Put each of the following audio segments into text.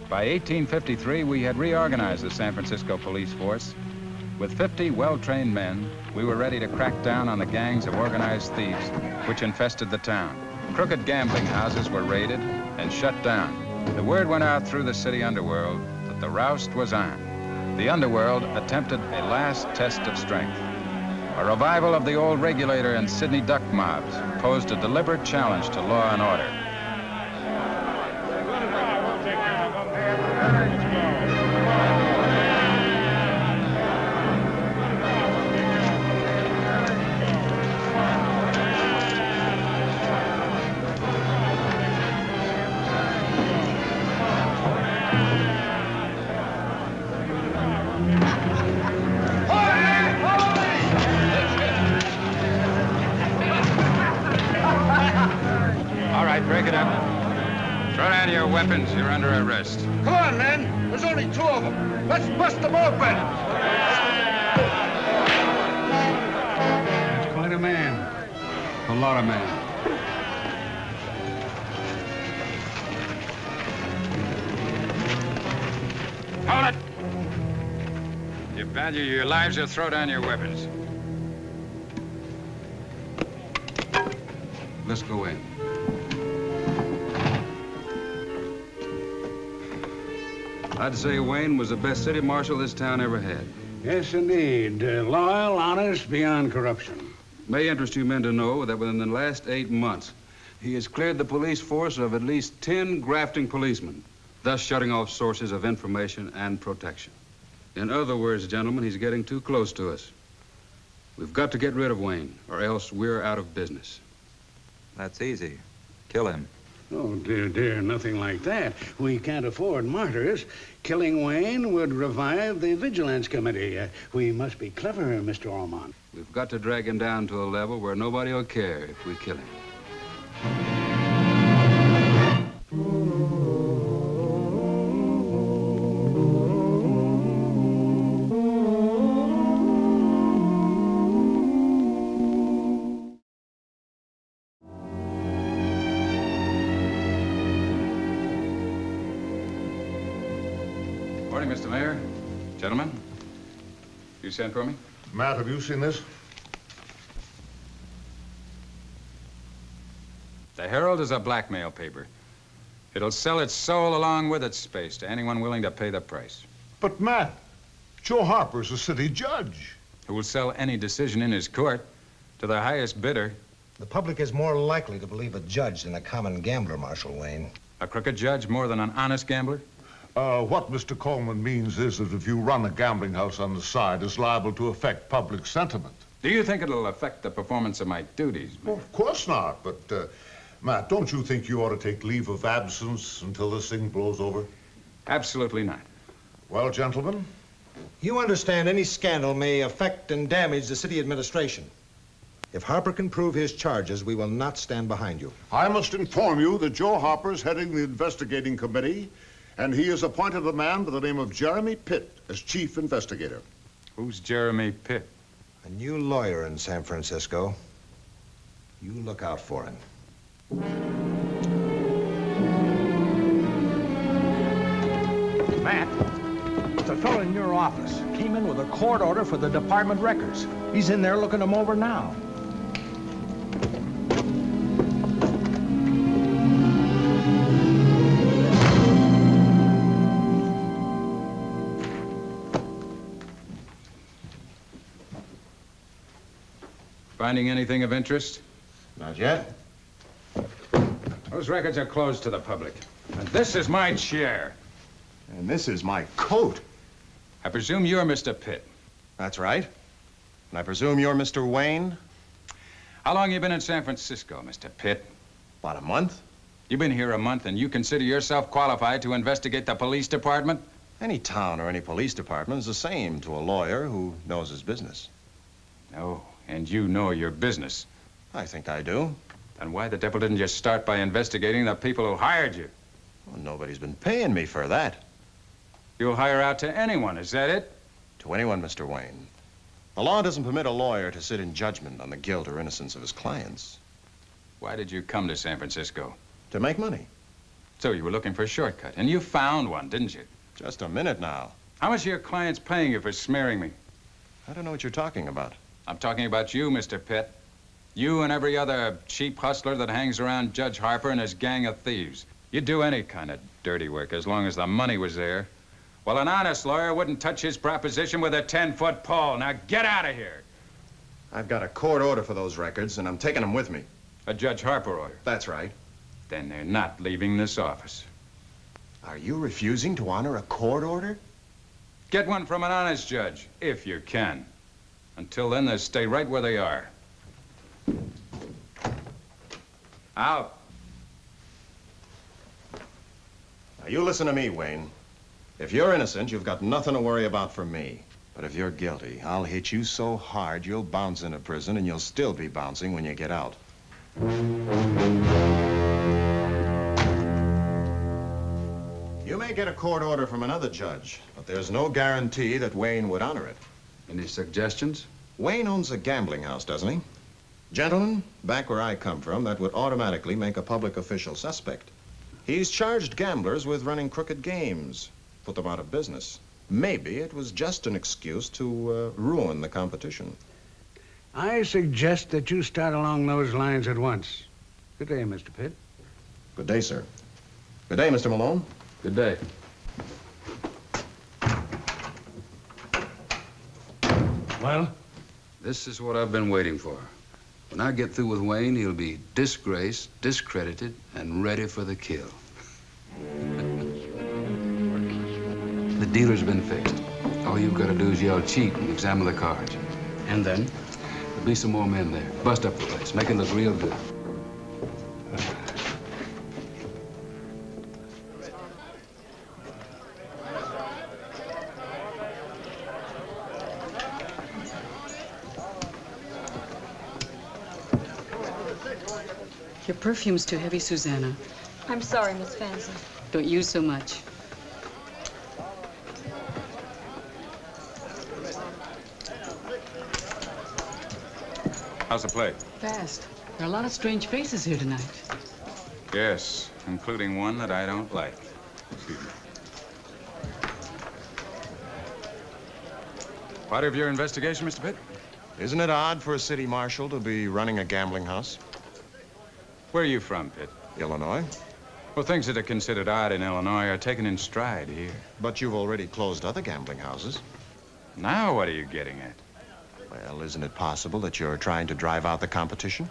By 1853, we had reorganized the San Francisco police force. With 50 well-trained men, we were ready to crack down on the gangs of organized thieves which infested the town. Crooked gambling houses were raided and shut down. The word went out through the city underworld that the roust was on. The underworld attempted a last test of strength. A revival of the old regulator and Sydney duck mobs posed a deliberate challenge to law and order. Break it up. Throw down your weapons. You're under arrest. Come on, men. There's only 2 of them. Let's bust them open. That's quite a man. A lot of man. Hold it! You value your lives or throw down your weapons. Let's go in. I'd say Wayne was the best city marshal this town ever had. Yes, indeed. Loyal, honest, beyond corruption. May interest you men to know that within the last 8 months, he has cleared the police force of at least 10 grafting policemen, thus shutting off sources of information and protection. In other words, gentlemen, he's getting too close to us. We've got to get rid of Wayne, or else we're out of business. That's easy. Kill him. Oh, dear, dear, nothing like that. We can't afford martyrs. Killing Wayne would revive the Vigilance Committee. We must be clever, Mr. Ormond. We've got to drag him down to a level where nobody will care if we kill him. Morning, Mr. Mayor. Gentlemen, you sent for me? Matt, have you seen this? The Herald is a blackmail paper. It'll sell its soul along with its space to anyone willing to pay the price. But, Matt, Joe Harper's a city judge. Who will sell any decision in his court to the highest bidder. The public is more likely to believe a judge than a common gambler, Marshal Wayne. A crooked judge more than an honest gambler? What Mr. Coleman means is that if you run a gambling house on the side, it's liable to affect public sentiment. Do you think it'll affect the performance of my duties, Mayor? Well, of course not, but, Matt, don't you think you ought to take leave of absence until this thing blows over? Absolutely not. Well, gentlemen? You understand any scandal may affect and damage the city administration. If Harper can prove his charges, we will not stand behind you. I must inform you that Joe Harper's heading the investigating committee, and he has appointed a man by the name of Jeremy Pitt as chief investigator. Who's Jeremy Pitt? A new lawyer in San Francisco. You look out for him. Matt, it's a fellow in your office. Came in with a court order for the department records. He's in there looking them over now. Finding anything of interest? Not yet. Those records are closed to the public. And this is my chair. And this is my coat. I presume you're Mr. Pitt. That's right. And I presume you're Mr. Wayne? How long you been in San Francisco, Mr. Pitt? About a month. You've been here a month and you consider yourself qualified to investigate the police department? Any town or any police department is the same to a lawyer who knows his business. No, and you know your business. I think I do. Then why the devil didn't you start by investigating the people who hired you? Well, nobody's been paying me for that. You'll hire out to anyone, is that it? To anyone, Mr. Wayne. The law doesn't permit a lawyer to sit in judgment on the guilt or innocence of his clients. Why did you come to San Francisco? To make money. So you were looking for a shortcut, and you found one, didn't you? Just a minute now. How much are your clients paying you for smearing me? I don't know what you're talking about. I'm talking about you, Mr. Pitt. You and every other cheap hustler that hangs around Judge Harper and his gang of thieves. You'd do any kind of dirty work as long as the money was there. Well, an honest lawyer wouldn't touch his proposition with a 10-foot pole. Now get out of here. I've got a court order for those records, and I'm taking them with me. A Judge Harper order. That's right. Then they're not leaving this office. Are you refusing to honor a court order? Get one from an honest judge, if you can. Until then, they'll stay right where they are. Out. Now, you listen to me, Wayne. If you're innocent, you've got nothing to worry about from me. But if you're guilty, I'll hit you so hard you'll bounce into prison, and you'll still be bouncing when you get out. You may get a court order from another judge, but there's no guarantee that Wayne would honor it. Any suggestions? Wayne owns a gambling house, doesn't he? Gentlemen, back where I come from, that would automatically make a public official suspect. He's charged gamblers with running crooked games, put them out of business. Maybe it was just an excuse to ruin the competition. I suggest that you start along those lines at once. Good day, Mr. Pitt. Good day, sir. Good day, Mr. Malone. Good day. Well? This is what I've been waiting for. When I get through with Wayne, he'll be disgraced, discredited, and ready for the kill. The dealer's been fixed. All you've got to do is yell cheat and examine the cards. And then? There'll be some more men there. Bust up the place. Make it look real good. Your perfume's too heavy, Susanna. I'm sorry, Miss Fancy. Don't use so much. How's the play? Fast. There are a lot of strange faces here tonight. Yes, including one that I don't like. Excuse me. Part of your investigation, Mr. Pitt? Isn't it odd for a city marshal to be running a gambling house? Where are you from, Pitt? Illinois. Well, things that are considered odd in Illinois are taken in stride here. But you've already closed other gambling houses. Now what are you getting at? Well, isn't it possible that you're trying to drive out the competition?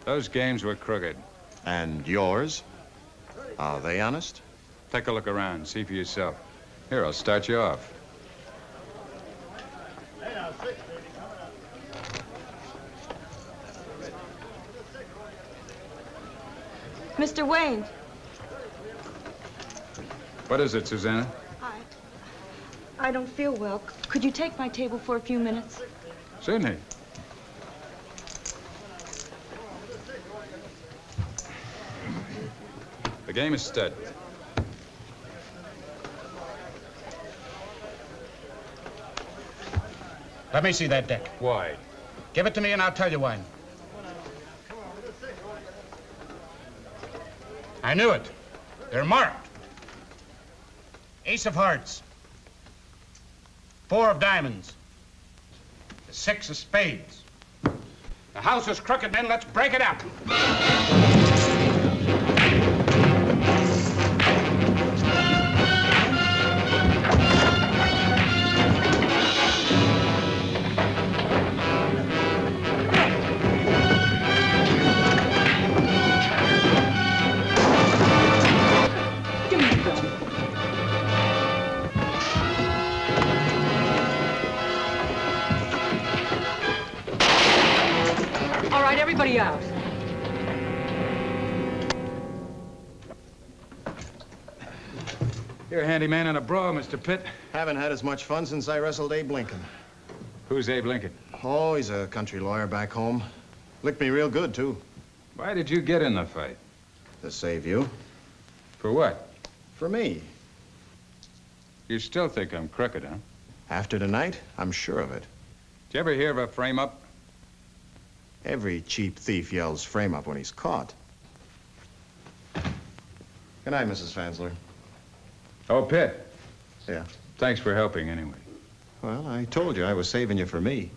Those games were crooked. And yours? Are they honest? Take a look around, see for yourself. Here, I'll start you off. Mr. Wayne. What is it, Susanna? I don't feel well. Could you take my table for a few minutes? Certainly. The game is stud. Let me see that deck. Why? Give it to me and I'll tell you why. I knew it. They're marked. Ace of hearts. 4 of diamonds. The 6 of spades. The house is crooked, men. Let's break it up. Everybody out. You're a handyman in a brawl, Mr. Pitt. Haven't had as much fun since I wrestled Abe Lincoln. Who's Abe Lincoln? Oh, he's a country lawyer back home. Licked me real good, too. Why did you get in the fight? To save you. For what? For me. You still think I'm crooked, huh? After tonight, I'm sure of it. Did you ever hear of a frame-up? Every cheap thief yells frame up when he's caught. Good night, Mrs. Fansler. Oh, Pitt. Yeah? Thanks for helping anyway. Well, I told you I was saving you for me.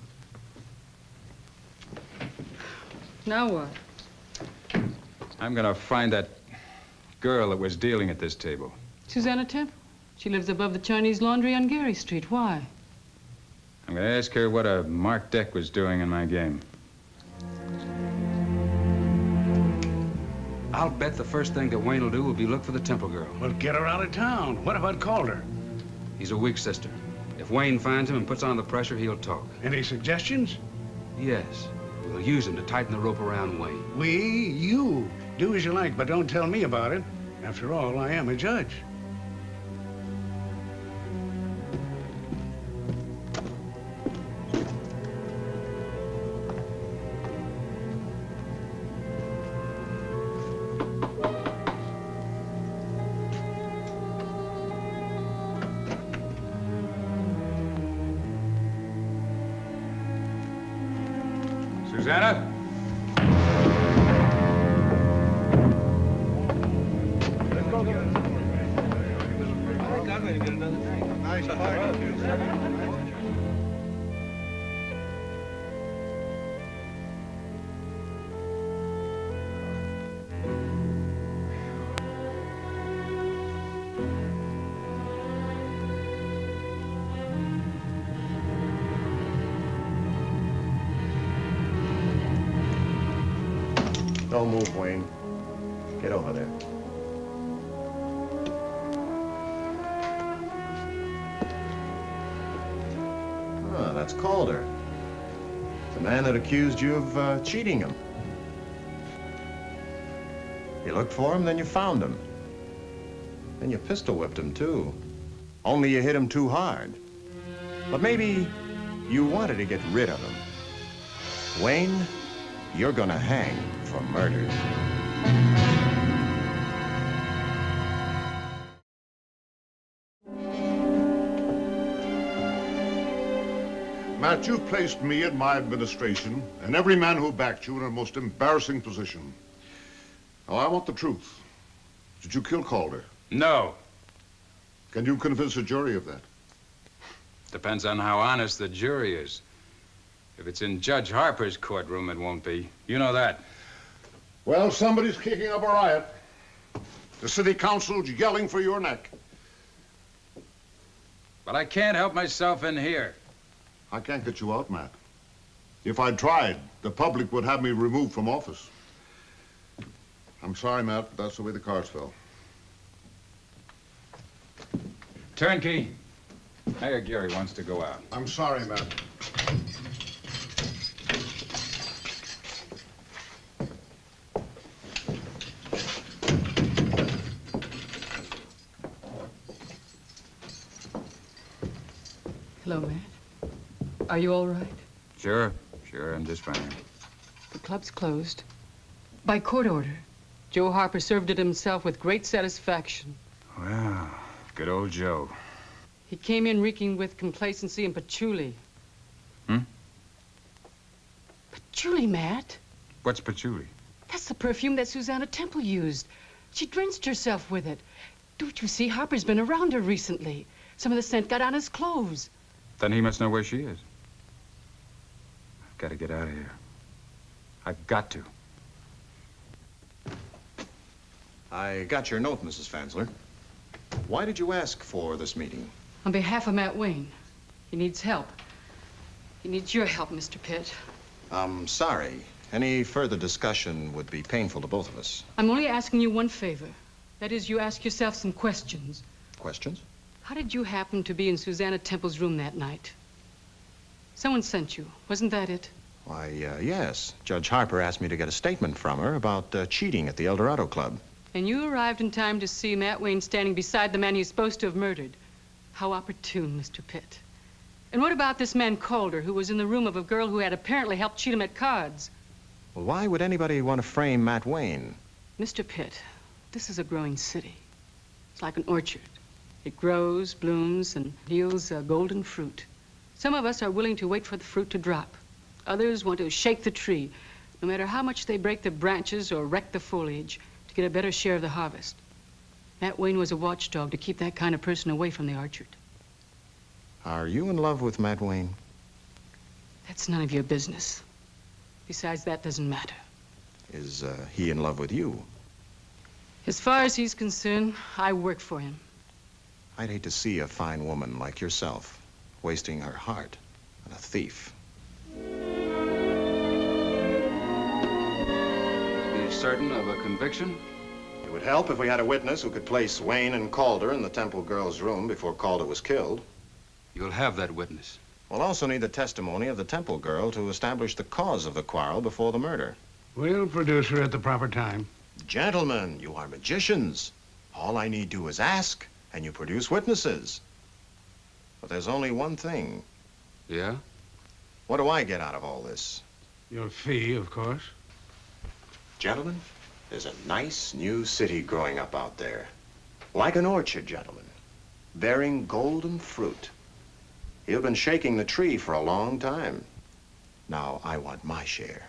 Now what? I'm gonna find that girl that was dealing at this table. Susanna Temple. She lives above the Chinese Laundry on Gary Street. Why? I'm gonna ask her what a marked deck was doing in my game. I'll bet the first thing that Wayne will do will be look for the Temple girl. Well, get her out of town. What about Calder? He's a weak sister. If Wayne finds him and puts on the pressure, he'll talk. Any suggestions? Yes. We'll use him to tighten the rope around Wayne. You. Do as you like, but don't tell me about it. After all, I am a judge. Susanna? Nice party. Don't move, Wayne. Get over there. Ah, that's Calder. The man that accused you of cheating him. You looked for him, then you found him. Then you pistol whipped him, too. Only you hit him too hard. But maybe you wanted to get rid of him. Wayne, you're gonna hang for murder. Matt, you placed me and my administration and every man who backed you in a most embarrassing position. Now, I want the truth. Did you kill Calder? No. Can you convince a jury of that? Depends on how honest the jury is. If it's in Judge Harper's courtroom, it won't be. You know that. Well, somebody's kicking up a riot. The city council's yelling for your neck. But I can't help myself in here. I can't get you out, Matt. If I tried, the public would have me removed from office. I'm sorry, Matt, but that's the way the cards fell. Turnkey. Mayor Gary wants to go out. I'm sorry, Matt. Hello, Matt. Are you all right? Sure, I'm just fine. The club's closed. By court order. Joe Harper served it himself with great satisfaction. Well, good old Joe. He came in reeking with complacency and patchouli. Patchouli, Matt. What's patchouli? That's the perfume that Susanna Temple used. She drenched herself with it. Don't you see? Harper's been around her recently. Some of the scent got on his clothes. Then he must know where she is. I've got to get out of here. I've got to. I got your note, Mrs. Fansler. Why did you ask for this meeting? On behalf of Matt Wayne. He needs help. He needs your help, Mr. Pitt. I'm sorry. Any further discussion would be painful to both of us. I'm only asking you one favor. That is, you ask yourself some questions. Questions? How did you happen to be in Susanna Temple's room that night? Someone sent you. Wasn't that it? Why, yes. Judge Harper asked me to get a statement from her about cheating at the El Dorado Club. And you arrived in time to see Matt Wayne standing beside the man he's supposed to have murdered. How opportune, Mr. Pitt. And what about this man Calder, who was in the room of a girl who had apparently helped cheat him at cards? Well, why would anybody want to frame Matt Wayne? Mr. Pitt, this is a growing city. It's like an orchard. It grows, blooms, and yields golden fruit. Some of us are willing to wait for the fruit to drop. Others want to shake the tree, no matter how much they break the branches or wreck the foliage, to get a better share of the harvest. Matt Wayne was a watchdog to keep that kind of person away from the orchard. Are you in love with Matt Wayne? That's none of your business. Besides, that doesn't matter. Is he in love with you? As far as he's concerned, I work for him. I'd hate to see a fine woman like yourself wasting her heart on a thief. Be certain of a conviction? It would help if we had a witness who could place Wayne and Calder in the Temple girl's room before Calder was killed. You'll have that witness. We'll also need the testimony of the Temple girl to establish the cause of the quarrel before the murder. We'll produce her at the proper time. Gentlemen, you are magicians. All I need do is ask, and you produce witnesses. But there's only one thing. Yeah? What do I get out of all this? Your fee, of course. Gentlemen, there's a nice new city growing up out there. Like an orchard, gentlemen, bearing golden fruit. You've been shaking the tree for a long time. Now I want my share.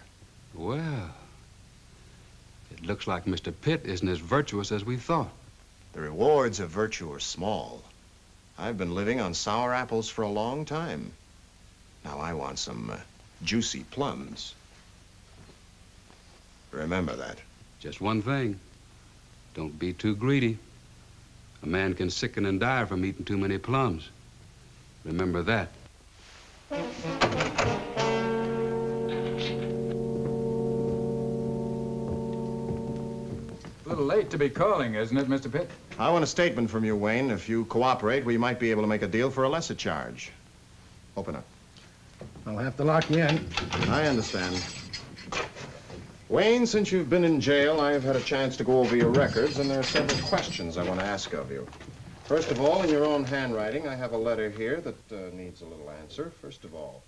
Well, it looks like Mr. Pitt isn't as virtuous as we thought. The rewards of virtue are small. I've been living on sour apples for a long time. Now I want some juicy plums. Remember that. Just one thing. Don't be too greedy. A man can sicken and die from eating too many plums. Remember that. A little late to be calling, isn't it, Mr. Pitt? I want a statement from you, Wayne. If you cooperate, we might be able to make a deal for a lesser charge. Open up. I'll have to lock you in. I understand. Wayne, since you've been in jail, I've had a chance to go over your records, and there are several questions I want to ask of you. First of all, in your own handwriting, I have a letter here that needs a little answer. First of all.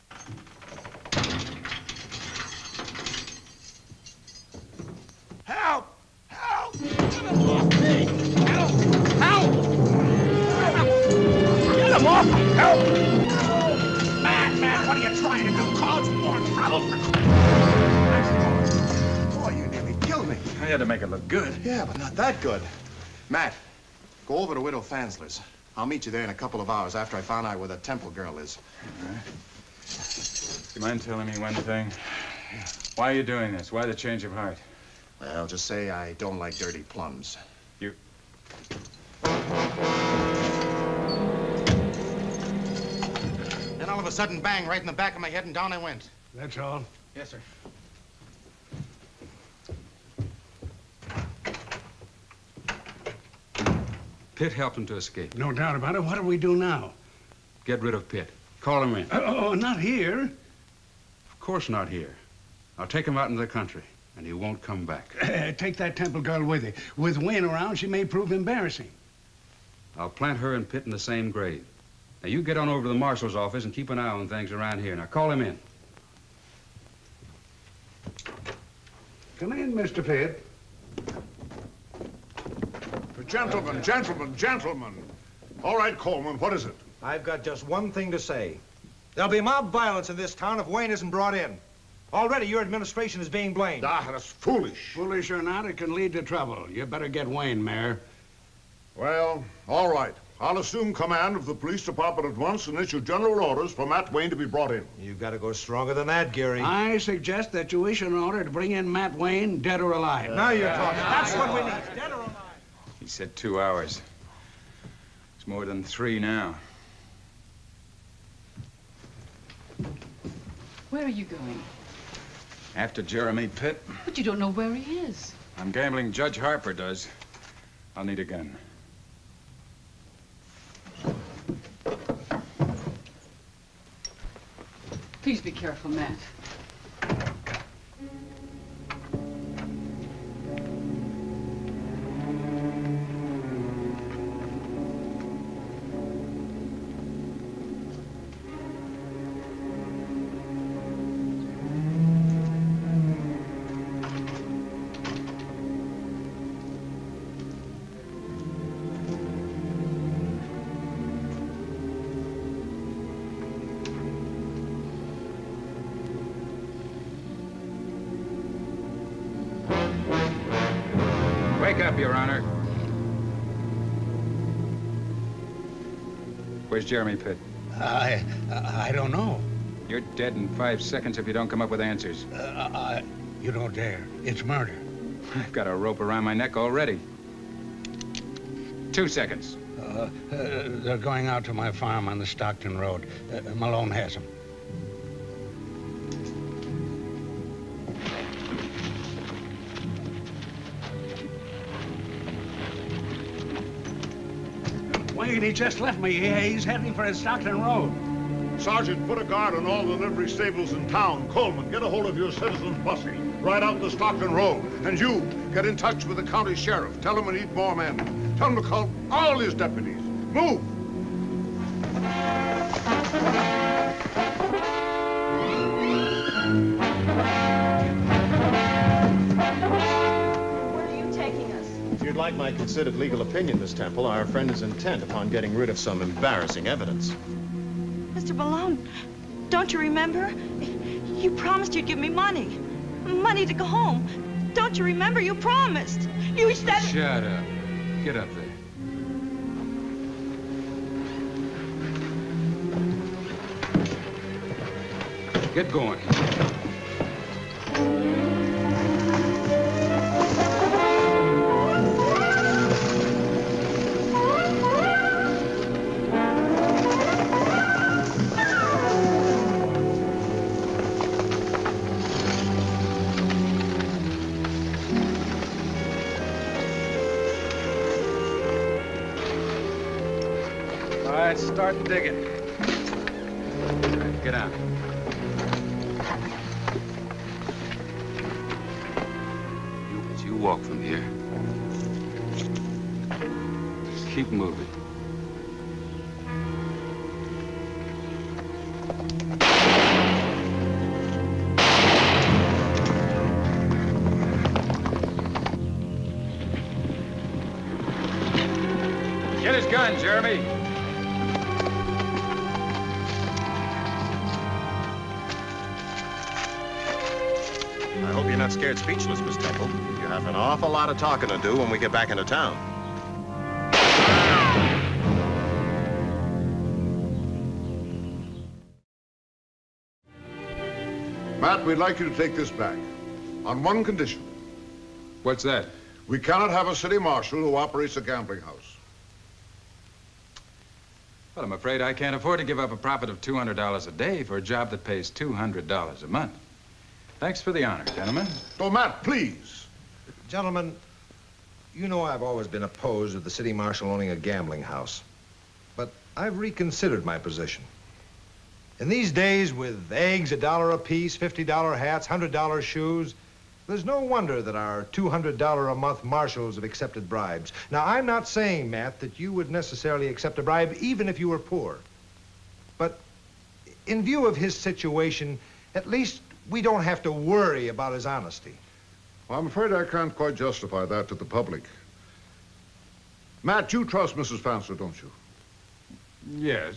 Help! Help! Get him off me! Help! Help! Get him off! Help! Man, what are you trying to do? Cause more trouble? Boy, you nearly killed me. I had to make it look good. Yeah, but not that good. Matt, go over to Widow Fansler's. I'll meet you there in a couple of hours after I find out where the Temple girl is. All right. Do you mind telling me one thing? Why are you doing this? Why the change of heart? Well, just say I don't like dirty plums. You... Then all of a sudden, bang, right in the back of my head, and down I went. That's all. Yes, sir. Pitt helped him to escape. No doubt about it. What do we do now? Get rid of Pitt. Call him in. Oh, not here. Of course not here. I'll take him out into the country, and he won't come back. Take that Temple girl with you. With Wayne around, she may prove embarrassing. I'll plant her and Pitt in the same grave. Now, you get on over to the marshal's office and keep an eye on things around here. Now, call him in. Come in, Mr. Pitt. Gentlemen. All right, Coleman, what is it? I've got just one thing to say. There'll be mob violence in this town if Wayne isn't brought in. Already your administration is being blamed. Ah, that's foolish. Foolish or not, it can lead to trouble. You better get Wayne, Mayor. Well, all right. I'll assume command of the police department at once and issue general orders for Matt Wayne to be brought in. You've got to go stronger than that, Gary. I suggest that you issue an order to bring in Matt Wayne, dead or alive. Now you're talking. That's what we need, dead or alive. He said 2 hours. It's more than 3 now. Where are you going? After Jeremy Pitt, But you don't know where he is. I'm gambling Judge Harper does. I'll need a gun. Please be careful, Matt. Wake up, Your Honor. Where's Jeremy Pitt? I don't know. You're dead in 5 seconds if you don't come up with answers. You don't dare. It's murder. I've got a rope around my neck already. 2 seconds. They're going out to my farm on the Stockton Road. Malone has them. Wait, he just left me. He's heading for the Stockton Road. Sergeant, put a guard on all the livery stables in town. Coleman, get a hold of your citizens' posse. Right out the Stockton Road. And you, get in touch with the county sheriff. Tell him we need more men. Tell him to call all his deputies. Move! Where are you taking us? If you'd like my considered legal opinion, Miss Temple, our friend is intent upon getting rid of some embarrassing evidence. Mr. Malone, don't you remember? You promised you'd give me money. Money to go home. Don't you remember? You promised. You said... Shut up. Get up there. Get going. All right, start digging. All right, get out. As you walk from here, just keep moving. Get his gun, Jeremy. I hope you're not scared speechless, Miss Temple. You have an awful lot of talking to do when we get back into town. Matt, we'd like you to take this back. On one condition. What's that? We cannot have a city marshal who operates a gambling house. Well, I'm afraid I can't afford to give up a profit of $200 a day for a job that pays $200 a month. Thanks for the honor, gentlemen. Oh, Matt, please. Gentlemen, you know I've always been opposed to the city marshal owning a gambling house. But I've reconsidered my position. In these days, with eggs $1 apiece, $50 hats, $100 shoes, there's no wonder that our $200 a month marshals have accepted bribes. Now, I'm not saying, Matt, that you would necessarily accept a bribe even if you were poor. But in view of his situation, at least we don't have to worry about his honesty. Well, I'm afraid I can't quite justify that to the public. Matt, you trust Mrs. Fancer, don't you? Yes.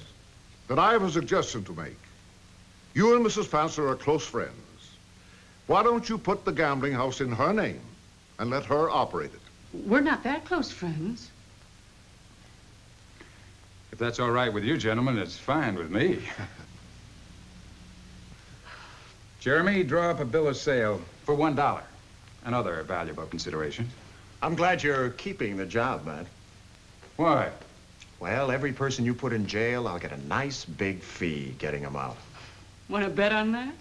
Then I have a suggestion to make. You and Mrs. Fancer are close friends. Why don't you put the gambling house in her name and let her operate it? We're not that close friends. If that's all right with you, gentlemen, it's fine with me. Jeremy, draw up a bill of sale for $1 and other valuable considerations. I'm glad you're keeping the job, Matt. Why? Well, every person you put in jail, I'll get a nice big fee getting them out. Want to bet on that?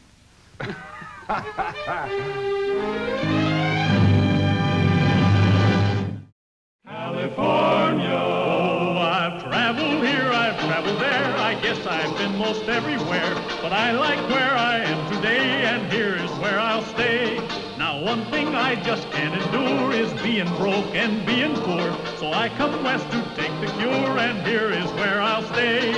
California. Oh, I've traveled here, I've traveled there. I guess I've been most everywhere. But I like where I am today, and here is where I'll stay. Now, one thing I just can't endure is being broke and being poor. So I come west to take the cure, and here is where I'll stay.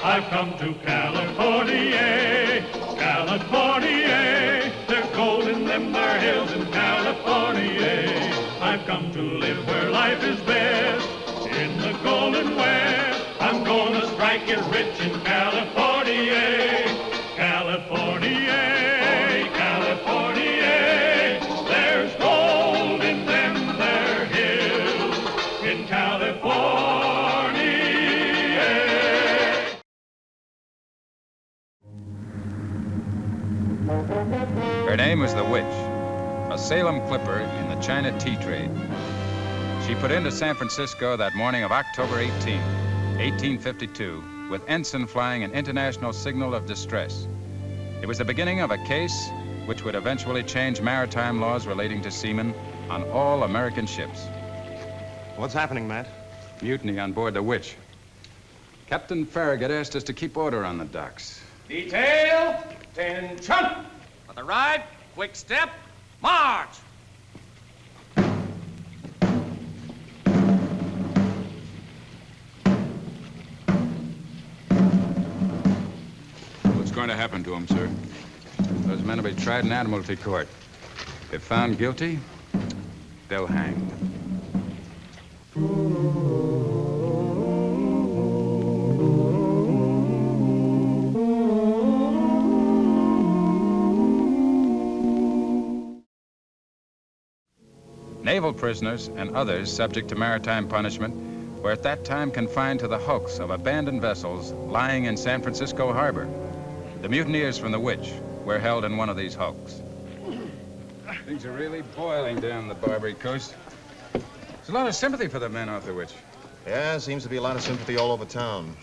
I've come to California, California. There's gold in them there hills in California. I've come to live where life is best, in the Golden West. I'm gonna strike it rich in California, California, California. There's gold in them there hills in California. Salem clipper in the China tea trade. She put into San Francisco that morning of October 18, 1852, with ensign flying an international signal of distress. It was the beginning of a case which would eventually change maritime laws relating to seamen on all American ships. What's happening, Matt? Mutiny on board the Witch. Captain Farragut asked us to keep order on the docks. Detail, attention! For the right, quick step, march! What's going to happen to them, sir? Those men will be tried in Admiralty Court. If found guilty, they'll hang. Naval prisoners and others subject to maritime punishment were at that time confined to the hulks of abandoned vessels lying in San Francisco Harbor. The mutineers from the Witch were held in one of these hulks. Things are really boiling down the Barbary Coast. There's a lot of sympathy for the men off the Witch. Yeah, seems to be a lot of sympathy all over town.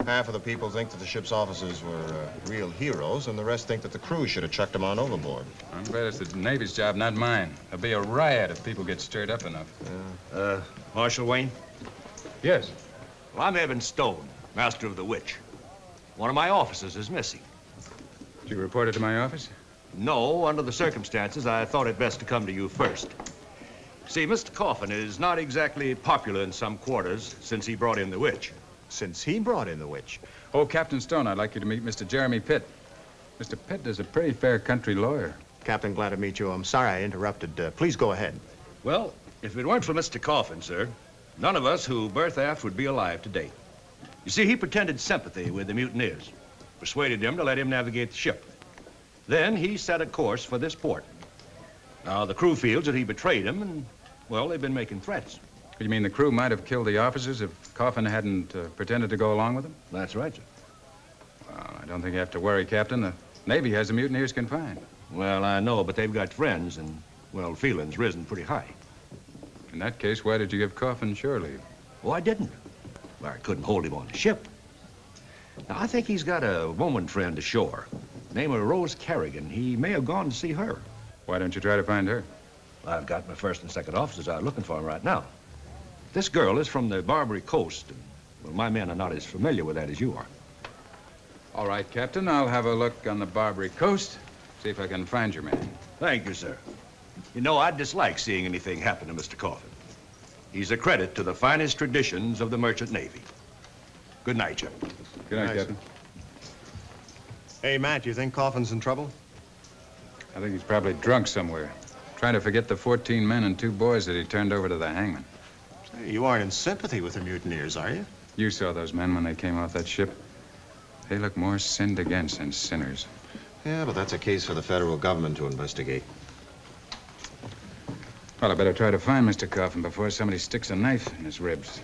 Half of the people think that the ship's officers were real heroes, and the rest think that the crew should have chucked them on overboard. I'm glad it's the Navy's job, not mine. There'll be a riot if people get stirred up enough. Marshal Wayne? Yes. Well, I'm Evan Stone, master of the Witch. One of my officers is missing. Did you report it to my office? No, under the circumstances, I thought it best to come to you first. See, Mr. Coffin is not exactly popular in some quarters since he brought in the Witch. Since he brought in the Witch? Oh, Captain Stone, I'd like you to meet Mr. Jeremy Pitt. Mr. Pitt is a pretty fair country lawyer. Captain, glad to meet you. I'm sorry I interrupted. Please go ahead. Well, if it weren't for Mr. Coffin, sir, none of us who berthed aft would be alive today. You see, he pretended sympathy with the mutineers, persuaded them to let him navigate the ship. Then he set a course for this port. Now, the crew feels that he betrayed them, and, well, they've been making threats. You mean the crew might have killed the officers if Coffin hadn't pretended to go along with them? That's right, sir. Well, I don't think you have to worry, Captain. The Navy has the mutineers confined. Well, I know, but they've got friends, and, well, feelings risen pretty high. In that case, why did you give Coffin shore leave? Oh, I didn't. Well, I couldn't hold him on the ship. Now, I think he's got a woman friend ashore. Name of Rose Kerrigan. He may have gone to see her. Why don't you try to find her? I've got my first and second officers out looking for him right now. This girl is from the Barbary Coast, and, well, my men are not as familiar with that as you are. All right, Captain. I'll have a look on the Barbary Coast, see if I can find your man. Thank you, sir. You know, I'd dislike seeing anything happen to Mr. Coffin. He's a credit to the finest traditions of the Merchant Navy. Good night, Jim. Good night, Captain. Hey, Matt, you think Coffin's in trouble? I think he's probably drunk somewhere, trying to forget the 14 men and 2 boys that he turned over to the hangman. Say, you aren't in sympathy with the mutineers, are you? You saw those men when they came off that ship. They look more sinned against than sinners. Yeah, but that's a case for the federal government to investigate. Well, I better try to find Mr. Coffin before somebody sticks a knife in his ribs.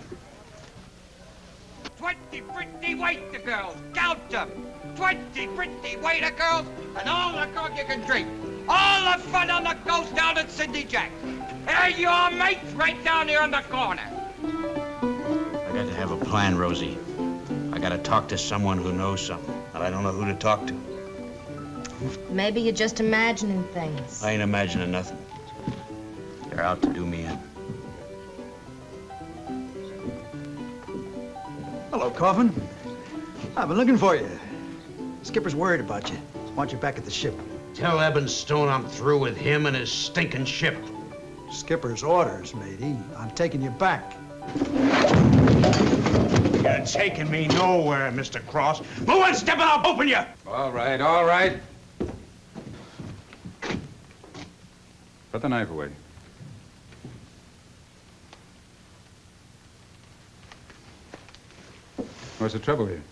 20 pretty waiter girls, count them. 20 pretty waiter girls, and all the grog you can drink. All the fun on the coast down at Cindy Jack. Here you are, mates, right down here in the corner. I got to have a plan, Rosie. I got to talk to someone who knows something, and I don't know who to talk to. Maybe you're just imagining things. I ain't imagining nothing. They're out to do me in. Hello, Coffin. I've been looking for you. Skipper's worried about you. Want you back at the ship. Tell Eben Stone I'm through with him and his stinking ship. Skipper's orders, matey. I'm taking you back. You're taking me nowhere, Mr. Cross. Move one step and I'll open you! All right, all right. Put the knife away. What's the trouble here?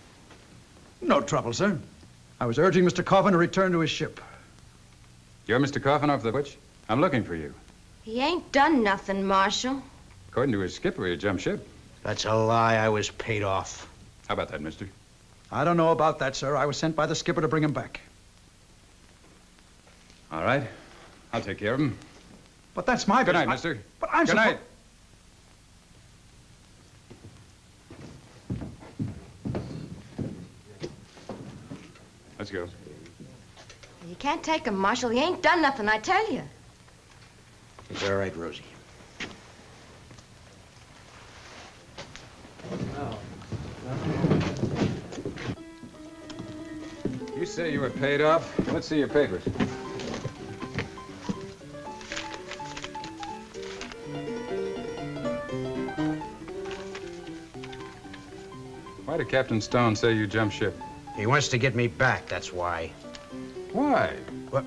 No trouble, sir. I was urging Mr. Coffin to return to his ship. You're Mr. Coffin off the Witch? I'm looking for you. He ain't done nothing, Marshal. According to his skipper, he jumped ship. That's a lie. I was paid off. How about that, mister? I don't know about that, sir. I was sent by the skipper to bring him back. All right. I'll take care of him. But that's my Good business. night, mister. But I'm Good night. Let's go. You can't take him, Marshal. He ain't done nothing, I tell you. It's all right, Rosie. You say you were paid off? Let's see your papers. Why did Captain Stone say you jumped ship? He wants to get me back, that's why. Why? What?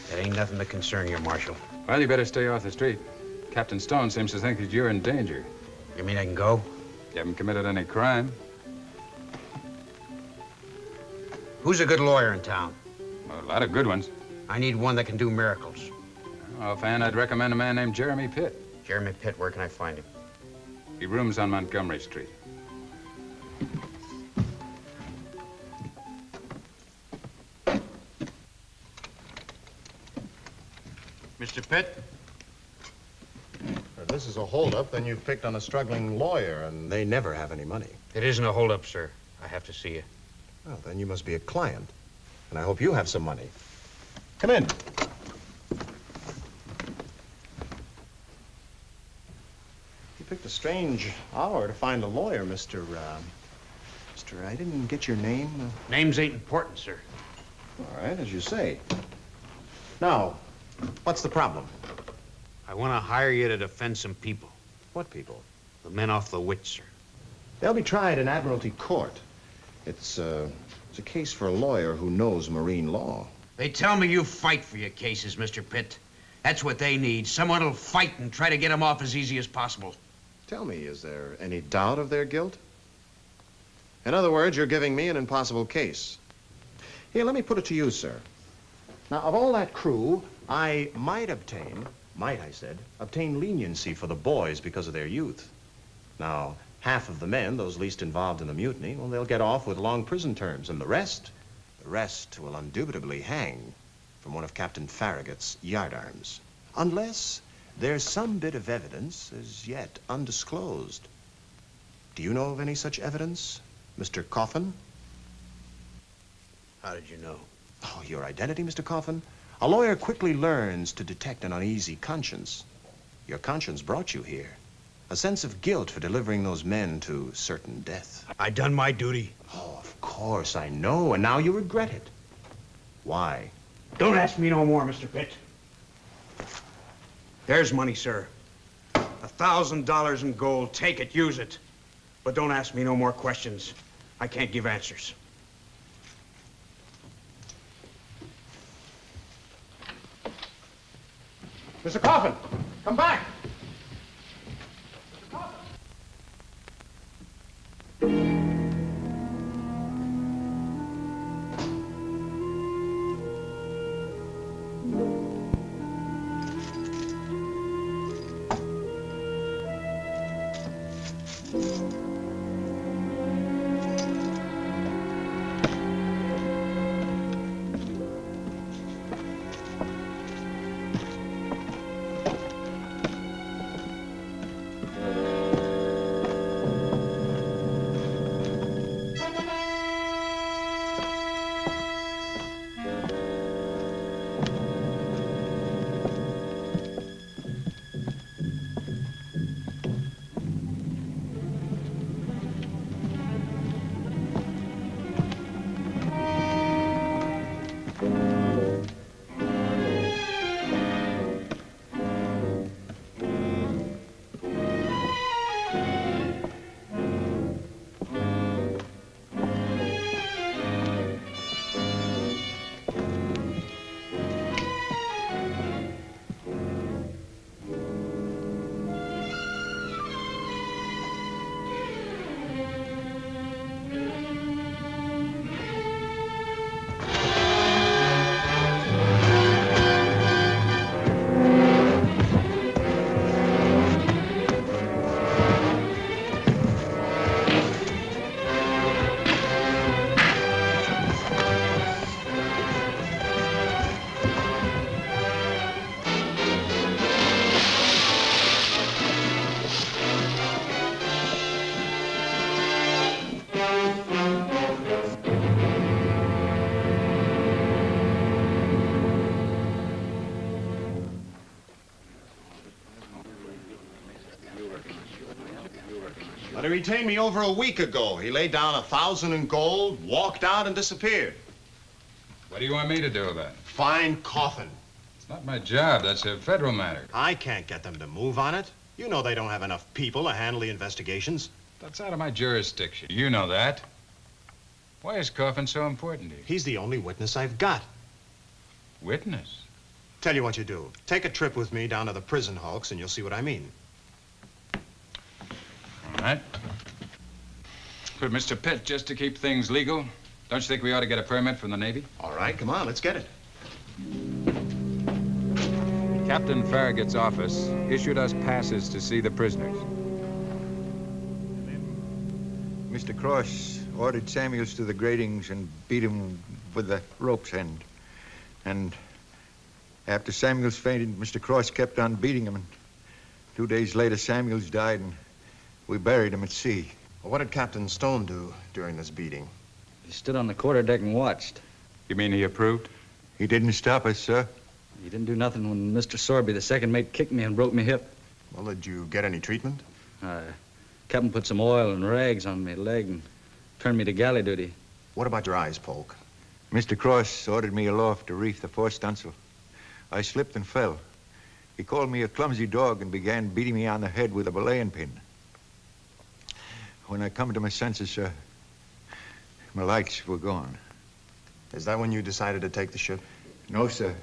That ain't nothing to concern you, Marshal. Well, you better stay off the street. Captain Stone seems to think that you're in danger. You mean I can go? You haven't committed any crime. Who's a good lawyer in town? Well, a lot of good ones. I need one that can do miracles. Offhand, I'd recommend a man named Jeremy Pitt. Jeremy Pitt, where can I find him? He rooms on Montgomery Street. Mr. Pitt? If this is a holdup, then you've picked on a struggling lawyer, and they never have any money. It isn't a holdup, sir. I have to see you. Well, then you must be a client. And I hope you have some money. Come in. You picked a strange hour to find a lawyer, Mr. I didn't get your name. Names ain't important, sir. All right, as you say. Now, what's the problem? I want to hire you to defend some people. What people? The men off the witch, sir. They'll be tried in Admiralty Court. It's a case for a lawyer who knows marine law. They tell me you fight for your cases, Mr. Pitt. That's what they need. Someone who'll fight and try to get them off as easy as possible. Tell me, is there any doubt of their guilt? In other words, you're giving me an impossible case. Here, let me put it to you, sir. Now, of all that crew, I might obtain leniency for the boys because of their youth. Now, half of the men, those least involved in the mutiny, well, they'll get off with long prison terms, and the rest will indubitably hang from one of Captain Farragut's yardarms. Unless there's some bit of evidence as yet undisclosed. Do you know of any such evidence, Mr. Coffin? How did you know? Oh, your identity, Mr. Coffin? A lawyer quickly learns to detect an uneasy conscience. Your conscience brought you here. A sense of guilt for delivering those men to certain death. I done my duty. Oh, of course, I know, and now you regret it. Why? Don't ask me no more, Mr. Pitt. There's money, sir. $1,000 in gold. Take it, use it. But don't ask me no more questions. I can't give answers. Mr. Coffin, come back! But he retained me over a week ago. He laid down 1,000 in gold, walked out, and disappeared. What do you want me to do about it? Find Coffin. It's not my job. That's a federal matter. I can't get them to move on it. You know they don't have enough people to handle the investigations. That's out of my jurisdiction. You know that. Why is Coffin so important to you? He's the only witness I've got. Witness? Tell you what you do. Take a trip with me down to the prison hulks, and you'll see what I mean. All right. But, Mr. Pitt, just to keep things legal, don't you think we ought to get a permit from the Navy? All right, come on, let's get it. Captain Farragut's office issued us passes to see the prisoners. Mr. Cross ordered Samuels to the gratings and beat him with the rope's end. And after Samuels fainted, Mr. Cross kept on beating him. And 2 days later, Samuels died, and we buried him at sea. Well, what did Captain Stone do during this beating? He stood on the quarterdeck and watched. You mean he approved? He didn't stop us, sir. He didn't do nothing when Mr. Sorby, the second mate, kicked me and broke me hip. Well, did you get any treatment? Captain put some oil and rags on my leg and turned me to galley duty. What about your eyes, Polk? Mr. Cross ordered me aloft to reef the forestunsail. I slipped and fell. He called me a clumsy dog and began beating me on the head with a belaying pin. When I come to my senses, sir, my lights were gone. Is that when you decided to take the ship? No, sir.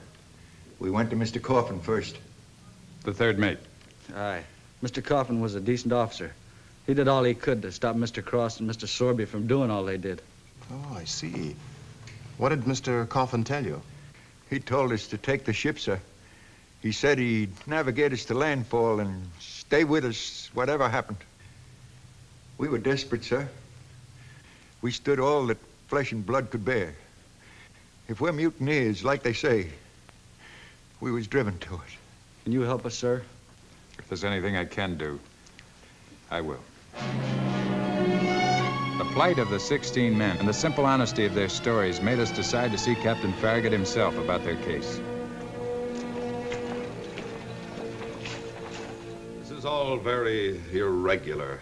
We went to Mr. Coffin first. The third mate? Aye. Mr. Coffin was a decent officer. He did all he could to stop Mr. Cross and Mr. Sorby from doing all they did. Oh, I see. What did Mr. Coffin tell you? He told us to take the ship, sir. He said he'd navigate us to landfall and stay with us, whatever happened. We were desperate, sir. We stood all that flesh and blood could bear. If we're mutineers, like they say, we was driven to it. Can you help us, sir? If there's anything I can do, I will. The plight of the 16 men and the simple honesty of their stories made us decide to see Captain Farragut himself about their case. This is all very irregular.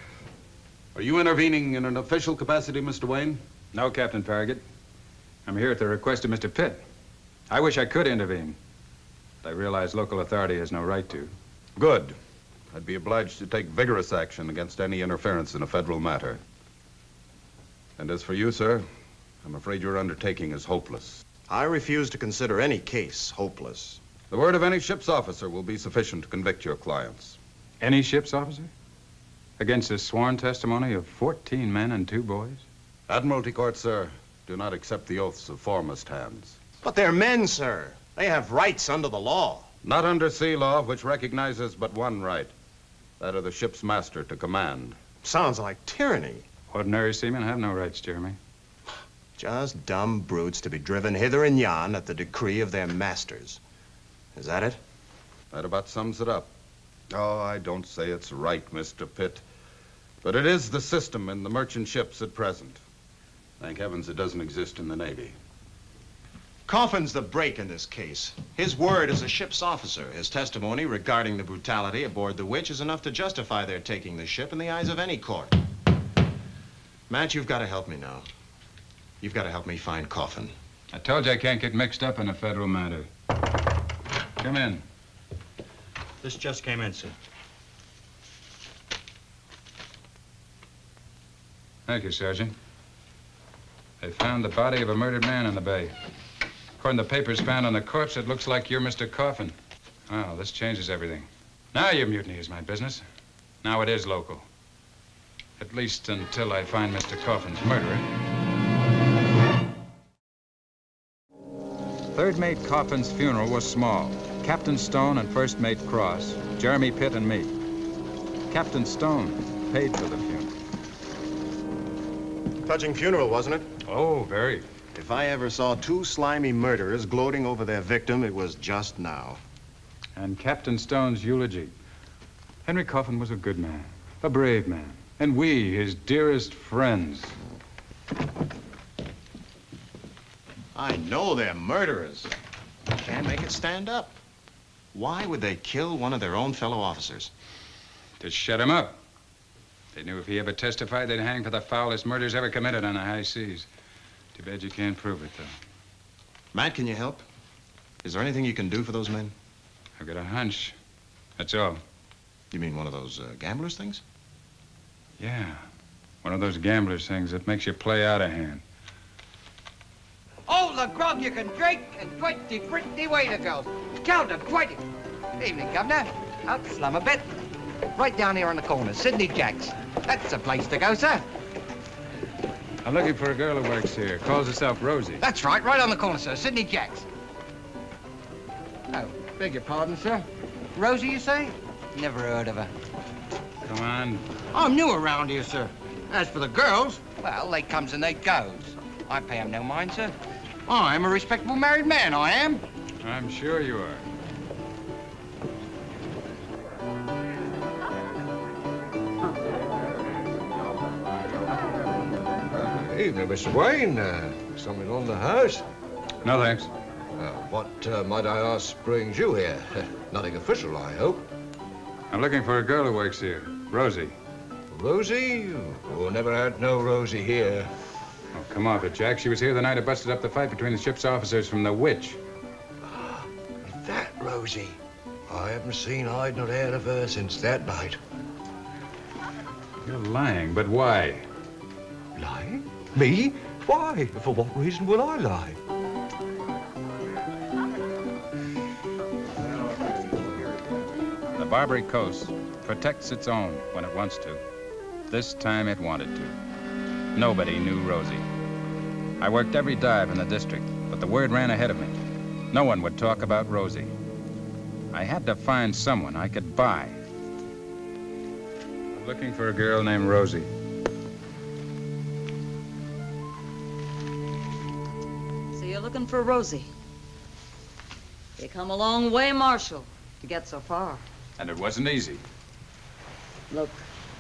Are you intervening in an official capacity, Mr. Wayne? No, Captain Farragut. I'm here at the request of Mr. Pitt. I wish I could intervene, but I realize local authority has no right to. Good. I'd be obliged to take vigorous action against any interference in a federal matter. And as for you, sir, I'm afraid your undertaking is hopeless. I refuse to consider any case hopeless. The word of any ship's officer will be sufficient to convict your clients. Any ship's officer? Against the sworn testimony of 14 men and 2 boys? Admiralty courts, sir, do not accept the oaths of foremast hands. But they're men, sir. They have rights under the law. Not under sea law, which recognizes but one right. That of the ship's master to command. Sounds like tyranny. Ordinary seamen have no rights, Jeremy. Just dumb brutes to be driven hither and yon at the decree of their masters. Is that it? That about sums it up. Oh, I don't say it's right, Mr. Pitt. But it is the system in the merchant ships at present. Thank heavens it doesn't exist in the Navy. Coffin's the break in this case. His word as a ship's officer, his testimony regarding the brutality aboard the Witch is enough to justify their taking the ship in the eyes of any court. Matt, you've got to help me now. You've got to help me find Coffin. I told you I can't get mixed up in a federal matter. Come in. This just came in, sir. Thank you, Sergeant. They found the body of a murdered man in the bay. According to the papers found on the corpse, it looks like you're Mr. Coffin. Well, this changes everything. Now your mutiny is my business. Now it is local. At least until I find Mr. Coffin's murderer. Third Mate Coffin's funeral was small. Captain Stone and First Mate Cross, Jeremy Pitt and me. Captain Stone paid for the funeral. Touching funeral, wasn't it? Oh, very. If I ever saw 2 slimy murderers gloating over their victim, it was just now. And Captain Stone's eulogy. Henry Coffin was a good man, a brave man, and we, his dearest friends. I know they're murderers. Can't make it stand up. Why would they kill one of their own fellow officers? To shut him up. They knew if he ever testified, they'd hang for the foulest murders ever committed on the high seas. Too bad you can't prove it, though. Matt, can you help? Is there anything you can do for those men? I've got a hunch. That's all. You mean one of those gamblers things? Yeah. One of those gamblers things that makes you play out of hand. All the grog you can drink and 20 pretty waiter girls. Count them, 20. Evening, Governor. Out slum a bit. Right down here on the corner, Sidney Jack's. That's the place to go, sir. I'm looking for a girl who works here. Calls herself Rosie. That's right on the corner, sir, Sidney Jack's. Oh, beg your pardon, sir. Rosie, you say? Never heard of her. Come on. I'm new around here, sir. As for the girls, well, they comes and they goes. I pay 'em no mind, sir. I'm a respectable married man, I am. I'm sure you are. Evening, Mr. Wayne. Something on the house? No, thanks. What, might I ask, brings you here? Nothing official, I hope. I'm looking for a girl who works here. Rosie. Rosie? Oh, never had no Rosie here. Oh, come off it, Jack. She was here the night I busted up the fight between the ship's officers from the Witch. That Rosie? I haven't seen hide nor hair of her since that night. You're lying, but why? Lying? Me? Why? For what reason would I lie? The Barbary Coast protects its own when it wants to. This time it wanted to. Nobody knew Rosie. I worked every dive in the district, but the word ran ahead of me. No one would talk about Rosie. I had to find someone I could buy. I'm looking for a girl named Rosie. So you're looking for Rosie. You come a long way, Marshal, to get so far. And it wasn't easy. Look,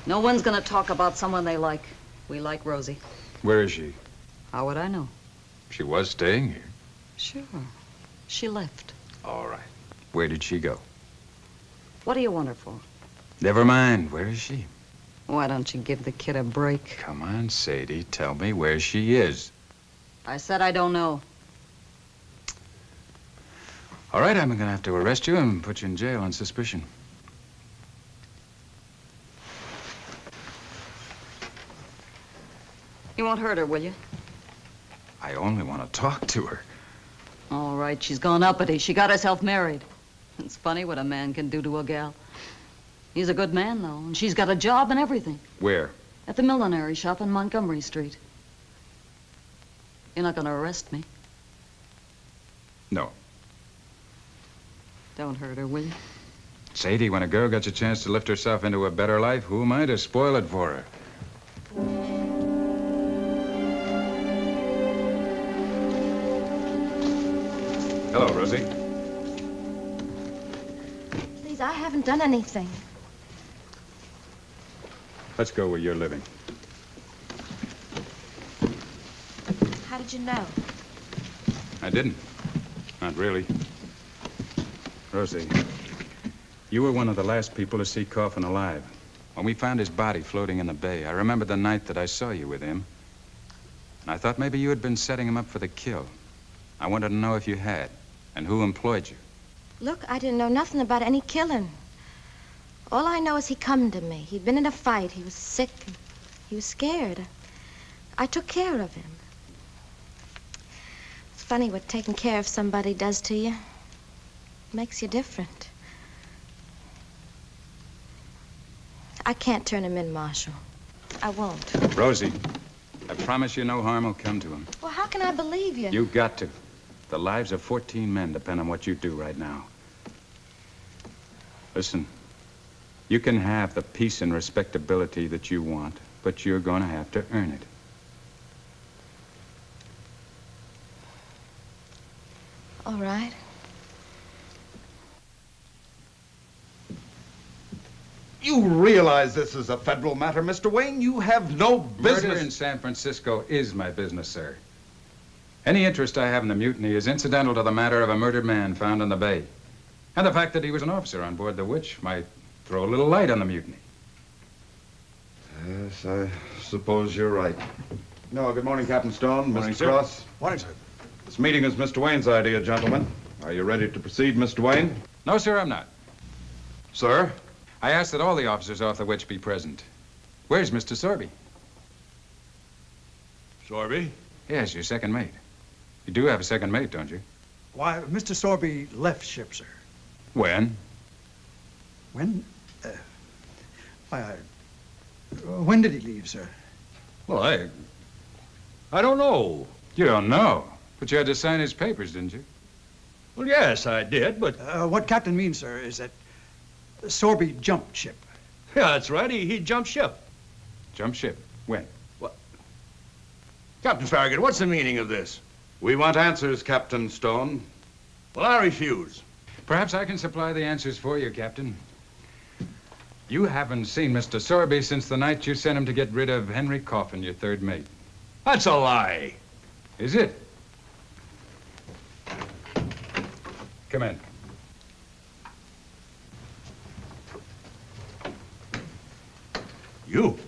no one's gonna talk about someone they like. We like Rosie. Where is she? How would I know? She was staying here. Sure. She left. All right. Where did she go? What do you want her for? Never mind. Where is she? Why don't you give the kid a break? Come on, Sadie. Tell me where she is. I said I don't know. All right, I'm gonna have to arrest you and put you in jail on suspicion. You won't hurt her, will you? I only want to talk to her. All right, she's gone uppity. She got herself married. It's funny what a man can do to a gal. He's a good man, though, and she's got a job and everything. Where? At the millinery shop on Montgomery Street. You're not going to arrest me? No. Don't hurt her, will you? Sadie, when a girl gets a chance to lift herself into a better life, who am I to spoil it for her? Hello, Rosie. Please, I haven't done anything. Let's go where you're living. How did you know? I didn't. Not really. Rosie, you were one of the last people to see Coffin alive. When we found his body floating in the bay, I remember the night that I saw you with him. And I thought maybe you had been setting him up for the kill. I wanted to know if you had, and who employed you. Look, I didn't know nothing about any killing. All I know is he come to me. He'd been in a fight. He was sick. And he was scared. I took care of him. It's funny what taking care of somebody does to you. It makes you different. I can't turn him in, Marshal. I won't. Rosie, I promise you no harm will come to him. Well, how can I believe you? You've got to. The lives of 14 men depend on what you do right now. Listen, you can have the peace and respectability that you want, but you're going to have to earn it. All right. You realize this is a federal matter, Mr. Wayne? You have no business... Murder in San Francisco is my business, sir. Any interest I have in the mutiny is incidental to the matter of a murdered man found in the bay. And the fact that he was an officer on board the Witch might throw a little light on the mutiny. Yes, I suppose you're right. No, good morning, Captain Stone. Morning, Mr. sir. Cross. Morning, sir. This meeting is Mr. Wayne's idea, gentlemen. Are you ready to proceed, Mr. Wayne? No, sir, I'm not. Sir? I asked that all the officers off the Witch be present. Where's Mr. Sorby? Sorby? Yes, your second mate. You do have a second mate, don't you? Why, Mr. Sorby left ship, sir. When? When? When did he leave, sir? Well, I don't know. You don't know? But you had to sign his papers, didn't you? Well, yes, I did, but... What Captain means, sir, is that Sorby jumped ship. Yeah, that's right. He jumped ship. Jumped ship? When? What? Captain Farragut, what's the meaning of this? We want answers, Captain Stone. Well, I refuse. Perhaps I can supply the answers for you, Captain. You haven't seen Mr. Sorby since the night you sent him to get rid of Henry Coffin, your third mate. That's a lie. Is it? Come in. You?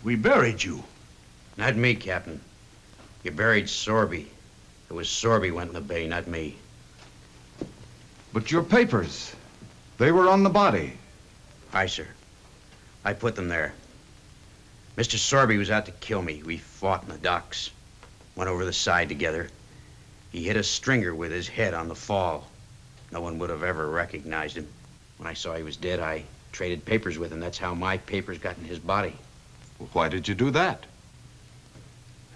We buried you. Not me, Captain. You buried Sorby. It was Sorby went in the bay, not me. But your papers, they were on the body. Aye, sir. I put them there. Mr. Sorby was out to kill me. We fought in the docks. Went over the side together. He hit a stringer with his head on the fall. No one would have ever recognized him. When I saw he was dead, I traded papers with him. That's how my papers got in his body. Well, why did you do that?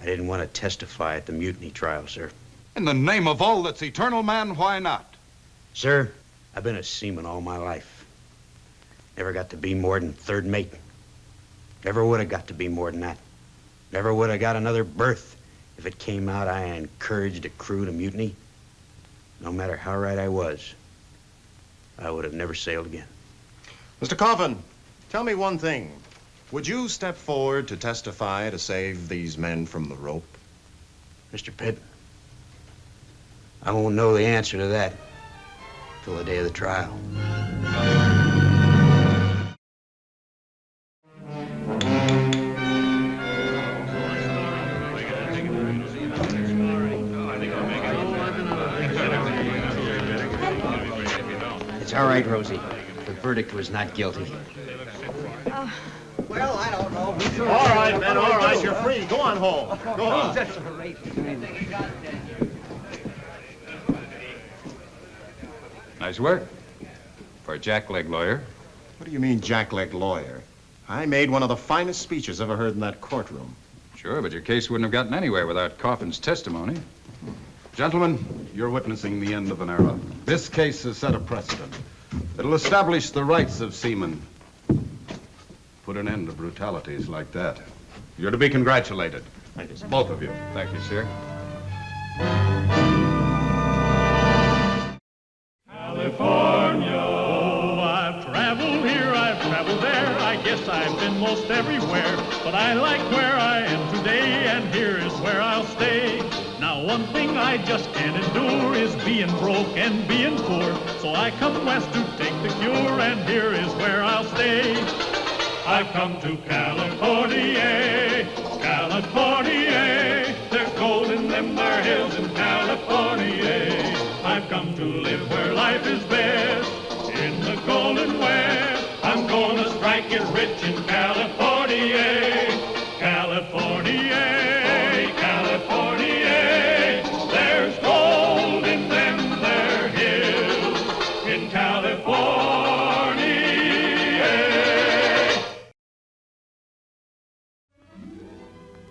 I didn't want to testify at the mutiny trial, sir. In the name of all that's eternal, man, why not? Sir, I've been a seaman all my life. Never got to be more than third mate. Never would have got to be more than that. Never would have got another berth if it came out I encouraged a crew to mutiny. No matter how right I was, I would have never sailed again. Mr. Coffin, tell me one thing. Would you step forward to testify to save these men from the rope? Mr. Pitt, I won't know the answer to that till the day of the trial. It's all right, Rosie. The verdict was not guilty. Well, I don't know. All right, men, all right. You're free. Go on home. Go on. That's great. Nice work. For a jackleg lawyer. What do you mean, jackleg lawyer? I made one of the finest speeches ever heard in that courtroom. Sure, but your case wouldn't have gotten anywhere without Coffin's testimony. Gentlemen, you're witnessing the end of an era. This case has set a precedent. It'll establish the rights of seamen. Put an end to brutalities like that. You're to be congratulated. Thank you, sir. Both of you. Thank you, sir. California. Oh, I've traveled here, I've traveled there. I guess I've been most everywhere. But I like where I am today, and here is where I'll stay. Now, one thing I just can't endure is being broke and being poor. So I come west to take the cure, and here is where I'll stay. I've come to California, California. There's gold in them there hills in California. I've come to live where life is best, in the Golden West. I'm gonna strike it rich in California, California, California. There's gold in them there hills in California.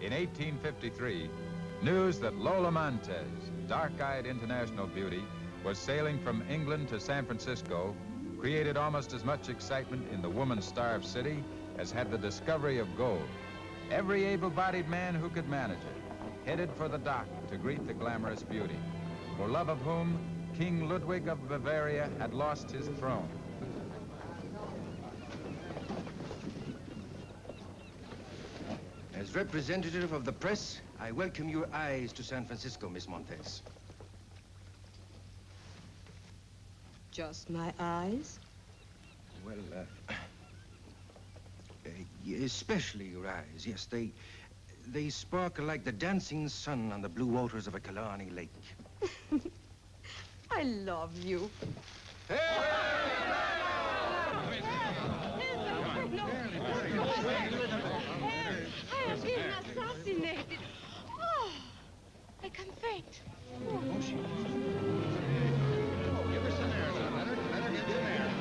In 1853, news that Lola Montez, dark-eyed international beauty, was sailing from England to San Francisco created almost as much excitement in the woman-starved city as had the discovery of gold. Every able-bodied man who could manage it headed for the dock to greet the glamorous beauty, for love of whom King Ludwig of Bavaria had lost his throne. As representative of the press, I welcome your eyes to San Francisco, Miss Montez. Just my eyes? Well, especially your eyes. Yes, they sparkle like the dancing sun on the blue waters of a Killarney lake. I love you. I have been assassinated. Oh, I can faint. Give her some air, son. Let her get some air.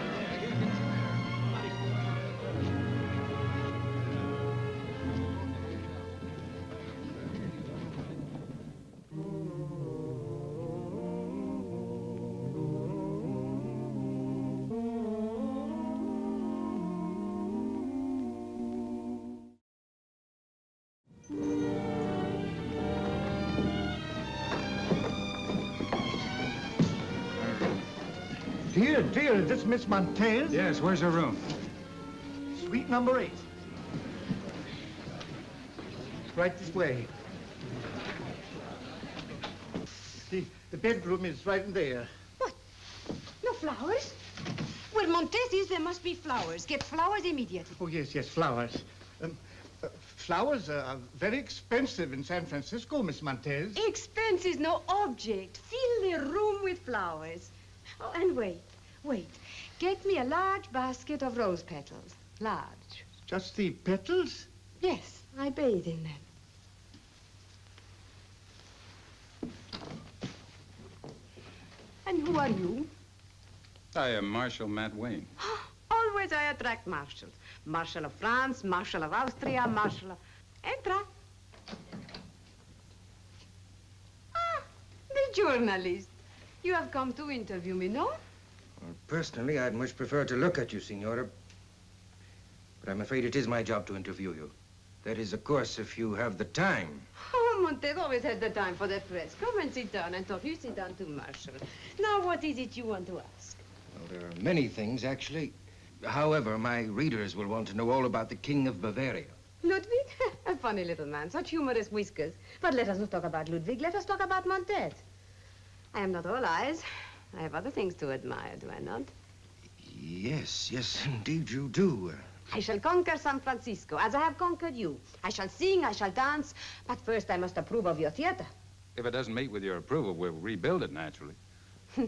Dear, is this Miss Montez? Yes, where's her room? Suite number 8. Right this way. The bedroom is right in there. No flowers? Where Montez is, there must be flowers. Get flowers immediately. Oh, yes, flowers. Flowers are very expensive in San Francisco, Miss Montez. Expense is no object. Fill the room with flowers. Oh, and wait. Get me a large basket of rose petals. Large. Just the petals? Yes, I bathe in them. And who are you? I am Marshal Matt Wayne. Always I attract marshals. Marshal of France, Marshal of Austria, Marshal of... Entra. The journalist. You have come to interview me, no? Well, personally, I'd much prefer to look at you, Senora. But I'm afraid it is my job to interview you. That is, of course, if you have the time. Oh, Montez always has the time for the press. Come and sit down and talk. You sit down to Marshal. Now, what is it you want to ask? Well, there are many things, actually. However, my readers will want to know all about the King of Bavaria. Ludwig? A funny little man, such humorous whiskers. But let us not talk about Ludwig. Let us talk about Montez. I am not all eyes. I have other things to admire, do I not? Yes, indeed you do. I shall conquer San Francisco, as I have conquered you. I shall sing, I shall dance, but first I must approve of your theater. If it doesn't meet with your approval, we'll rebuild it naturally.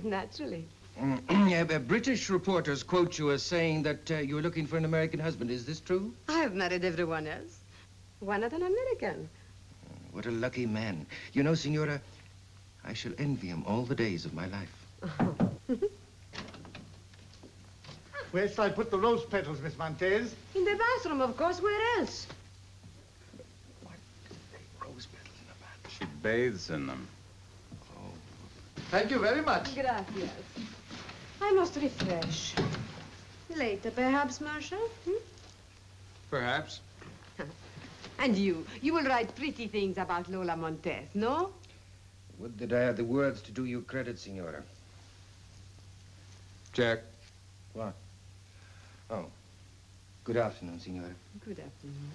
Naturally. British reporters quote you as saying that you're looking for an American husband. Is this true? I have married everyone else. Why not an American? What a lucky man. You know, Senora, I shall envy him all the days of my life. Where shall I put the rose petals, Miss Montez? In the bathroom, of course. Where else? Rose petals in the bathroom. She bathes in them. Thank you very much. Gracias. I must refresh. Later, perhaps, Marshal? Perhaps. And you will write pretty things about Lola Montez, no? Would that I had the words to do you credit, Senora. Jack. What? Oh. Good afternoon, Senora. Good afternoon.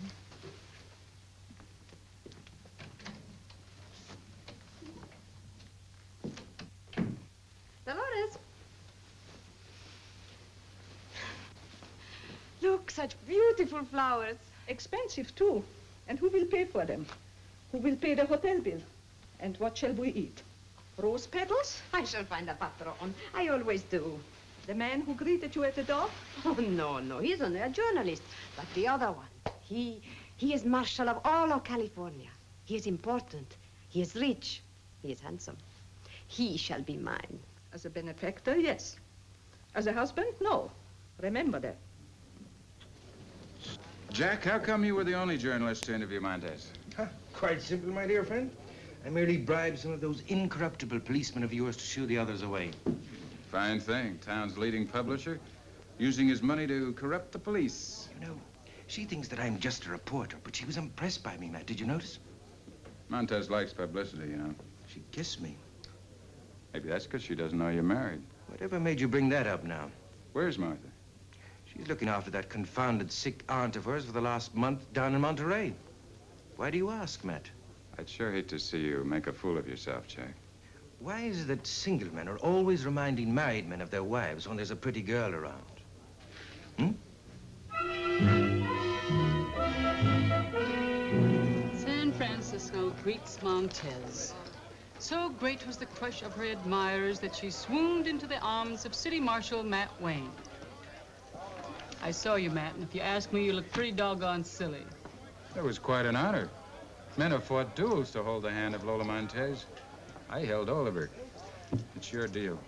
Dolores. Look, such beautiful flowers. Expensive, too. And who will pay for them? Who will pay the hotel bill? And what shall we eat? Rose petals? I shall find a patron. I always do. The man who greeted you at the door? Oh, no. He's only a journalist. But the other one, he is Marshal of all of California. He is important. He is rich. He is handsome. He shall be mine. As a benefactor, yes. As a husband, no. Remember that. Jack, how come you were the only journalist to interview Montez? Quite simple, my dear friend. I merely bribed some of those incorruptible policemen of yours to shoo the others away. Fine thing. Town's leading publisher, using his money to corrupt the police. You know, she thinks that I'm just a reporter, but she was impressed by me, Matt. Did you notice? Montez likes publicity, you know. She kissed me. Maybe that's because she doesn't know you're married. Whatever made you bring that up now? Where's Martha? She's looking after that confounded sick aunt of hers for the last month down in Monterey. Why do you ask, Matt? I'd sure hate to see you make a fool of yourself, Jack. Why is it that single men are always reminding married men of their wives when there's a pretty girl around? greets Montez. So great was the crush of her admirers that she swooned into the arms of City Marshal Matt Wayne. I saw you, Matt, and if you ask me, you look pretty doggone silly. That was quite an honor. Men have fought duels to hold the hand of Lola Montez. I held all of her. It's your deal.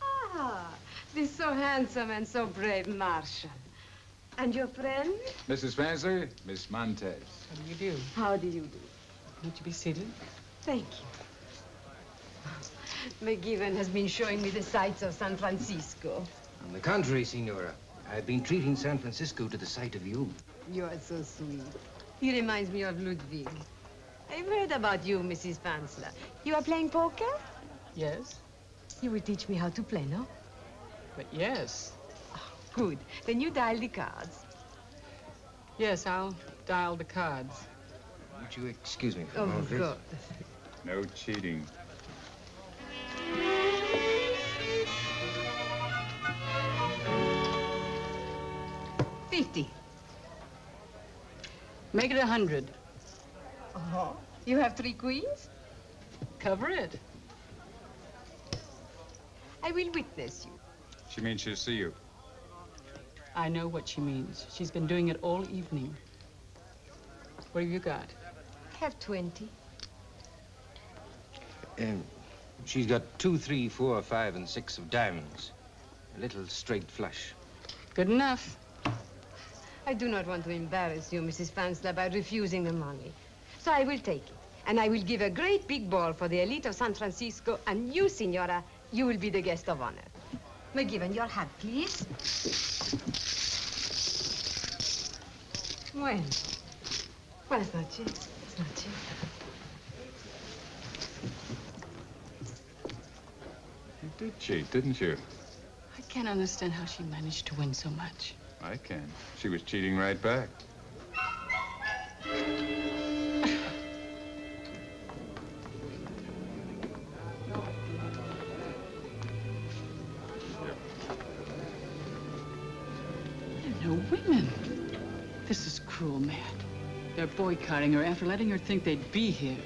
Ah, this so handsome and so brave Marshal. And your friend? Mrs. Fansler, Miss Montez. How do you do? How do you do? Won't you be seated? Thank you. McGiven has been showing me the sights of San Francisco. On the contrary, Senora, I've been treating San Francisco to the sight of you. You are so sweet. He reminds me of Ludwig. I've heard about you, Mrs. Fansler. You are playing poker? Yes. You will teach me how to play, no? But yes. Good. Then you dial the cards. Yes, I'll dial the cards. Won't you excuse me for a Oh, moment, please? God. No cheating. $50. Make it 100. Oh, you have 3 queens? Cover it. I will witness you. She means she'll see you. I know what she means. She's been doing it all evening. What have you got? I have 20. She's got 2, 3, 4, 5, and 6 of diamonds. A little straight flush. Good enough. I do not want to embarrass you, Mrs. Fansler, by refusing the money. So I will take it. And I will give a great big ball for the elite of San Francisco. And you, Senora, you will be the guest of honor. McGiven, your hat, please. Bueno. Buenas noches. Buenas noches. You did cheat, didn't you? I can't understand how she managed to win so much. I can. She was cheating right back. No women. This is cruel, Matt. They're boycotting her after letting her think they'd be here.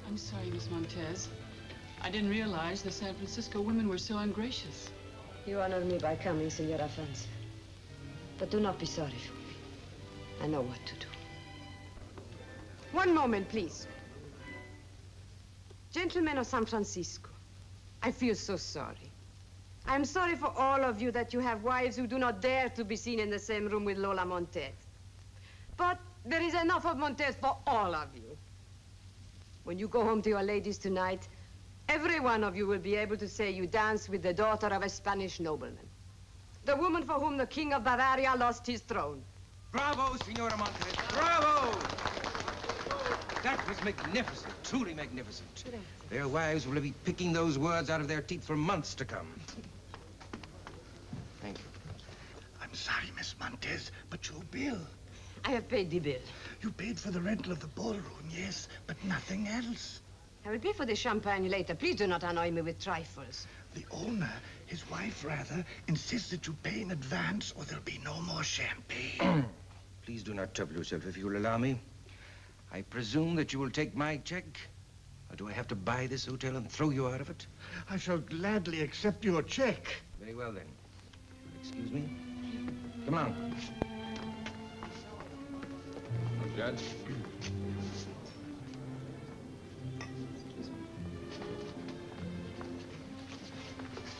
I'm sorry, Miss Montez. I didn't realize the San Francisco women were so ungracious. You honor me by coming, Senora Fansler. But do not be sorry for me. I know what to do. One moment, please. Gentlemen of San Francisco, I feel so sorry. I'm sorry for all of you that you have wives who do not dare to be seen in the same room with Lola Montez. But there is enough of Montez for all of you. When you go home to your ladies tonight, every one of you will be able to say you danced with the daughter of a Spanish nobleman. The woman for whom the king of Bavaria lost his throne. Bravo, Senora Montez. Bravo! That was magnificent, truly magnificent. Their wives will be picking those words out of their teeth for months to come. Thank you. I'm sorry, Miss Montez, but your bill. I have paid the bill. You paid for the rental of the ballroom, yes, but nothing else. I will pay for the champagne later. Please do not annoy me with trifles. The owner, his wife rather, insists that you pay in advance or there'll be no more champagne. Please do not trouble yourself if you'll allow me. I presume that you will take my check? Or do I have to buy this hotel and throw you out of it? I shall gladly accept your check. Very well, then. Excuse me? Come on. Judge?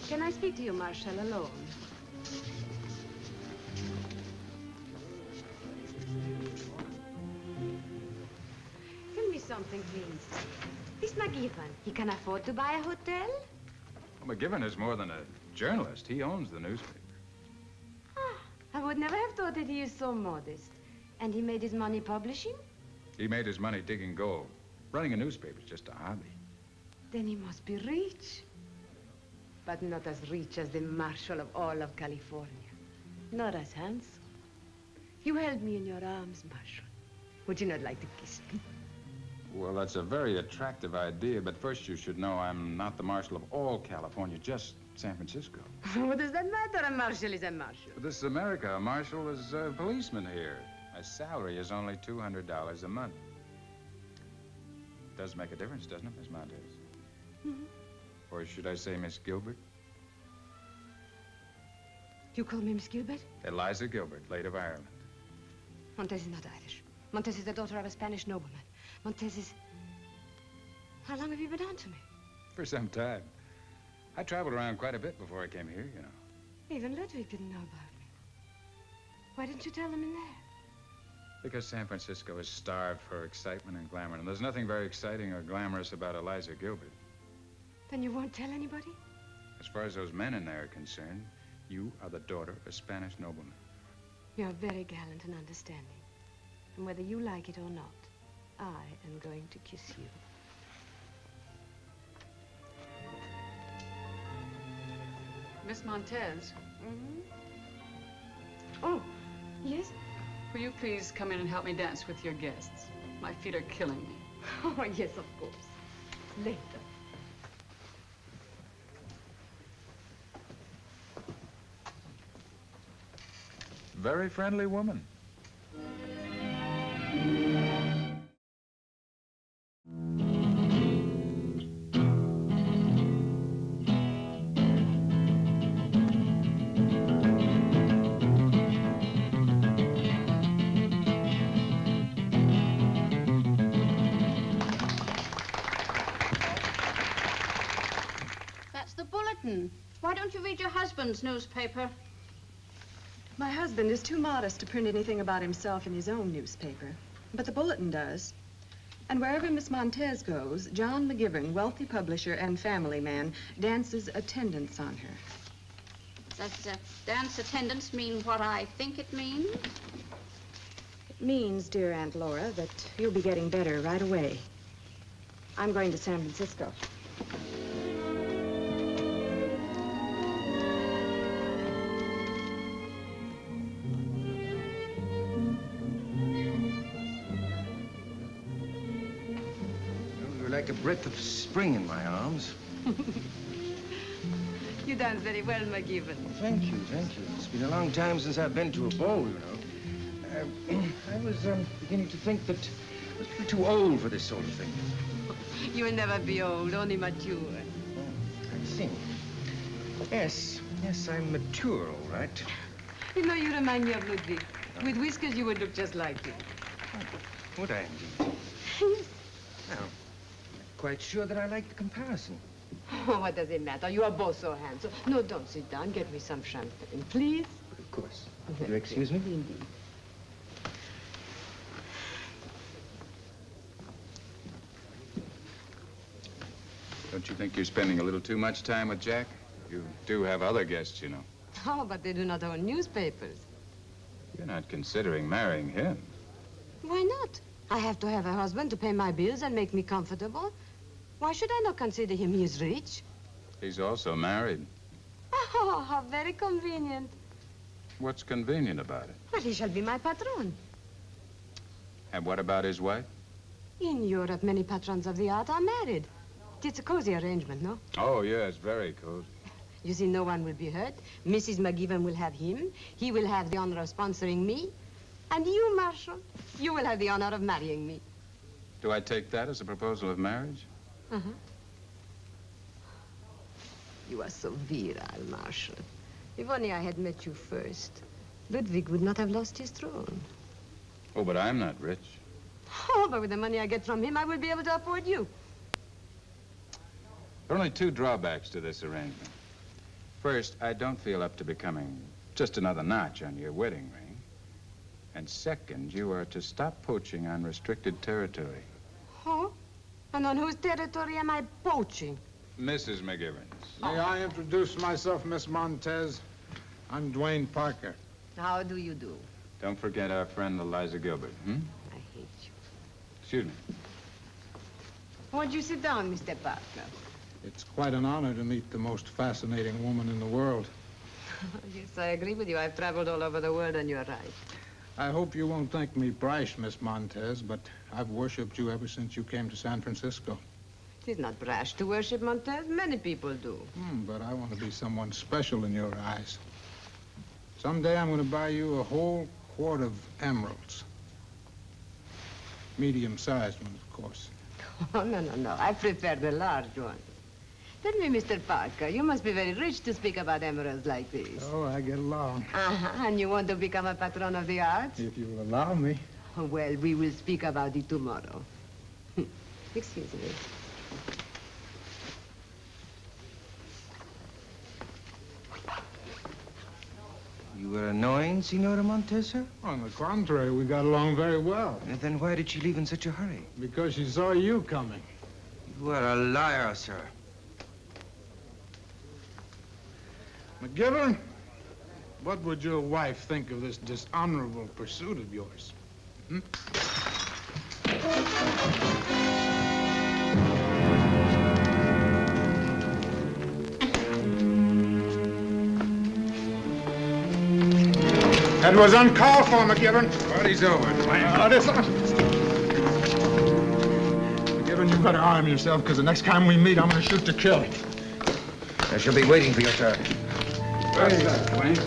Can I speak to you, Marshal, alone? Tell me something, please. This McGiven, he can afford to buy a hotel? Well, McGiven is more than a journalist. He owns the newspaper. I would never have thought that he is so modest. And he made his money publishing? He made his money digging gold. Running a newspaper is just a hobby. Then he must be rich. But not as rich as the Marshal of all of California. Not as handsome. You held me in your arms, Marshal, Would you not like to kiss me? Well, that's a very attractive idea, but first you should know I'm not the marshal of all California, just San Francisco. What does that matter? A marshal is a marshal. But this is America. A marshal is a policeman here. My salary is only $200 a month. Does make a difference, doesn't it, Miss Montez? Mm-hmm. Or should I say Miss Gilbert? You call me Miss Gilbert? Eliza Gilbert, late of Ireland. Montez is not Irish. Montez is the daughter of a Spanish nobleman. Montez is... How long have you been on to me? For some time. I traveled around quite a bit before I came here, you know. Even Ludwig didn't know about me. Why didn't you tell him in there? Because San Francisco is starved for excitement and glamour, and there's nothing very exciting or glamorous about Eliza Gilbert. Then you won't tell anybody? As far as those men in there are concerned, you are the daughter of a Spanish nobleman. You're very gallant and understanding. And whether you like it or not, I am going to kiss you. Miss Montez. Mm-hmm. Oh, yes? Will you please come in and help me dance with your guests? My feet are killing me. Oh, yes, of course. Later. Very friendly woman. That's the bulletin. Why don't you read your husband's newspaper? My husband is too modest to print anything about himself in his own newspaper. But the bulletin does. And wherever Miss Montez goes, John McGivern, wealthy publisher and family man, dances attendance on her. Does dance attendance mean what I think it means? It means, dear Aunt Laura, that you'll be getting better right away. I'm going to San Francisco. Like a breath of spring in my arms. You dance very well, McGivern. Thank you, thank you. It's been a long time since I've been to a ball, you know. I was beginning to think that I was a little too old for this sort of thing. You will never be old, only mature. Oh, I see. Yes, I'm mature, all right. You know, you remind me of Ludwig. With whiskers, you would look just like him. Would I indeed? Now, quite sure that I like the comparison. Oh, what does it matter? You are both so handsome. No, don't sit down. Get me some champagne, please. Of course. You excuse me? Indeed. Don't you think you're spending a little too much time with Jack? You do have other guests, you know. Oh, but they do not own newspapers. You're not considering marrying him. Why not? I have to have a husband to pay my bills and make me comfortable. Why should I not consider him? He is rich. He's also married. Oh, how very convenient. What's convenient about it? Well, he shall be my patron. And what about his wife? In Europe, many patrons of the art are married. It's a cozy arrangement, no? Oh, yes, very cozy. You see, no one will be hurt. Mrs. McGivern will have him. He will have the honor of sponsoring me. And you, Marshal, you will have the honor of marrying me. Do I take that as a proposal of marriage? Uh-huh. You are so virile, Marshal. If only I had met you first, Ludwig would not have lost his throne. Oh, but I'm not rich. Oh, but with the money I get from him, I will be able to afford you. There are only two drawbacks to this arrangement. First, I don't feel up to becoming just another notch on your wedding ring. And second, you are to stop poaching on restricted territory. Oh? And on whose territory am I poaching? Mrs. McGivern's. May I introduce myself, Miss Montez? I'm Dwayne Parker. How do you do? Don't forget our friend Eliza Gilbert, I hate you. Excuse me. Won't you sit down, Mr. Parker? It's quite an honor to meet the most fascinating woman in the world. Yes, I agree with you. I've traveled all over the world, and you're right. I hope you won't think me brash, Miss Montez, but I've worshipped you ever since you came to San Francisco. It is not brash to worship Montez. Many people do. But I want to be someone special in your eyes. Someday I'm going to buy you a whole quart of emeralds. Medium-sized ones, of course. Oh, no. I prefer the large one. Tell me, Mr. Parker, you must be very rich to speak about emeralds like this. Oh, I get along. And you want to become a patron of the arts? If you will allow me. Well, we will speak about it tomorrow. Excuse me. You were annoying, Senora Montez, sir? On the contrary, we got along very well. And then why did she leave in such a hurry? Because she saw you coming. You are a liar, sir. McGivern, what would your wife think of this dishonorable pursuit of yours? That was uncalled for, McGivern. Party's over. McGivern, you better arm yourself, because the next time we meet, I'm going to shoot to kill. I shall be waiting for you, sir. What's that, Dwayne?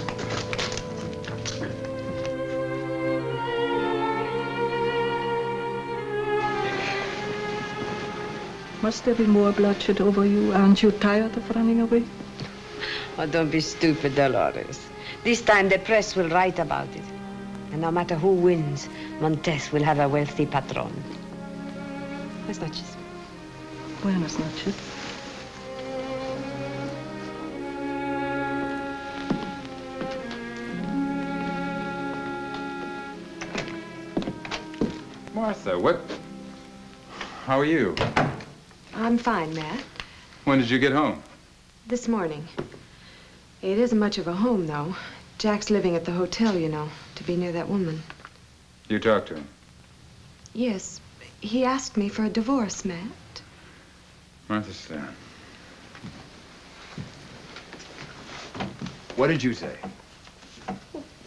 Must there be more bloodshed over you? Aren't you tired of running away? Oh, don't be stupid, Dolores. This time the press will write about it. And no matter who wins, Montez will have a wealthy patron. Buenas noches. Buenas noches. Martha, what? How are you? I'm fine, Matt. When did you get home? This morning. It isn't much of a home, though. Jack's living at the hotel, you know, to be near that woman. You talked to him? Yes. He asked me for a divorce, Matt. Martha, sit down. What did you say?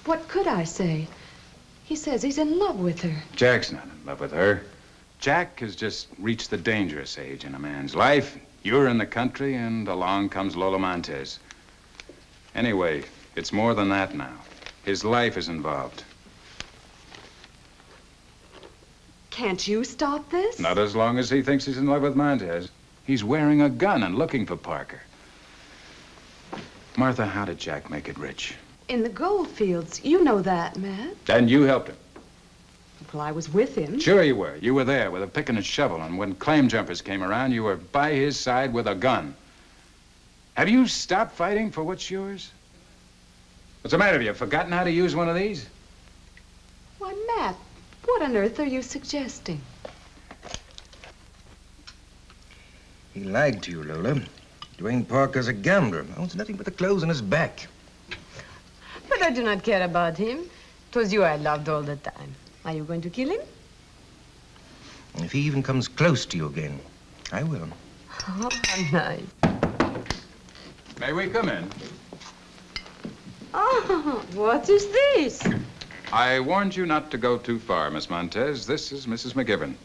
What could I say? He says he's in love with her. Jack's not in love with her. Jack has just reached the dangerous age in a man's life. You're in the country, and along comes Lola Montez. Anyway, it's more than that now. His life is involved. Can't you stop this? Not as long as he thinks he's in love with Montez. He's wearing a gun and looking for Parker. Martha, how did Jack make it rich? In the gold fields. You know that, Matt. And you helped him. Well, I was with him. Sure you were. You were there with a pick and a shovel, and when claim jumpers came around, you were by his side with a gun. Have you stopped fighting for what's yours? What's the matter? Have you forgotten how to use one of these? Why, Matt, what on earth are you suggesting? He lied to you, Lola. Dwayne Parker's a gambler. Owns nothing but the clothes on his back. But I do not care about him. It was you I loved all the time. Are you going to kill him? If he even comes close to you again, I will. Oh, nice. May we come in? Oh, what is this? I warned you not to go too far, Miss Montez. This is Mrs. McGivern.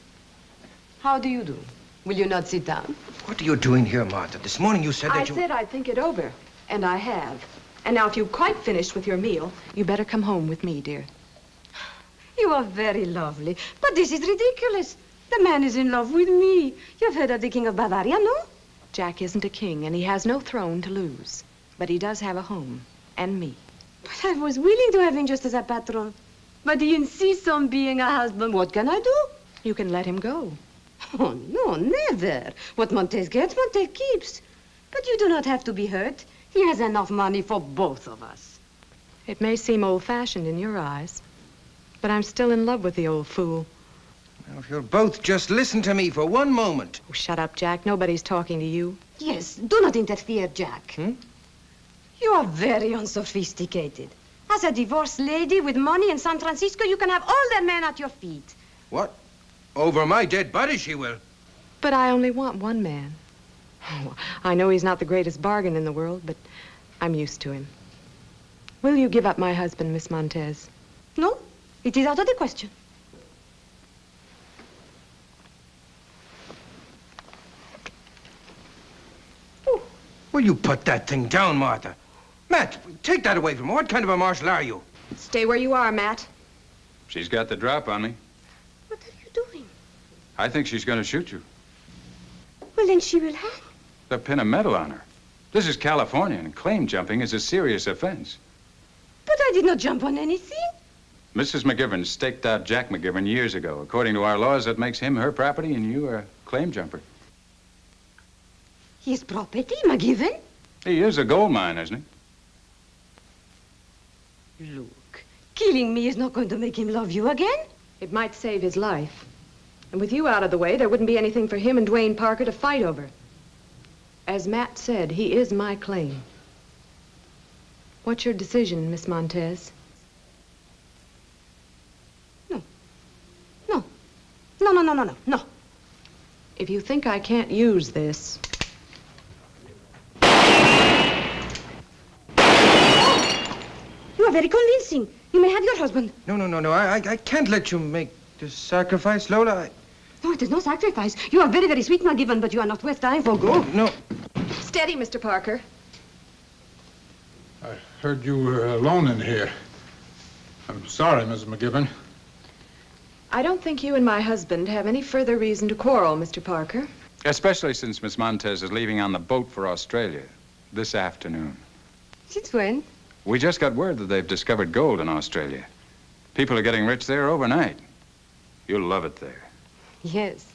How do you do? Will you not sit down? What are you doing here, Martha? This morning you said that I said I'd think it over, and I have. And now if you've quite finished with your meal, you better come home with me, dear. You are very lovely, but this is ridiculous. The man is in love with me. You've heard of the King of Bavaria, no? Jack isn't a king, and he has no throne to lose. But he does have a home, and me. But I was willing to have him just as a patron. But he insists on being a husband. What can I do? You can let him go. Oh, no, never. What Montez gets, Montez keeps. But you do not have to be hurt. He has enough money for both of us. It may seem old-fashioned in your eyes, but I'm still in love with the old fool. Now, if you'll both just listen to me for one moment. Oh, shut up, Jack. Nobody's talking to you. Yes, do not interfere, Jack. You are very unsophisticated. As a divorced lady with money in San Francisco, you can have all the men at your feet. What? Over my dead body, she will. But I only want one man. Oh, I know he's not the greatest bargain in the world, but I'm used to him. Will you give up my husband, Miss Montez? No, It is out of the question. Will you put that thing down, Martha? Matt, take that away from her. What kind of a marshal are you? Stay where you are, Matt. She's got the drop on me. What are you doing? I think she's going to shoot you. Well, then she will have. They'll pin a medal on her. This is California, and claim jumping is a serious offense. But I did not jump on anything. Mrs. McGivern staked out Jack McGivern years ago. According to our laws, that makes him her property, and you are a claim jumper. His property, McGivern? He is a gold mine, isn't he? Look, killing me is not going to make him love you again. It might save his life. And with you out of the way, there wouldn't be anything for him and Dwayne Parker to fight over. As Matt said, he is my claim. What's your decision, Miss Montez? No. If you think I can't use this... You are very convincing. You may have your husband. No. I can't let you make this sacrifice, Lola. No, it is no sacrifice. You are very, very sweet, McGivern, but you are not worth dying for. Go. No. Steady, Mr. Parker. I heard you were alone in here. I'm sorry, Mrs. McGivern. I don't think you and my husband have any further reason to quarrel, Mr. Parker. Especially since Miss Montez is leaving on the boat for Australia this afternoon. Since when? We just got word that they've discovered gold in Australia. People are getting rich there overnight. You'll love it there. Yes.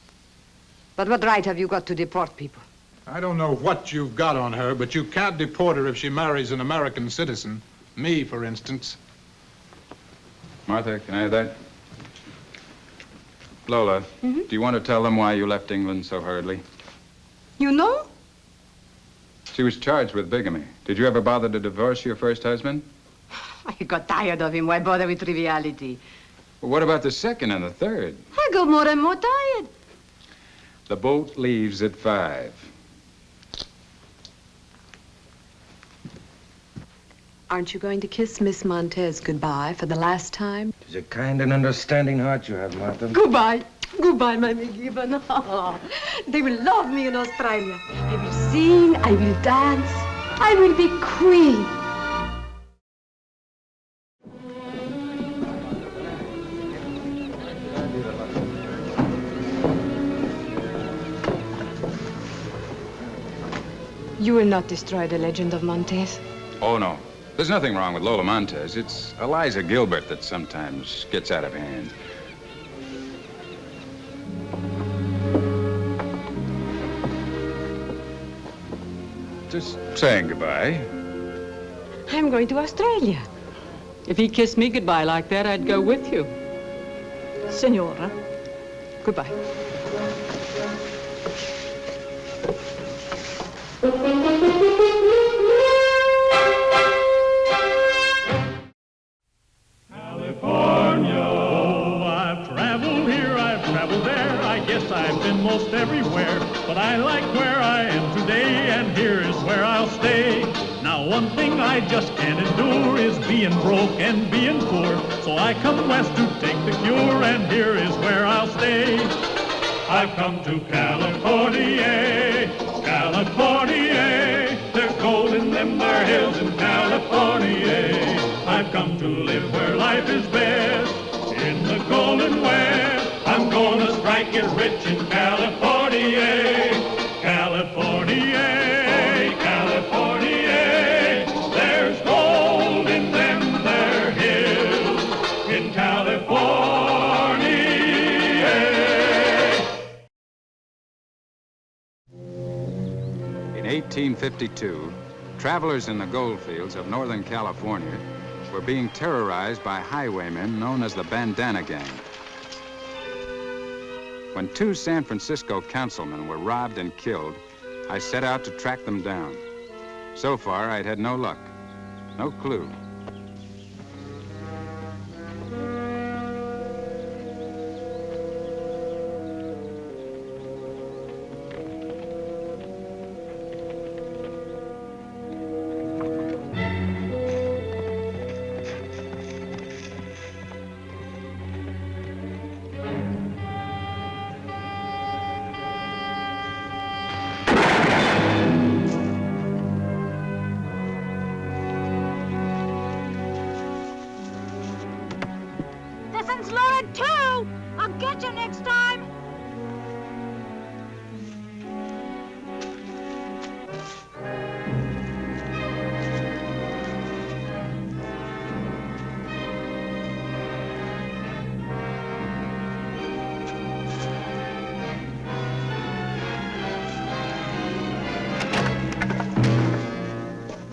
But what right have you got to deport people? I don't know what you've got on her, but you can't deport her if she marries an American citizen. Me, for instance. Martha, can I have that? Lola, do you want to tell them why you left England so hurriedly? You know? She was charged with bigamy. Did you ever bother to divorce your first husband? I got tired of him. Why bother with triviality? Well, what about the second and the third? I got more and more tired. The boat leaves at 5. Aren't you going to kiss Miss Montez goodbye for the last time? It's a kind and understanding heart you have, Martha. Goodbye. Goodbye, my McGivern. They will love me in Australia. I will sing, I will dance, I will be queen. You will not destroy the legend of Montez? Oh, no. There's nothing wrong with Lola Montez. It's Eliza Gilbert that sometimes gets out of hand. Just saying goodbye. I'm going to Australia. If he kissed me goodbye like that, I'd go with you. Senora, goodbye. I've been most everywhere, but I like where I am today, and here is where I'll stay. Now one thing I just can't endure is being broke and being poor, so I come west to take the cure, and here is where I'll stay. I've come to California, California. There's gold in them there hills in California. I've come to live where life is best, in the Golden West. I'm gonna strike it rich in California, California, California. There's gold in them there hills in California. In 1852, travelers in the gold fields of Northern California were being terrorized by highwaymen known as the Bandana Gang. When 2 San Francisco councilmen were robbed and killed, I set out to track them down. So far, I'd had no luck, no clue. Coffin's loaded too! I'll get you next time!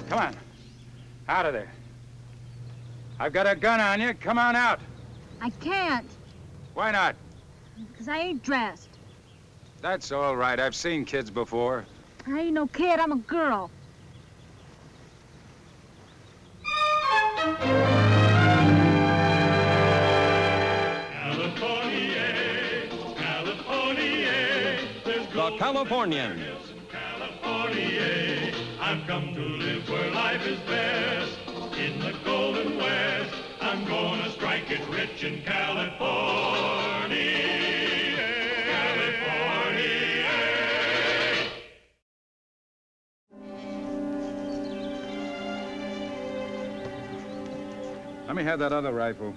Come on. Out of there. I've got a gun on you. Come on out. I can't, Why not? because I ain't dressed. That's all right. I've seen kids before. I ain't no kid, I'm a girl. The Californians. I've come to live where life is best. In the Golden West, I'm gonna strike it rich in California. California. Let me have that other rifle.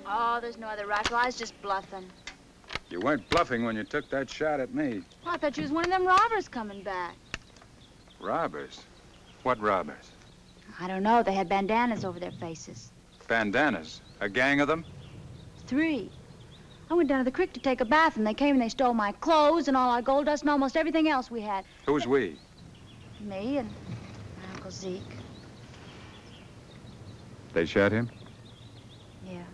Oh, there's no other rifle. I was just bluffing. You weren't bluffing when you took that shot at me. Well, I thought you was one of them robbers coming back. Robbers? What robbers? I don't know. They had bandanas over their faces. Bandanas? A gang of them? 3. I went down to the creek to take a bath, and they came and they stole my clothes and all our gold dust and almost everything else we had. Who's we? Me and my Uncle Zeke. They shot him? Yeah.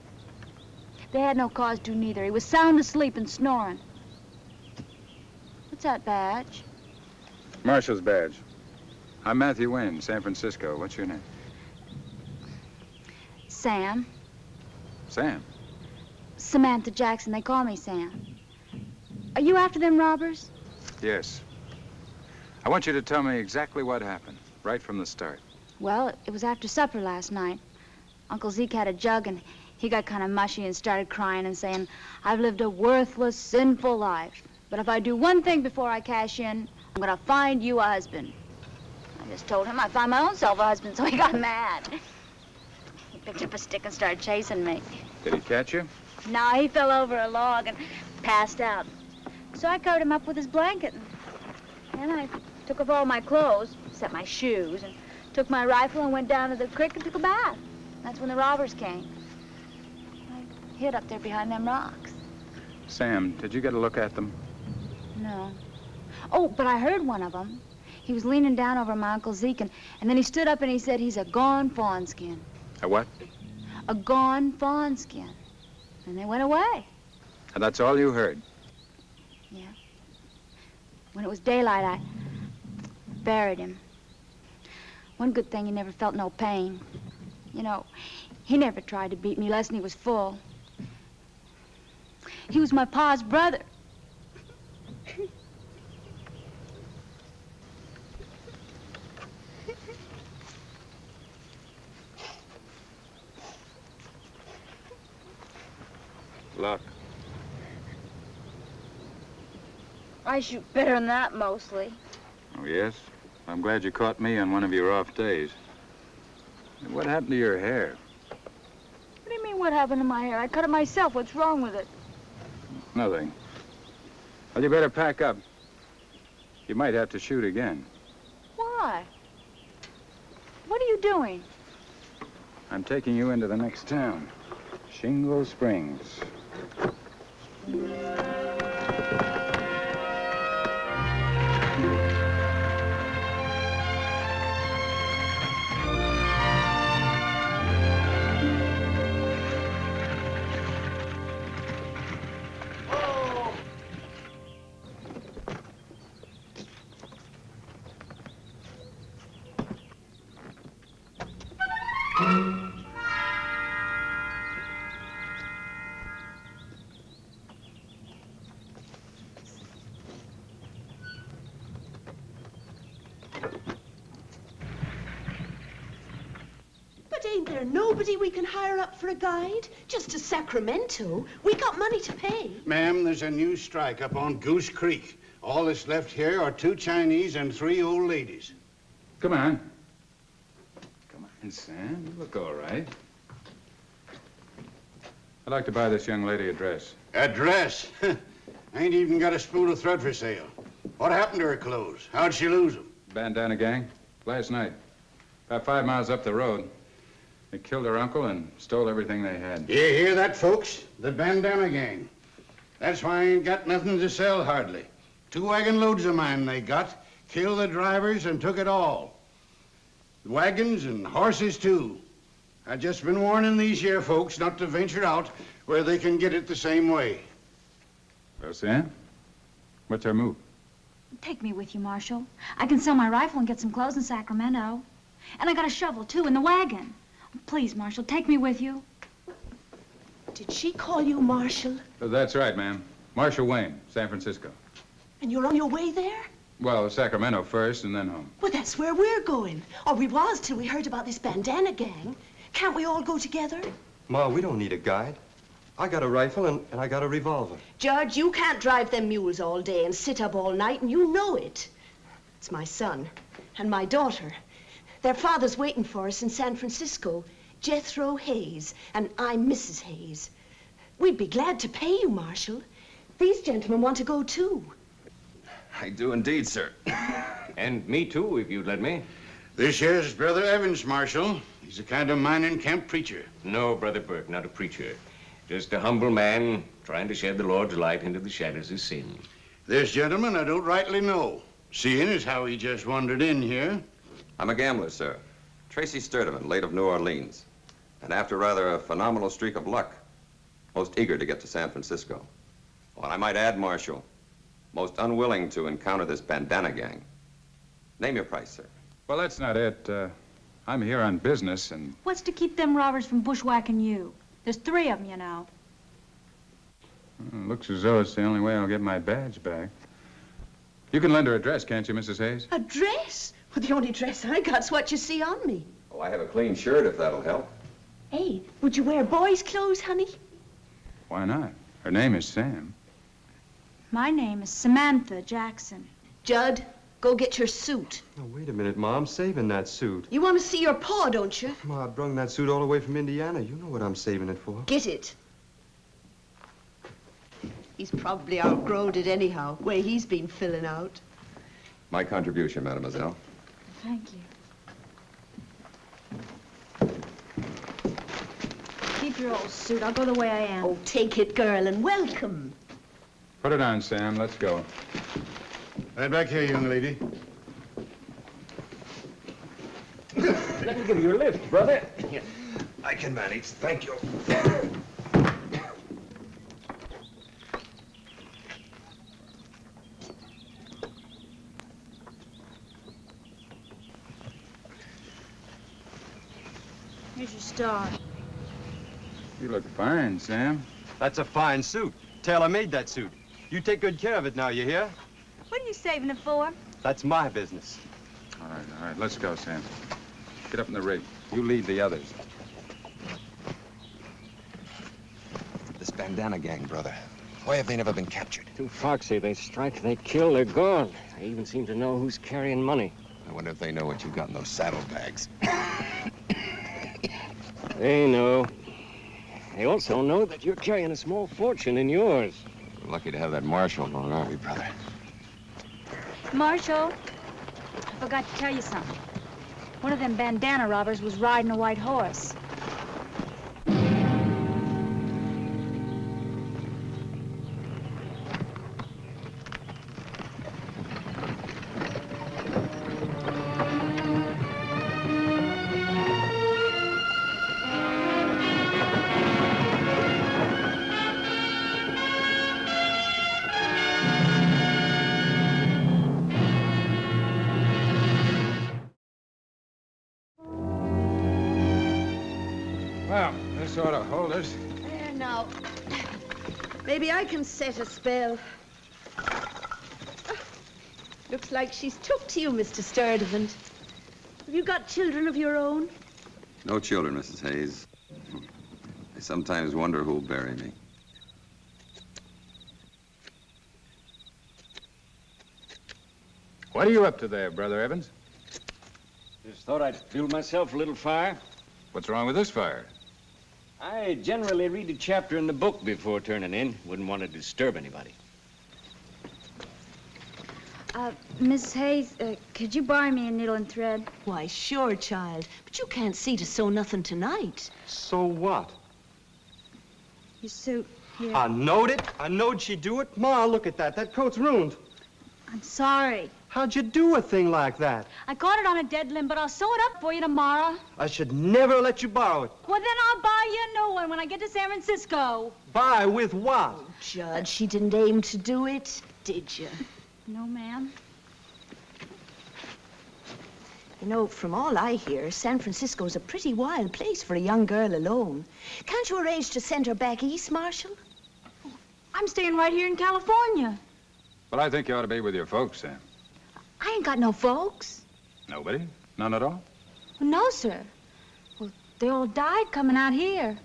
They had no cause to neither. He was sound asleep and snoring. What's that badge? Marshal's badge. I'm Matthew Wayne, San Francisco. What's your name? Sam. Sam. Samantha Jackson. They call me Sam. Are you after them robbers? Yes. I want you to tell me exactly what happened, right from the start. Well, it was after supper last night. Uncle Zeke had a jug, and he got kind of mushy and started crying and saying, I've lived a worthless, sinful life. But if I do one thing before I cash in, I'm gonna find you a husband. I just told him I'd find my own self a husband, so he got mad. He picked up a stick and started chasing me. Did he catch you? No, he fell over a log and passed out. So I covered him up with his blanket. And I took off all my clothes, except my shoes, and took my rifle and went down to the creek and took a bath. That's when the robbers came. I hid up there behind them rocks. Sam, did you get a look at them? No. Oh, but I heard one of them. He was leaning down over my Uncle Zeke, and then he stood up and he said, he's a gone fawn skin. A what? A gone fawn skin. And they went away. And that's all you heard? Yeah. When it was daylight, I buried him. One good thing, he never felt no pain. You know, he never tried to beat me less than he was full. He was my pa's brother. Look. I shoot better than that, mostly. Oh, yes? I'm glad you caught me on one of your off days. What happened to your hair? What do you mean, what happened to my hair? I cut it myself. What's wrong with it? Nothing. Well, you better pack up. You might have to shoot again. Why? What are you doing? I'm taking you into the next town, Shingle Springs. Ain't there nobody we can hire up for a guide? Just to Sacramento. We got money to pay. Ma'am, there's a new strike up on Goose Creek. All that's left here are 2 Chinese and 3 old ladies. Come on. Come on, Sam. You look all right. I'd like to buy this young lady a dress. A dress? Ain't even got a spool of thread for sale. What happened to her clothes? How'd she lose them? Bandana gang. Last night. About 5 miles up the road. They killed her uncle and stole everything they had. You hear that, folks? The bandana gang. That's why I ain't got nothing to sell, hardly. 2 wagon loads of mine they got, killed the drivers and took it all. Wagons and horses, too. I just been warning these here folks not to venture out where they can get it the same way. Well, Sam, what's our move? Take me with you, Marshal. I can sell my rifle and get some clothes in Sacramento. And I got a shovel, too, in the wagon. Please, Marshal, take me with you. Did she call you Marshal? That's right, ma'am. Marshal Wayne, San Francisco. And you're on your way there? Well, Sacramento first and then home. Well, that's where we're going. Or we was till we heard about this bandana gang. Can't we all go together? Ma, we don't need a guide. I got a rifle and I got a revolver. Judge, you can't drive them mules all day and sit up all night, and you know it. It's my son and my daughter. Their father's waiting for us in San Francisco. Jethro Hayes, and I'm Mrs. Hayes. We'd be glad to pay you, Marshal. These gentlemen want to go, too. I do indeed, sir. And me, too, if you'd let me. This here's Brother Evans, Marshal. He's a kind of mining camp preacher. No, Brother Burke, not a preacher. Just a humble man trying to shed the Lord's light into the shadows of sin. This gentleman I don't rightly know, seeing as how he just wandered in here. I'm a gambler, sir. Tracy Sturdivant, late of New Orleans. And after rather a phenomenal streak of luck, most eager to get to San Francisco. Well, I might add, Marshal, most unwilling to encounter this bandana gang. Name your price, sir. Well, that's not it. I'm here on business and... What's to keep them robbers from bushwhacking you? There's 3 of them, you know. Looks as though it's the only way I'll get my badge back. You can lend her a dress, can't you, Mrs. Hayes? A dress? Well, the only dress I got's what you see on me. Oh, I have a clean shirt, if that'll help. Hey, would you wear boys' clothes, honey? Why not? Her name is Sam. My name is Samantha Jackson. Judd, go get your suit. Oh, wait a minute, Ma. I'm saving that suit. You want to see your paw, don't you? Ma, I brung that suit all the way from Indiana. You know what I'm saving it for. Get it. He's probably outgrown it anyhow, way he's been filling out. My contribution, mademoiselle. Thank you. Keep your old suit. I'll go the way I am. Oh, take it, girl, and welcome. Put it on, Sam. Let's go. Right back here, young lady. Let me give you a lift, brother. I can manage, thank you. Here's your star. You look fine, Sam. That's a fine suit. Taylor made that suit. You take good care of it now, you hear? What are you saving it for? That's my business. All right, let's go, Sam. Get up in the rig. You lead the others. This bandana gang, brother. Why have they never been captured? Too foxy. They strike, they kill, they're gone. They even seem to know who's carrying money. I wonder if they know what you've got in those saddlebags. They know. They also know that you're carrying a small fortune in yours. We're lucky to have that marshal along, aren't we, brother? Marshal, I forgot to tell you something. One of them bandana robbers was riding a white horse. Well, this ought to hold us. There now. Maybe I can set a spell. Looks like she's took to you, Mr. Sturdivant. Have you got children of your own? No children, Mrs. Hayes. I sometimes wonder who'll bury me. What are you up to there, Brother Evans? Just thought I'd build myself a little fire. What's wrong with this fire? I generally read a chapter in the book before turning in. Wouldn't want to disturb anybody. Miss Hayes, could you borrow me a needle and thread? Why, sure, child. But you can't see to sew nothing tonight. So what? Your suit, here. I knowed it. I knowed she'd do it. Ma, look at that. That coat's ruined. I'm sorry. How'd you do a thing like that? I caught it on a dead limb, but I'll sew it up for you tomorrow. I should never let you borrow it. Well, then I'll buy you a new one when I get to San Francisco. Buy with what? Oh, Judge, she didn't aim to do it, did you? No, ma'am. You know, from all I hear, San Francisco's a pretty wild place for a young girl alone. Can't you arrange to send her back east, Marshal? I'm staying right here in California. Well, I think you ought to be with your folks, Sam. I ain't got no folks. Nobody? None at all? Well, no, sir. Well, they all died coming out here.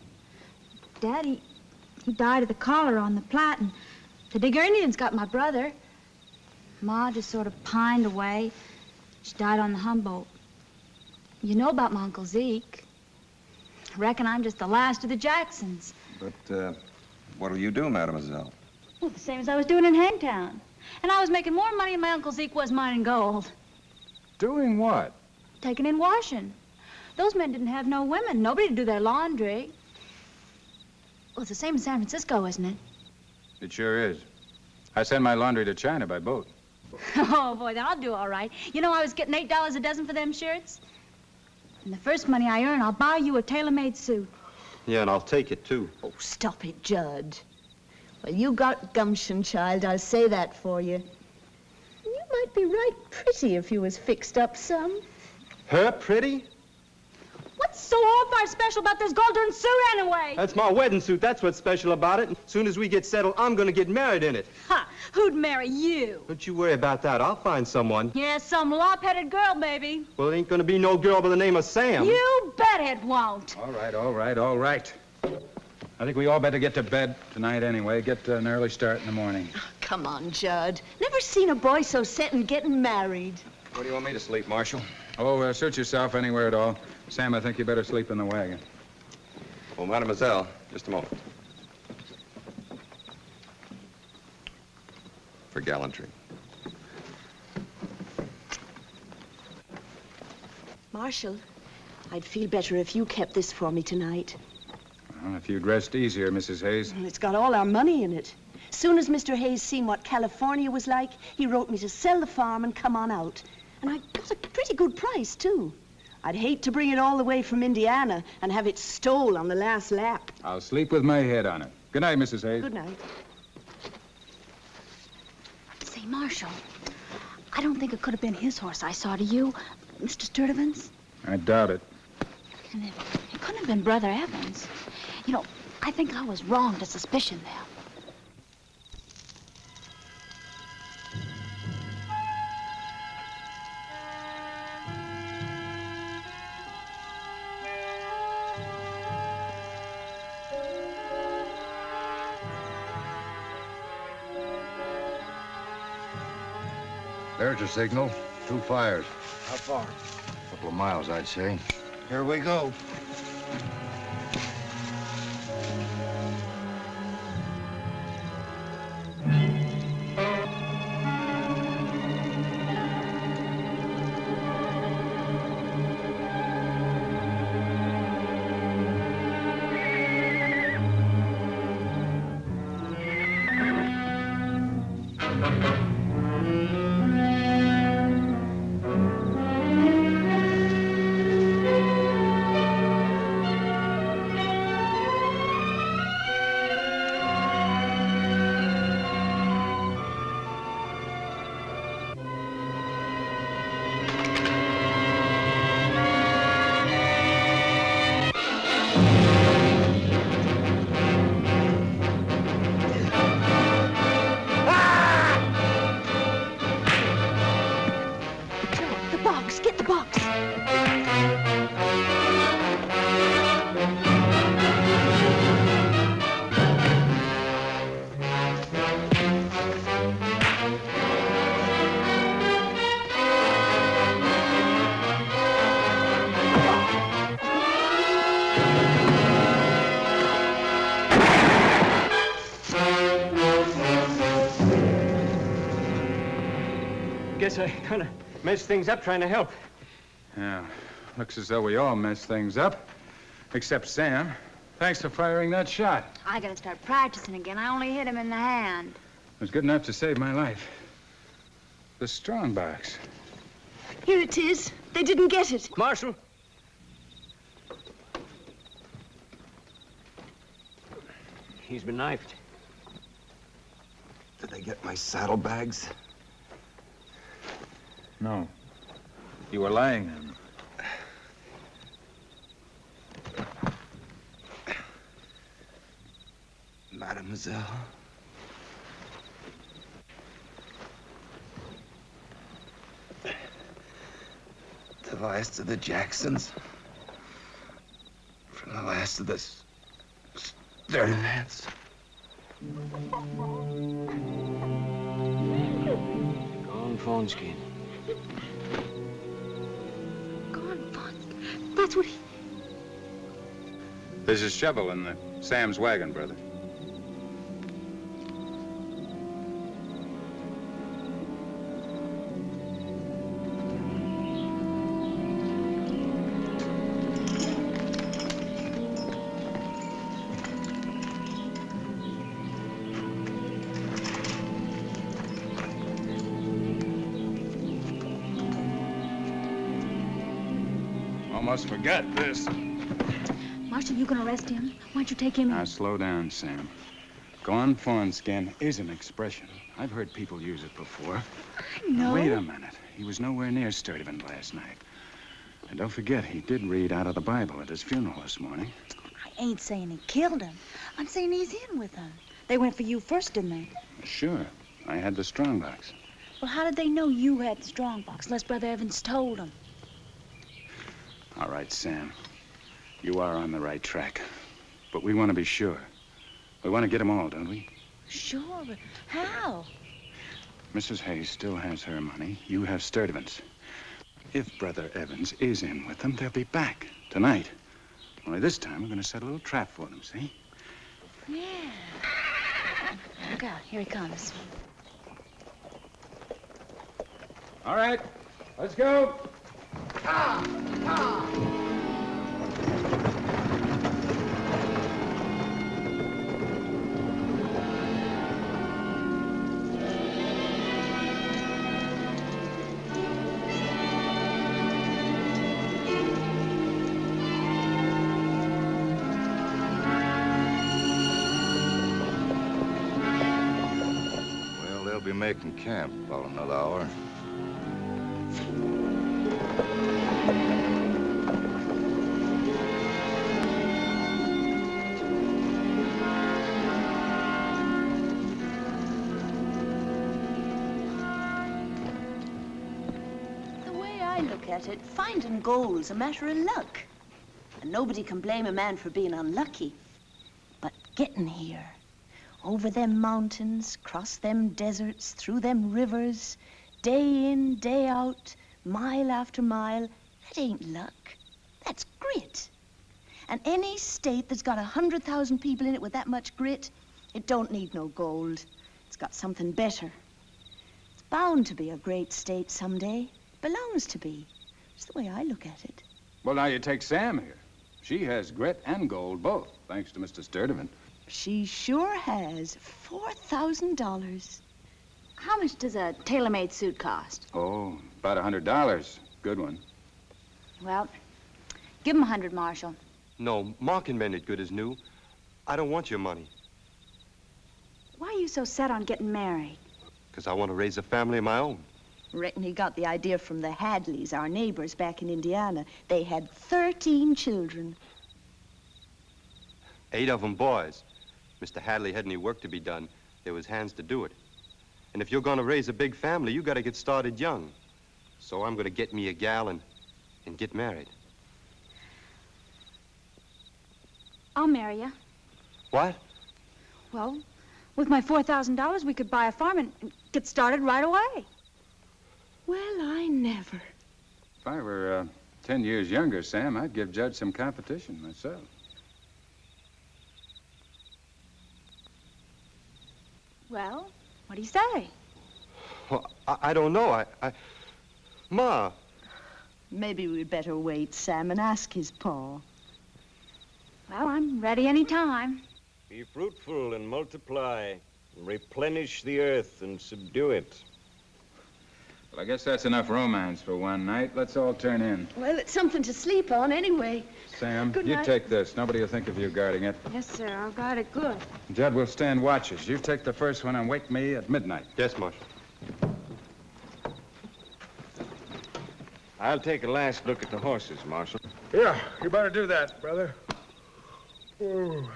Daddy, he died of the cholera on the Platte, and the Digger Indians got my brother. Ma just sort of pined away. She died on the Humboldt. You know about my Uncle Zeke. I reckon I'm just the last of the Jacksons. But, what'll you do, mademoiselle? Well, the same as I was doing in Hangtown. And I was making more money than my Uncle Zeke was mining gold. Doing what? Taking in washing. Those men didn't have no women, nobody to do their laundry. Well, it's the same in San Francisco, isn't it? It sure is. I send my laundry to China by boat. Oh, boy, then I'll do all right. You know, I was getting $8 a dozen for them shirts. And the first money I earn, I'll buy you a tailor-made suit. Yeah, and I'll take it, too. Oh, stop it, Judd. Well, you got gumption, child, I'll say that for you. You might be right pretty if you was fixed up some. Her pretty? What's so all-far special about this golden suit, anyway? That's my wedding suit. That's what's special about it. As soon as we get settled, I'm gonna get married in it. Ha! Who'd marry you? Don't you worry about that. I'll find someone. Yeah, some lop-headed girl, maybe. Well, it ain't gonna be no girl by the name of Sam. You bet it won't. All right, all right, all right. I think we all better get to bed tonight anyway. Get an early start in the morning. Oh, come on, Judd. Never seen a boy so set and getting married. Where do you want me to sleep, Marshal? Oh, suit yourself anywhere at all. Sam, I think you better sleep in the wagon. Oh, mademoiselle, just a moment. For gallantry. Marshal, I'd feel better if you kept this for me tonight. Well, if you'd rest easier, Mrs. Hayes. It's got all our money in it. Soon as Mr. Hayes seen what California was like, he wrote me to sell the farm and come on out. And I got a pretty good price, too. I'd hate to bring it all the way from Indiana and have it stole on the last lap. I'll sleep with my head on it. Good night, Mrs. Hayes. Good night. Say, Marshal, I don't think it could have been his horse I saw to you, Mr. Sturtevant's. I doubt it. And it couldn't have been Brother Evans. You know, I think I was wrong to suspicion them. There's your signal. 2 fires. How far? A couple of miles, I'd say. Here we go. guess I kind of messed things up trying to help. Yeah, looks as though we all messed things up. Except Sam. Thanks for firing that shot. I gotta start practicing again. I only hit him in the hand. It was good enough to save my life. The strong box. Here it is. They didn't get it. Marshal. He's been knifed. Did they get my saddlebags? No. You were lying then. Mademoiselle. The last of the Jacksons. From the last of the Sturdivants. Gone fawn skin. Gone fawn. That's what he... There's a shovel in Sam's wagon, brother. Almost forgot this. Marshal, you gonna arrest him? Why don't you take him in? Now, slow down, Sam. Gone fawn skin is an expression. I've heard people use it before. I know. Now, wait a minute. He was nowhere near Sturdivant last night. And don't forget, he did read out of the Bible at his funeral this morning. I ain't saying he killed him. I'm saying he's in with them. They went for you first, didn't they? Sure. I had the strong box. Well, how did they know you had the strong box unless Brother Evans told them? All right, Sam. You are on the right track. But we want to be sure. We want to get them all, don't we? Sure, but how? Mrs. Hayes still has her money. You have Sturdivant's. If Brother Evans is in with them, they'll be back tonight. Only this time, we're going to set a little trap for them, see? Yeah. Look out, here he comes. All right, let's go. Well, they'll be making camp about another hour. The way I look at it, finding gold's a matter of luck. And nobody can blame a man for being unlucky. But getting here, over them mountains, across them deserts, through them rivers, day in, day out, mile after mile, that ain't luck. That's grit. And any state that's got 100,000 people in it with that much grit, it don't need no gold. It's got something better. It's bound to be a great state someday. Belongs to be. It's the way I look at it. Well, now you take Sam here. She has grit and gold, both, thanks to Mr. Sturdivant. She sure has. $4,000. How much does a tailor-made suit cost? Oh, about $100. Good one. Well, give him 100, Marshal. No, Ma can mend it good as new. I don't want your money, Why are you so set on getting married? because I want to raise a family of my own. Reckon he got the idea from the Hadleys, our neighbors back in Indiana. They had 13 children. 8 of them boys. Mr. Hadley had any work to be done. There was hands to do it. And if you're going to raise a big family, you got to get started young. So I'm going to get me a gal and get married. I'll marry you. What? Well, with my $4,000, we could buy a farm and get started right away. Well, I never. If I were 10 years younger, Sam, I'd give Judge some competition myself. Well, what do you say? Well, I don't know. Ma. Maybe we'd better wait, Sam, and ask his pa. Well, I'm ready any time. Be fruitful and multiply, and replenish the earth and subdue it. Well, I guess that's enough romance for one night. Let's all turn in. Well, it's something to sleep on anyway. Sam, Good you night. take this. Nobody will think of you guarding it. Yes, sir. I'll guard it good. Judd will stand watches. You take the first one and wake me at midnight. Yes, Marshal. I'll take a last look at the horses, Marshal. Yeah, you better do that, brother. Ooh.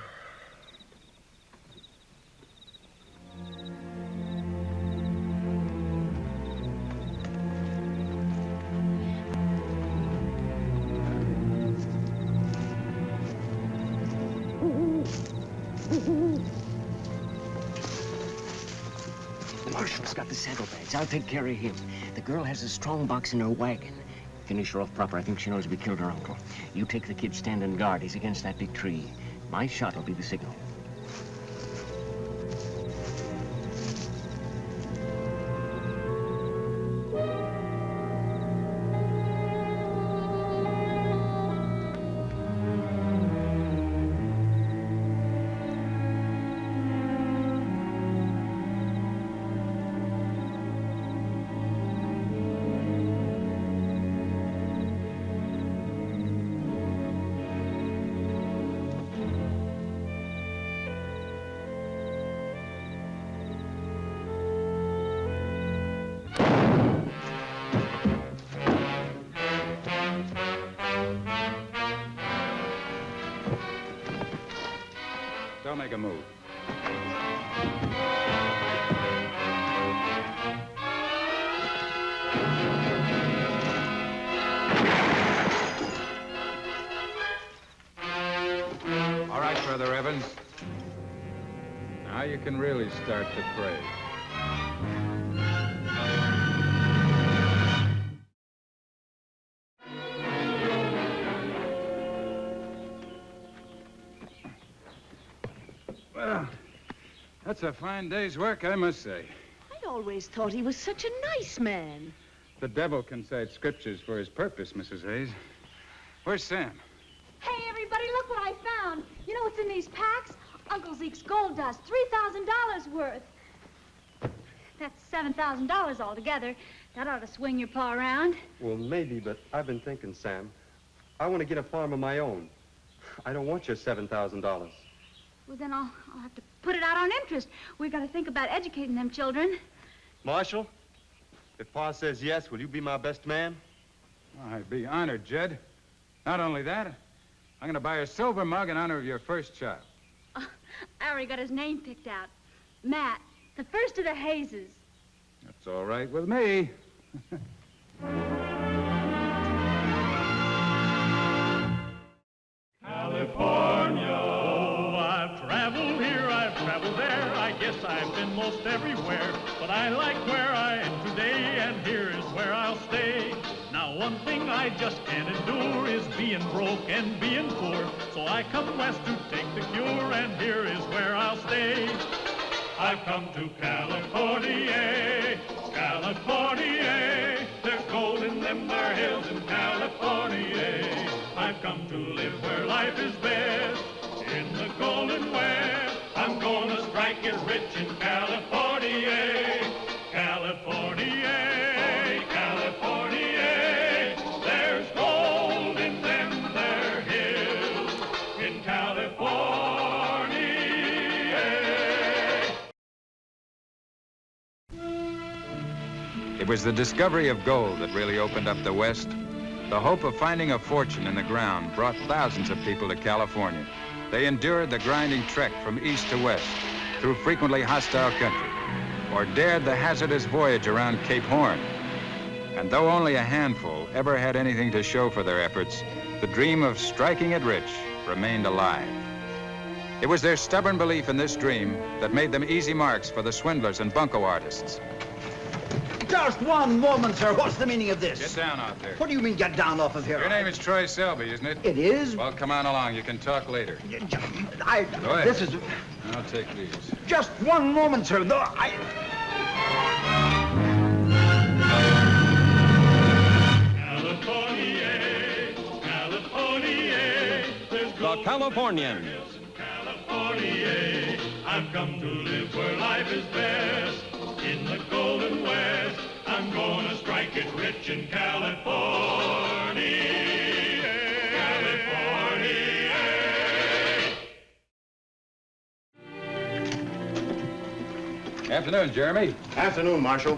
The Marshal's got the saddlebags. I'll take care of him. The girl has a strong box in her wagon. Finish her off proper. I think she knows we killed her uncle. You take the kid standing guard. He's against that big tree. My shot will be the signal. Don't make a move. All right, Brother Evans. Now you can really start to pray. Well, that's a fine day's work, I must say. I always thought he was such a nice man. The devil can cite scriptures for his purpose, Mrs. Hayes. Where's Sam? Hey, everybody, look what I found. You know what's in these packs? Uncle Zeke's gold dust, $3,000 worth. That's $7,000 altogether. That ought to swing your paw around. Well, maybe, but I've been thinking, Sam. I want to get a farm of my own. I don't want your $7,000. Well, then I'll have to put it out on interest. We've got to think about educating them children. Marshal, if Pa says yes, will you be my best man? I'd be honored, Jed. Not only that, I'm going to buy a silver mug in honor of your first child. I already got his name picked out. Matt, the first of the Hayeses. That's all right with me. California. Oh, I've traveled here, I've traveled there. I guess I've been most everywhere. But I like where I am today, and here is where I'll stay. Now, one thing I just can't endure is being broke and being poor. So I come west to take the cure, and here is where I'll stay. I've come to California, California. There's gold in them there hills in California. I've come to live where life is best, in the Golden West. I'm gonna strike it rich in California, California, California. There's gold in them there hills in California. It was the discovery of gold that really opened up the West. The hope of finding a fortune in the ground brought thousands of people to California. They endured the grinding trek from east to west through frequently hostile country, or dared the hazardous voyage around Cape Horn. And though only a handful ever had anything to show for their efforts, the dream of striking it rich remained alive. It was their stubborn belief in this dream that made them easy marks for the swindlers and bunco artists. Just one moment, sir. What's the meaning of this? Get down out there. What do you mean, get down off of here? Your name is Troy Selby, isn't it? It is. Well, come on along. You can talk later. Go ahead. This is... I'll take these. Just one moment, sir. No, Californians. California, I've come to live where life is best. In the Golden West, I'm gonna strike it rich in California. Afternoon, Jeremy. Afternoon, Marshal.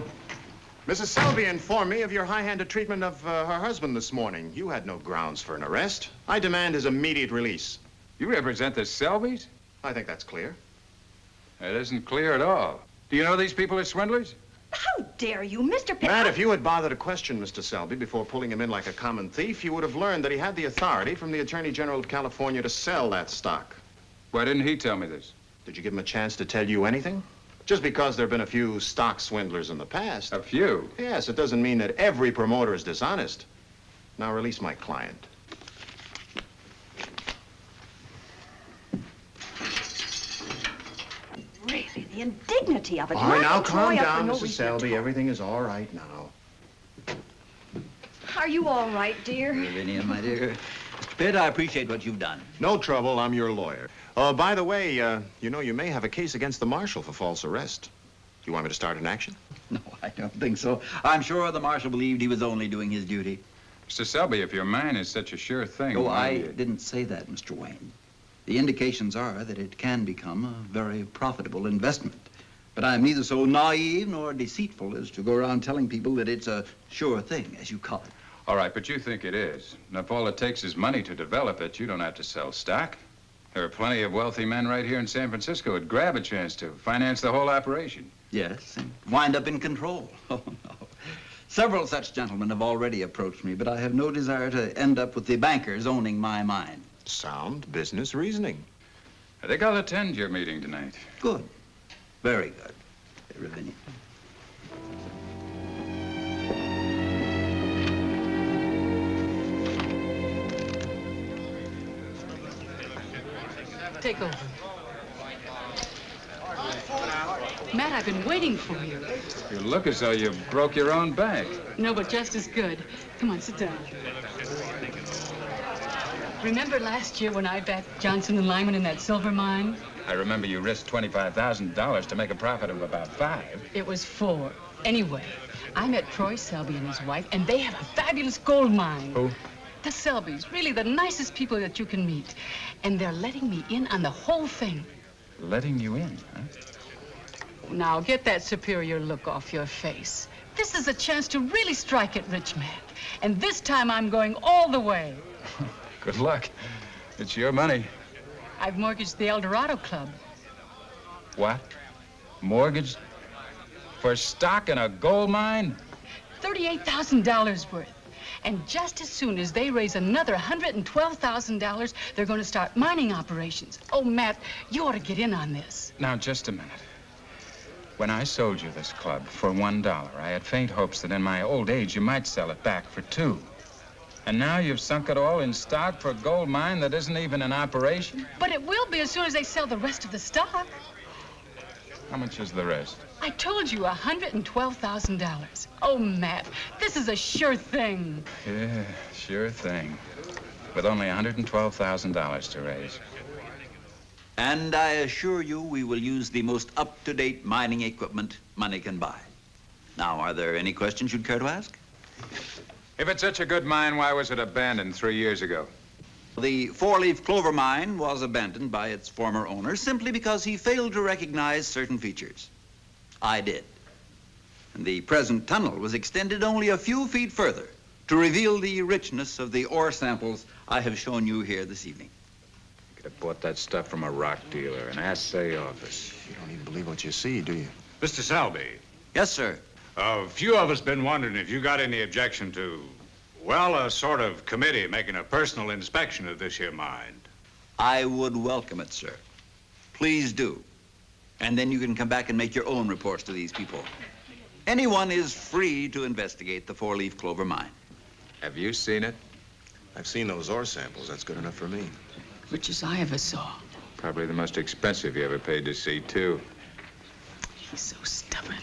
Mrs. Selby informed me of your high-handed treatment of her husband this morning. You had no grounds for an arrest. I demand his immediate release. You represent the Selbys? I think that's clear. It isn't clear at all. Do you know these people are swindlers? How dare you, Mr. Pitt? Matt, if you had bothered to question Mr. Selby before pulling him in like a common thief, you would have learned that he had the authority from the Attorney General of California to sell that stock. Why didn't he tell me this? Did you give him a chance to tell you anything? Just because there have been a few stock swindlers in the past. A few? Yes, it doesn't mean that every promoter is dishonest. Now release my client. Really, the indignity of it. All right, now calm Troy up for down, no Mrs. reason Selby. at all. Everything is all right now. Are you all right, dear? Lavinia, my dear. Mr. Pitt, I appreciate what you've done. No trouble. I'm your lawyer. By the way, you know, you may have a case against the marshal for false arrest. You want me to start an action? No, I don't think so. I'm sure the marshal believed he was only doing his duty. Mr. Selby, if your mine is such a sure thing... No, why- I didn't say that, Mr. Wayne. The indications are that it can become a very profitable investment. But I'm neither so naive nor deceitful as to go around telling people that it's a sure thing, as you call it. All right, but you think it is. And if all it takes is money to develop it, you don't have to sell stock. There are plenty of wealthy men right here in San Francisco who'd grab a chance to finance the whole operation. Yes, and wind up in control. Oh, no. Several such gentlemen have already approached me, but I have no desire to end up with the bankers owning my mine. Sound business reasoning. I think I'll attend your meeting tonight. Good. Very good. Ravinia. Take over. Matt, I've been waiting for you. You look as though you broke your own bank. No, but just as good. Come on, sit down. Remember last year when I backed Johnson and Lyman in that silver mine? I remember you risked $25,000 to make a profit of about $5. It was 4. Anyway, I met Troy Selby and his wife, and they have a fabulous gold mine. Who? The Selbys, really the nicest people that you can meet. And they're letting me in on the whole thing. Letting you in, huh? Now, get that superior look off your face. This is a chance to really strike it rich, Matt. And this time I'm going all the way. Good luck. It's your money. I've mortgaged the El Dorado Club. What? Mortgaged? For stock in a gold mine? $38,000 worth. And just as soon as they raise another $112,000, they're going to start mining operations. Oh, Matt, you ought to get in on this. Now, just a minute. When I sold you this club for $1, I had faint hopes that in my old age you might sell it back for $2. And now you've sunk it all in stock for a gold mine that isn't even in operation? But it will be as soon as they sell the rest of the stock. How much is the rest? I told you, $112,000. Oh, Matt, this is a sure thing. Yeah, sure thing. With only $112,000 to raise. And I assure you we will use the most up-to-date mining equipment money can buy. Now, are there any questions you'd care to ask? If it's such a good mine, why was it abandoned 3 years ago? The four-leaf clover mine was abandoned by its former owner simply because he failed to recognize certain features. I did. And the present tunnel was extended only a few feet further to reveal the richness of the ore samples I have shown you here this evening. I bought that stuff from a rock dealer, an assay office. You don't even believe what you see, do you? Mr. Selby. Yes, sir. A few of us been wondering if you got any objection to, well, a sort of committee making a personal inspection of this here mine. I would welcome it, sir. Please do. And then you can come back and make your own reports to these people. Anyone is free to investigate the four-leaf clover mine. Have you seen it? I've seen those ore samples. That's good enough for me. Rich as I ever saw. Probably the most expensive you ever paid to see, too. He's so stubborn.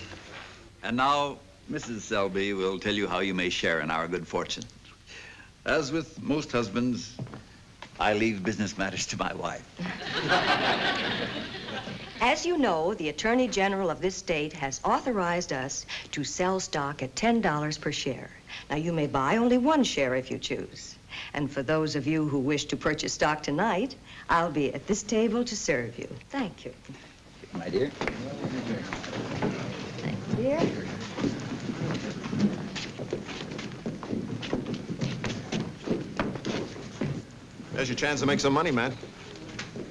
And now, Mrs. Selby will tell you how you may share in our good fortune. As with most husbands, I leave business matters to my wife. As you know, the Attorney General of this state has authorized us to sell stock at $10 per share. Now, you may buy only one share if you choose. And for those of you who wish to purchase stock tonight, I'll be at this table to serve you. Thank you. My dear. Thanks, dear. There's your chance to make some money, Matt.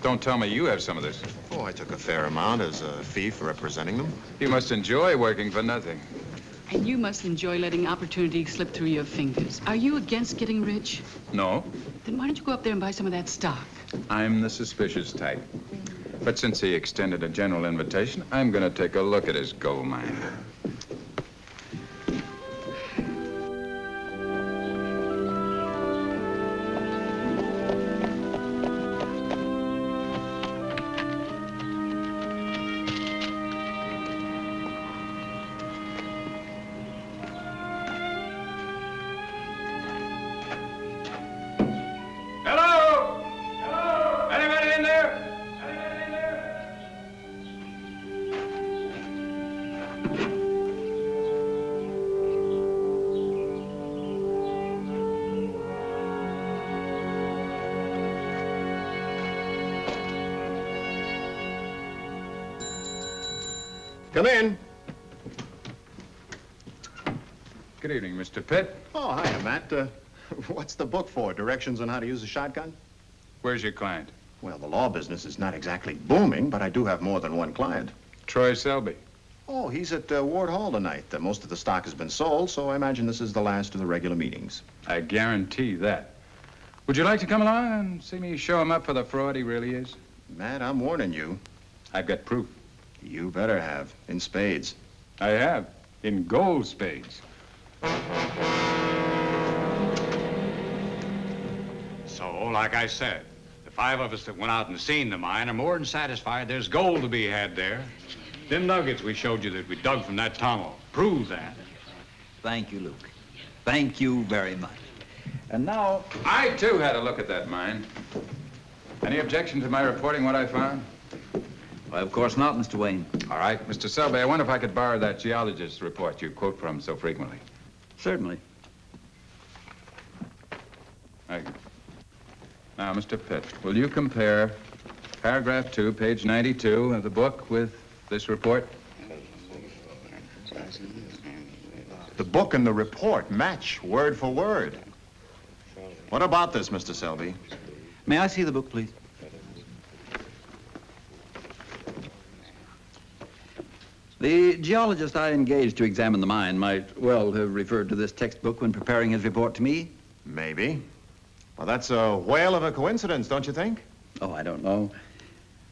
Don't tell me you have some of this. Oh, I took a fair amount as a fee for representing them. You must enjoy working for nothing. And you must enjoy letting opportunity slip through your fingers. Are you against getting rich? No, Then why don't you go up there and buy some of that stock? I'm the suspicious type. But since he extended a general invitation, I'm going to take a look at his gold mine. Come in. Good evening, Mr. Pitt. Oh, hiya, Matt. What's the book for? Directions on how to use a shotgun? Where's your client? Well, the law business is not exactly booming, but I do have more than one client. Troy Selby. Oh, he's at Ward Hall tonight. Most of the stock has been sold, so I imagine this is the last of the regular meetings. I guarantee that. Would you like to come along and see me show him up for the fraud he really is? Matt, I'm warning you. I've got proof. You better have. In spades. I have. In gold spades. So, like I said, the 5 of us that went out and seen the mine are more than satisfied there's gold to be had there. Them nuggets we showed you that we dug from that tunnel prove that. Thank you, Luke. Thank you very much. And now... I, too, had a look at that mine. Any objection to my reporting what I found? Why, of course not, Mr. Wayne. All right. Mr. Selby, I wonder if I could borrow that geologist's report you quote from so frequently. Certainly. Thank you. Now, Mr. Pitt, will you compare paragraph 2, page 92 of the book with this report? The book and the report match word for word. What about this, Mr. Selby? May I see the book, please? The geologist I engaged to examine the mine might well have referred to this textbook when preparing his report to me. Maybe. Well, that's a whale of a coincidence, don't you think? Oh, I don't know.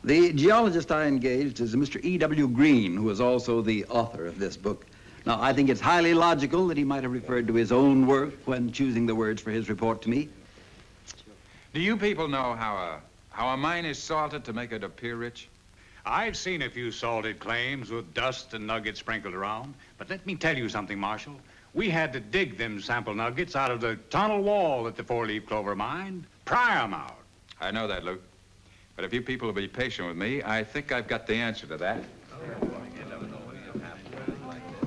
The geologist I engaged is a Mr. E.W. Green, who is also the author of this book. Now, I think it's highly logical that he might have referred to his own work when choosing the words for his report to me. Do you people know how a mine is salted to make it appear rich? I've seen a few salted claims with dust and nuggets sprinkled around, but let me tell you something, Marshal. We had to dig them sample nuggets out of the tunnel wall at the four-leaf clover mine, pry them out. I know that, Luke. But if you people will be patient with me, I think I've got the answer to that.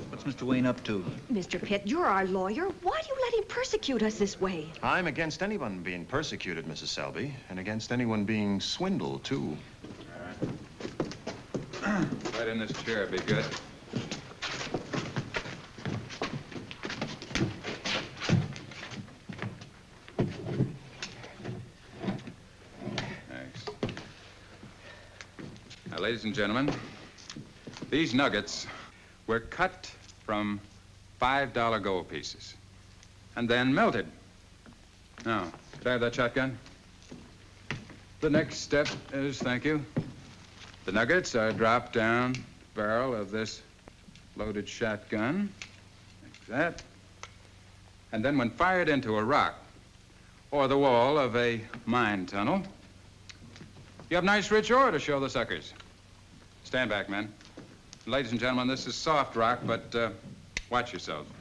What's Mr. Wayne up to? Mr. Pitt, you're our lawyer. Why do you let him persecute us this way? I'm against anyone being persecuted, Mrs. Selby, and against anyone being swindled, too. Right in this chair would be good. Thanks. Now, ladies and gentlemen, these nuggets were cut from $5 gold pieces and then melted. Now, could I have that shotgun? The next step is, thank you. The nuggets are dropped down the barrel of this loaded shotgun, like that. And then when fired into a rock or the wall of a mine tunnel, you have nice rich ore to show the suckers. Stand back, men. Ladies and gentlemen, this is soft rock, but watch yourselves.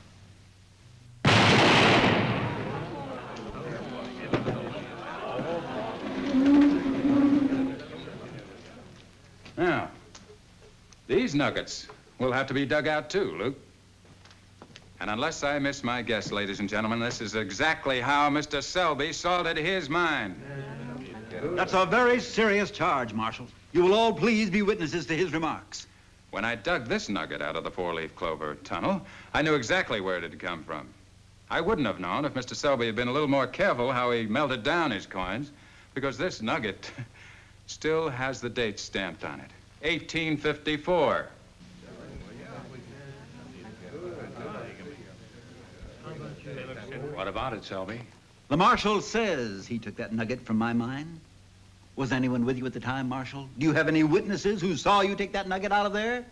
These nuggets will have to be dug out too, Luke. And unless I miss my guess, ladies and gentlemen, this is exactly how Mr. Selby salted his mine. That's a very serious charge, Marshal. You will all please be witnesses to his remarks. When I dug this nugget out of the four-leaf clover tunnel, I knew exactly where it had come from. I wouldn't have known if Mr. Selby had been a little more careful how he melted down his coins, because this nugget still has the date stamped on it. 1854. What about it, Selby? The Marshal says he took that nugget from my mine. Was anyone with you at the time, Marshal? Do you have any witnesses who saw you take that nugget out of there?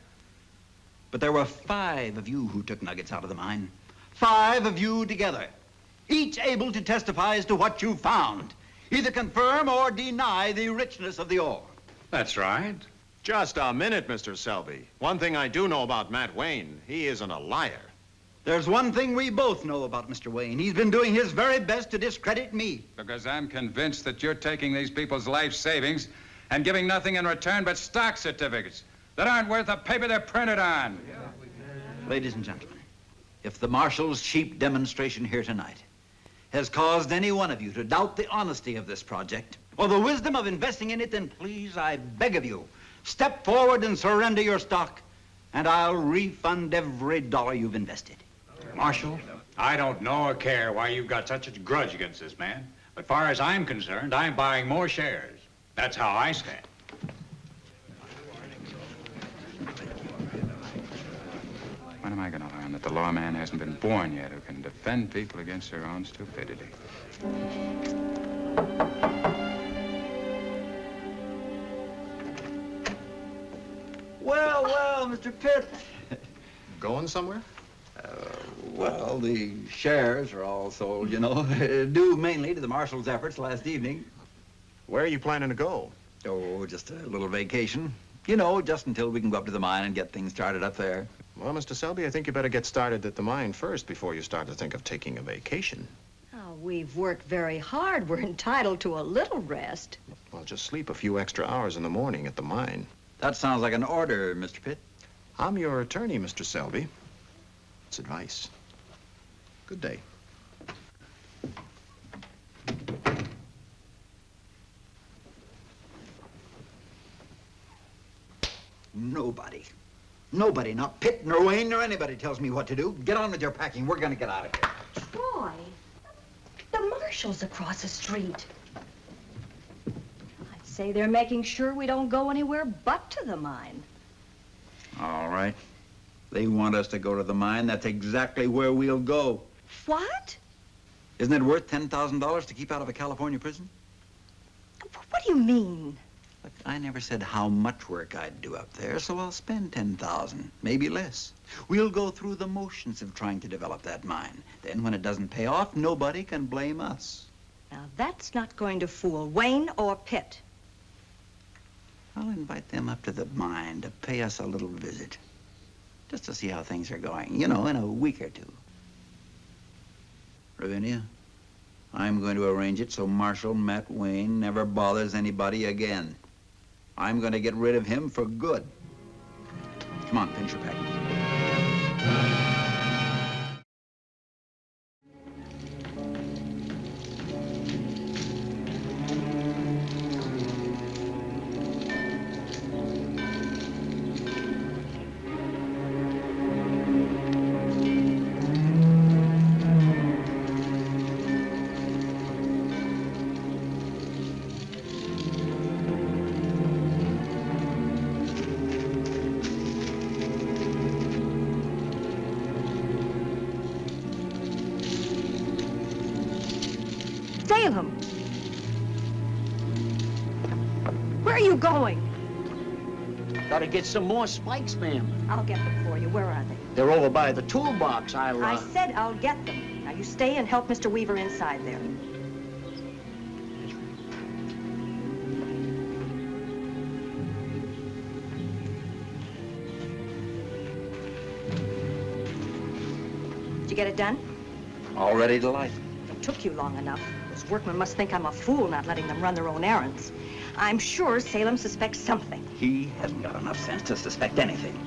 But there were 5 of you who took nuggets out of the mine. 5 of you together, each able to testify as to what you found. Either confirm or deny the richness of the ore. That's right. Just a minute, Mr. Selby. One thing I do know about Matt Wayne, he isn't a liar. There's one thing we both know about Mr. Wayne. He's been doing his very best to discredit me. Because I'm convinced that you're taking these people's life savings and giving nothing in return but stock certificates that aren't worth the paper they're printed on. Ladies and gentlemen, if the Marshal's cheap demonstration here tonight has caused any one of you to doubt the honesty of this project or the wisdom of investing in it, then please, I beg of you, step forward and surrender your stock, and I'll refund every dollar you've invested. Marshal? I don't know or care why you've got such a grudge against this man. But far as I'm concerned, I'm buying more shares. That's how I stand. When am I going to learn that the lawman hasn't been born yet who can defend people against their own stupidity? Well, well, Mr. Pitt. Going somewhere? Well, the shares are all sold, you know, due mainly to the Marshal's efforts last evening. Where are you planning to go? Oh, just a little vacation. You know, just until we can go up to the mine and get things started up there. Well, Mr. Selby, I think you better get started at the mine first before you start to think of taking a vacation. Oh, we've worked very hard. We're entitled to a little rest. Well, just sleep a few extra hours in the morning at the mine. That sounds like an order, Mr. Pitt. I'm your attorney, Mr. Selby. It's advice. Good day. Nobody, not Pitt, nor Wayne, nor anybody tells me what to do. Get on with your packing. We're gonna get out of here. Troy, the Marshal's across the street. I'd say they're making sure we don't go anywhere but to the mine. All right. They want us to go to the mine. That's exactly where we'll go. What? Isn't it worth $10,000 to keep out of a California prison? What do you mean? Look, I never said how much work I'd do up there, so I'll spend $10,000, maybe less. We'll go through the motions of trying to develop that mine. Then when it doesn't pay off, nobody can blame us. Now, that's not going to fool Wayne or Pitt. I'll invite them up to the mine to pay us a little visit. Just to see how things are going, you know, in a week or two. Ravinia, I'm going to arrange it so Marshal Matt Wayne never bothers anybody again. I'm going to get rid of him for good. Come on, pinch your packing. Salem! Where are you going? Gotta get some more spikes, ma'am. I'll get them for you. Where are they? They're over by the toolbox. I said I'll get them. Now, you stay and help Mr. Weaver inside there. Did you get it done? All ready to light. It took you long enough. Those workmen must think I'm a fool not letting them run their own errands. I'm sure Salem suspects something. He hasn't got enough sense to suspect anything.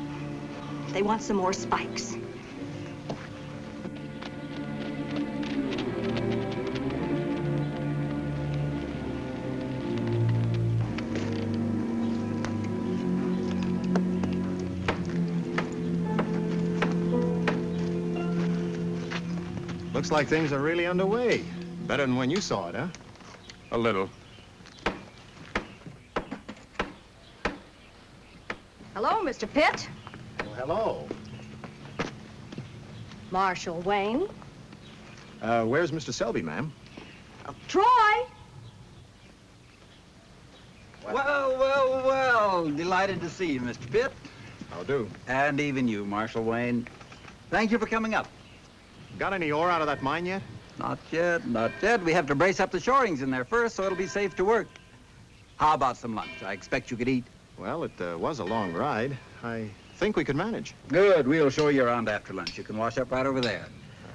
They want some more spikes. Looks like things are really underway. Better than when you saw it, huh? A little. Hello, Mr. Pitt. Well, hello. Marshal Wayne. Where's Mr. Selby, ma'am? Troy! Well. Delighted to see you, Mr. Pitt. How do? And even you, Marshal Wayne. Thank you for coming up. Got any ore out of that mine yet? Not yet, not yet. We have to brace up the shorings in there first so it'll be safe to work. How about some lunch? I expect you could eat. Well, it was a long ride. I think we could manage. Good. We'll show you around after lunch. You can wash up right over there.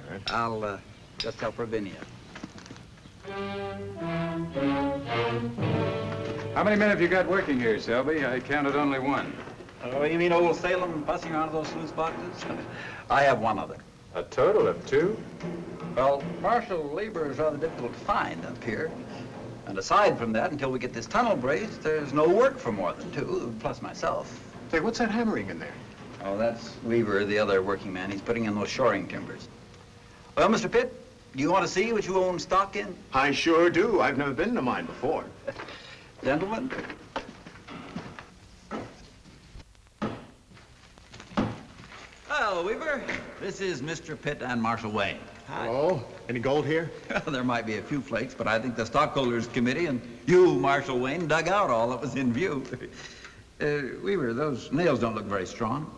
All right. I'll just help Ravinia. How many men have you got working here, Selby? I counted only one. Oh, you mean old Salem fussing around those sluice boxes? I have one other. A total of 2? Well, marshal labor is rather difficult to find up here. And aside from that, until we get this tunnel braced, there's no work for more than 2, plus myself. Say, what's that hammering in there? Oh, that's Weaver, the other working man. He's putting in those shoring timbers. Well, Mr. Pitt, do you want to see what you own stock in? I sure do. I've never been in a mine before. Gentlemen? Well, Weaver, this is Mr. Pitt and Marshal Wayne. Hi. Oh, any gold here? There might be a few flakes, but I think the stockholders committee and you, Marshal Wayne, dug out all that was in view. Weaver, those nails don't look very strong.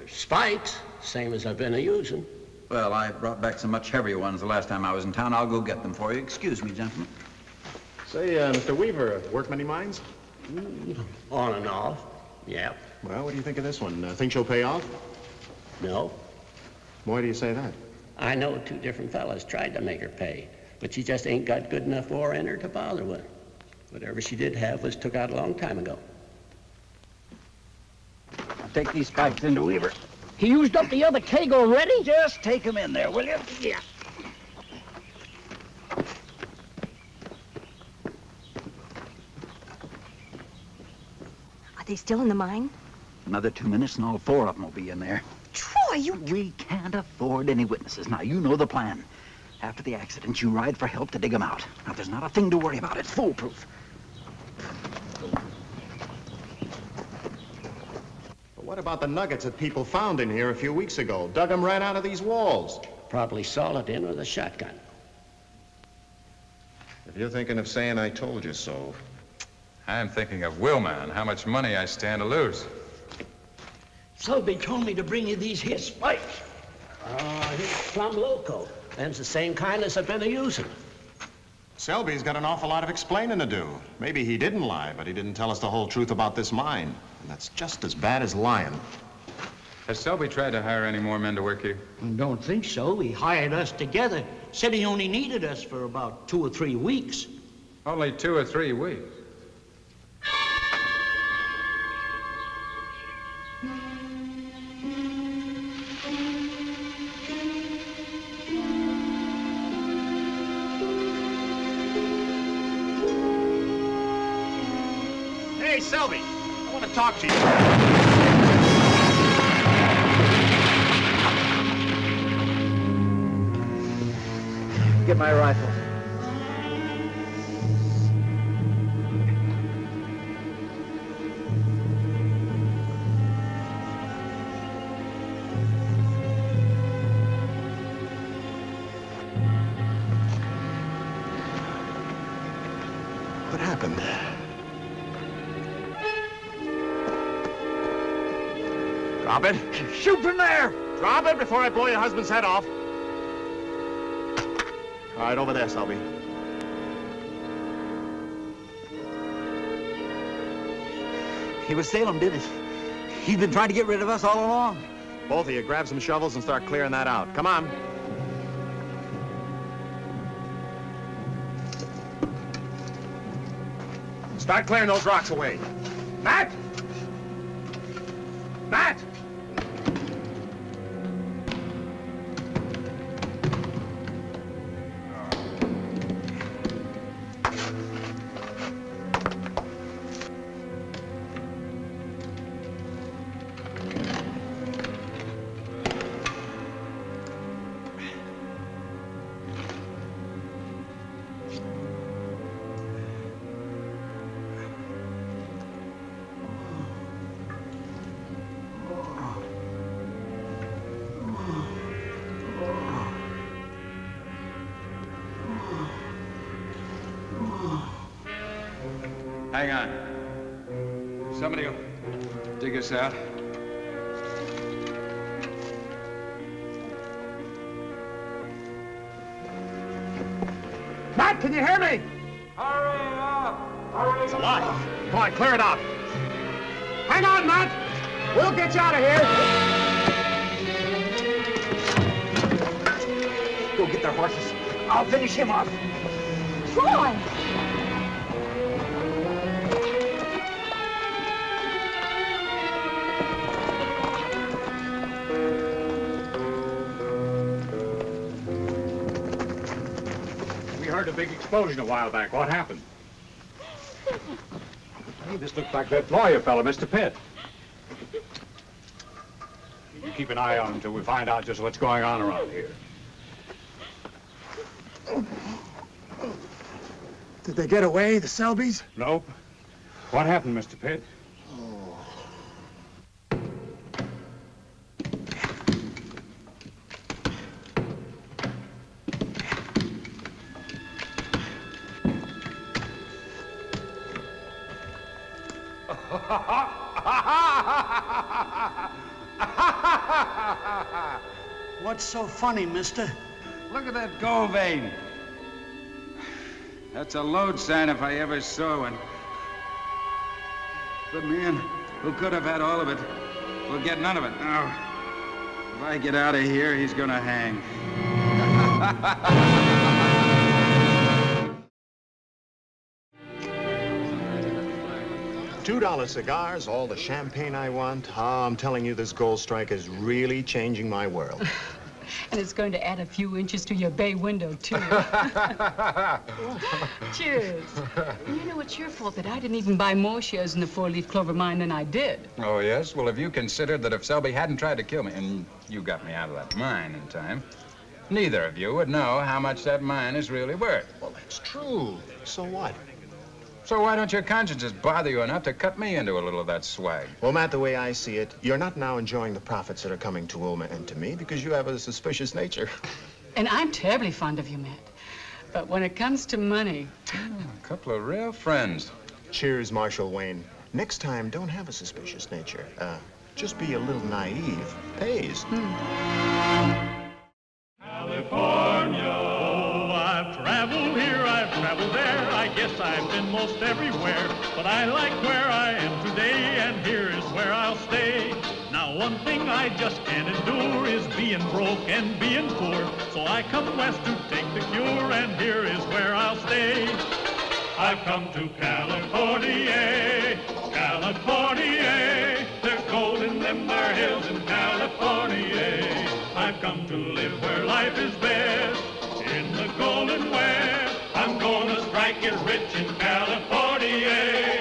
Spikes, same as I've been a-using. Well, I brought back some much heavier ones the last time I was in town. I'll go get them for you. Excuse me, gentlemen. Say, Mr. Weaver, work many mines? On and off, yeah. Well, what do you think of this one? Think she'll pay off? No. Why do you say that? I know 2 different fellas tried to make her pay, but she just ain't got good enough ore in her to bother with. Whatever she did have was took out a long time ago. I'll take these spikes into Weaver. He used up the other keg already? Just take them in there, will you? Yeah. Are they still in the mine? Another 2 minutes and all 4 of them will be in there. Troy, you... We can't afford any witnesses. Now, you know the plan. After the accident, you ride for help to dig them out. Now, there's not a thing to worry about. It's foolproof. But what about the nuggets that people found in here a few weeks ago? Dug them right out of these walls. Probably solid in with a shotgun. If you're thinking of saying I told you so. I'm thinking of Wilma and how much money I stand to lose. Selby told me to bring you these here spikes. He's plumb loco. Them's the same kind as I've been a-using. Selby's got an awful lot of explaining to do. Maybe he didn't lie, but he didn't tell us the whole truth about this mine. And that's just as bad as lying. Has Selby tried to hire any more men to work here? Don't think so. He hired us together. Said he only needed us for about 2 or 3 weeks. Only 2 or 3 weeks. Hey, Selby, I want to talk to you. Get my rifle. What happened? Drop it. Shoot from there! Drop it before I blow your husband's head off. All right, over there, Selby. It was Salem did it. He's been trying to get rid of us all along. Both of you, grab some shovels and start clearing that out. Come on. Start clearing those rocks away. Matt! Matt! Hang on. Somebody will dig us out. Matt, can you hear me? Hurry up! Hurry It's alive. Come on, clear it out. Hang on, Matt. We'll get you out of here. Go get their horses. I'll finish him off. Troy! We heard a big explosion a while back. What happened? Hey, this looks like that lawyer fellow, Mr. Pitt. You keep an eye on him until we find out just what's going on around here. Did they get away, the Selbys? Nope. What happened, Mr. Pitt? What's so funny, mister? Look at that gold vein. That's a load sign if I ever saw one. The man who could have had all of it will get none of it. Now, if I get out of here, he's gonna hang. $2 cigars, all the champagne I want. Ah, I'm telling you, this gold strike is really changing my world. And it's going to add a few inches to your bay window, too. Cheers. You know, it's your fault that I didn't even buy more shares in the four-leaf clover mine than I did. Oh, yes? Well, have you considered that if Selby hadn't tried to kill me, and you got me out of that mine in time, neither of you would know how much that mine is really worth? Well, that's true. So what? So why don't your consciences bother you enough to cut me into a little of that swag? Well, Matt, the way I see it, you're not now enjoying the profits that are coming to Wilma and to me because you have a suspicious nature. And I'm terribly fond of you, Matt. But when it comes to money... A couple of real friends. Cheers, Marshal Wayne. Next time, don't have a suspicious nature. Just be a little naive. Pays. California. Oh, I've traveled here, I've traveled there. I guess I've been most everywhere. But I like where I am today, and here is where I'll stay. Now, one thing I just can't endure is being broke and being poor. So I come west to take the cure, and here is where I'll stay. I've come to California, California. There's gold in them there hills in California. I've come to live where life is best, in the Golden West. I'm gonna strike it rich in California,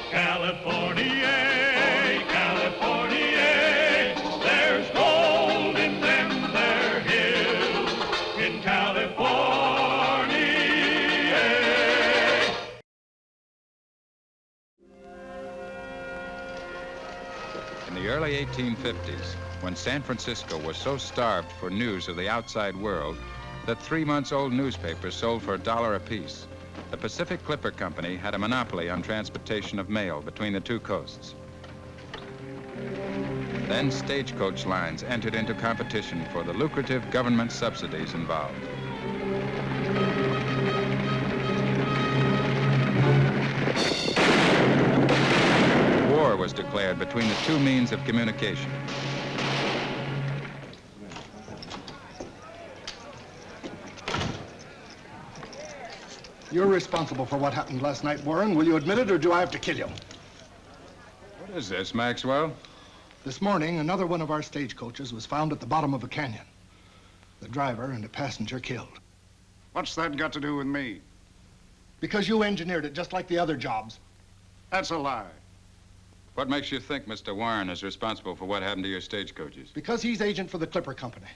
California, California. There's gold in them there hills in California. In the early 1850s, when San Francisco was so starved for news of the outside world that 3-month-old newspapers sold for $1 apiece, the Pacific Clipper Company had a monopoly on transportation of mail between the two coasts. Then stagecoach lines entered into competition for the lucrative government subsidies involved. War was declared between the two means of communication. You're responsible for what happened last night, Warren. Will you admit it, or do I have to kill you? What is this, Maxwell? This morning, another one of our stagecoaches was found at the bottom of a canyon. The driver and a passenger killed. What's that got to do with me? Because you engineered it just like the other jobs. That's a lie. What makes you think Mr. Warren is responsible for what happened to your stagecoaches? Because he's agent for the Clipper Company.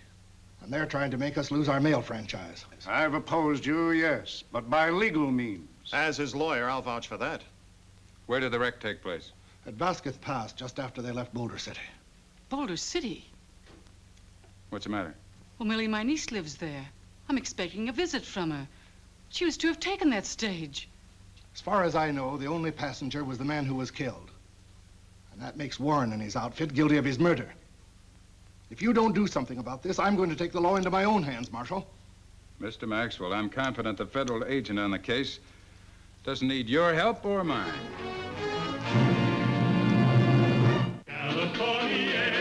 And they're trying to make us lose our mail franchise. I've opposed you, yes, but by legal means. As his lawyer, I'll vouch for that. Where did the wreck take place? At Vasquez Pass, just after they left Boulder City. Boulder City? What's the matter? Well, Millie, my niece lives there. I'm expecting a visit from her. She was to have taken that stage. As far as I know, the only passenger was the man who was killed. And that makes Warren and his outfit guilty of his murder. If you don't do something about this, I'm going to take the law into my own hands, Marshal. Mr. Maxwell, I'm confident the federal agent on the case doesn't need your help or mine. California,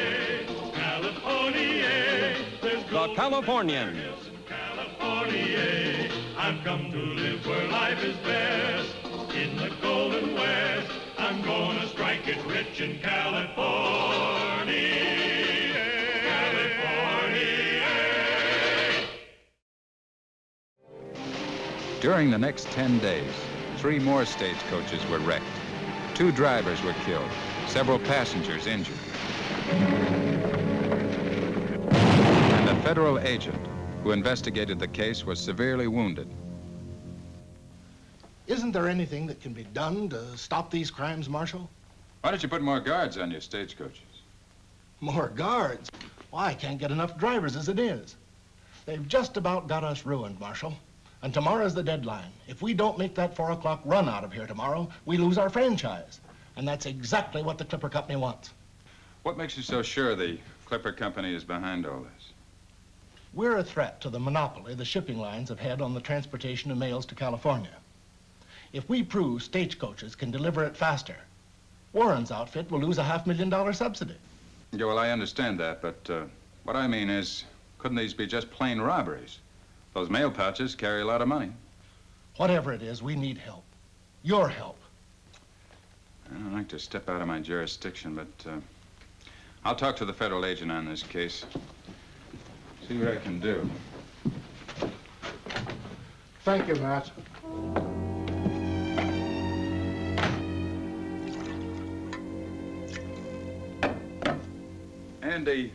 California, the Californians. California, I've come to live where life is best. In the Golden West, I'm gonna strike it rich in California. During the next 10 days, 3 more stagecoaches were wrecked. 2 drivers were killed, several passengers injured. And a federal agent who investigated the case was severely wounded. Isn't there anything that can be done to stop these crimes, Marshal? Why don't you put more guards on your stagecoaches? More guards? Well, I can't get enough drivers as it is. They've just about got us ruined, Marshal. And tomorrow's the deadline. If we don't make that 4 o'clock run out of here tomorrow, we lose our franchise. And that's exactly what the Clipper Company wants. What makes you so sure the Clipper Company is behind all this? We're a threat to the monopoly the shipping lines have had on the transportation of mails to California. If we prove stagecoaches can deliver it faster, Warren's outfit will lose a $500,000 subsidy. Yeah, well, I understand that, but what I mean is, couldn't these be just plain robberies? Those mail pouches carry a lot of money. Whatever it is, we need help. Your help. I don't like to step out of my jurisdiction, but I'll talk to the federal agent on this case. See what I can do. Thank you, Matt. Andy,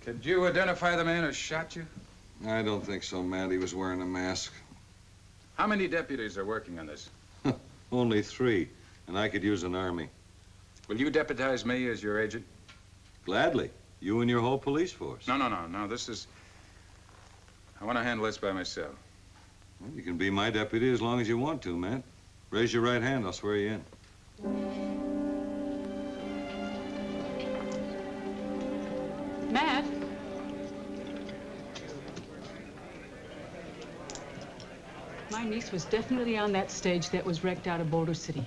could you identify the man who shot you? I don't think so, Matt. He was wearing a mask. How many deputies are working on this? Only 3, and I could use an army. Will you deputize me as your agent? Gladly. You and your whole police force. No. This is... I want to handle this by myself. Well, you can be my deputy as long as you want to, Matt. Raise your right hand, I'll swear you in. Matt? My niece was definitely on that stage that was wrecked out of Boulder City.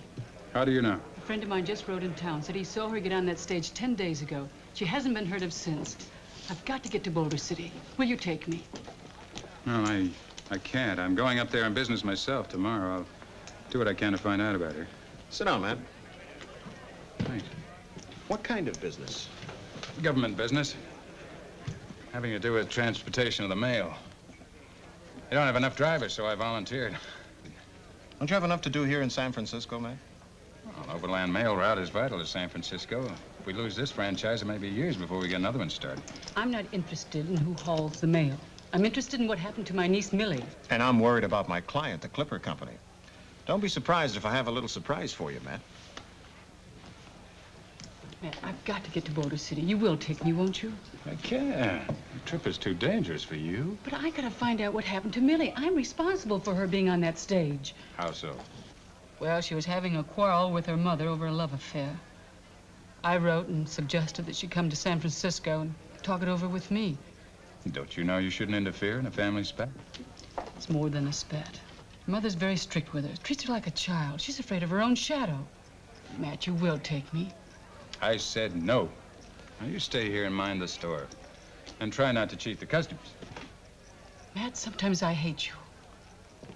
How do you know? A friend of mine just rode in town, said he saw her get on that stage 10 days ago. She hasn't been heard of since. I've got to get to Boulder City. Will you take me? No, I can't. I'm going up there on business myself tomorrow. I'll do what I can to find out about her. Sit down, man. Thanks. What kind of business? Government business. Having to do with transportation of the mail. They don't have enough drivers, so I volunteered. Don't you have enough to do here in San Francisco, man? Well, Overland Mail route is vital to San Francisco. If we lose this franchise, it may be years before we get another one started. I'm not interested in who hauls the mail. I'm interested in what happened to my niece, Millie. And I'm worried about my client, the Clipper Company. Don't be surprised if I have a little surprise for you, Matt. Matt, I've got to get to Boulder City. You will take me, won't you? I can't. The trip is too dangerous for you. But I gotta find out what happened to Millie. I'm responsible for her being on that stage. How so? Well, she was having a quarrel with her mother over a love affair. I wrote and suggested that she come to San Francisco and talk it over with me. Don't you know you shouldn't interfere in a family spat? It's more than a spat. Her mother's very strict with her. Treats her like a child. She's afraid of her own shadow. Matt, you will take me. I said no. Now you stay here and mind the store. And try not to cheat the customers. Matt, sometimes I hate you.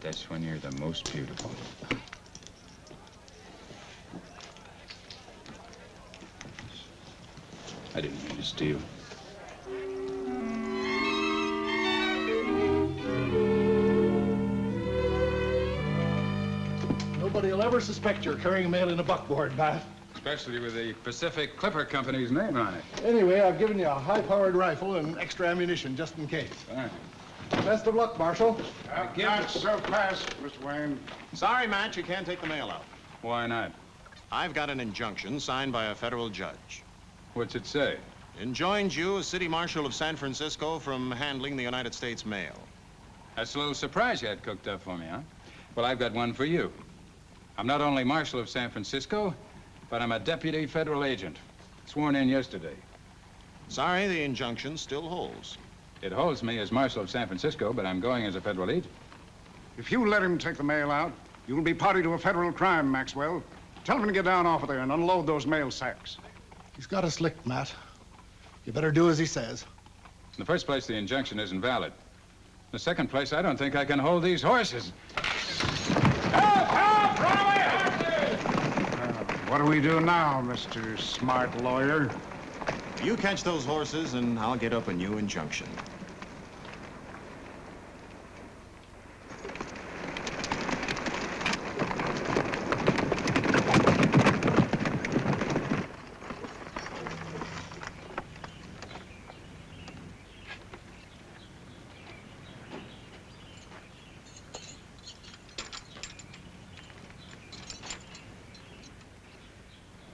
That's when you're the most beautiful. I didn't mean to steal. Nobody will ever suspect you're carrying mail in a buckboard, Matt. Especially with the Pacific Clipper Company's name on it. Anyway, I've given you a high-powered rifle and extra ammunition just in case. Fine. Best of luck, Marshal. Not so fast, Mr. Wayne. Sorry, Matt, you can't take the mail out. Why not? I've got an injunction signed by a federal judge. What's it say? Enjoins you, as City Marshal of San Francisco, from handling the United States mail. That's a little surprise you had cooked up for me, huh? Well, I've got one for you. I'm not only Marshal of San Francisco, but I'm a deputy federal agent, sworn in yesterday. Sorry, the injunction still holds. It holds me as Marshal of San Francisco, but I'm going as a federal agent. If you let him take the mail out, you'll be party to a federal crime, Maxwell. Tell him to get down off of there and unload those mail sacks. He's got us licked, Matt. You better do as he says. In the first place, the injunction isn't valid. In the second place, I don't think I can hold these horses. What do we do now, Mr. Smart Lawyer? You catch those horses, and I'll get up a new injunction.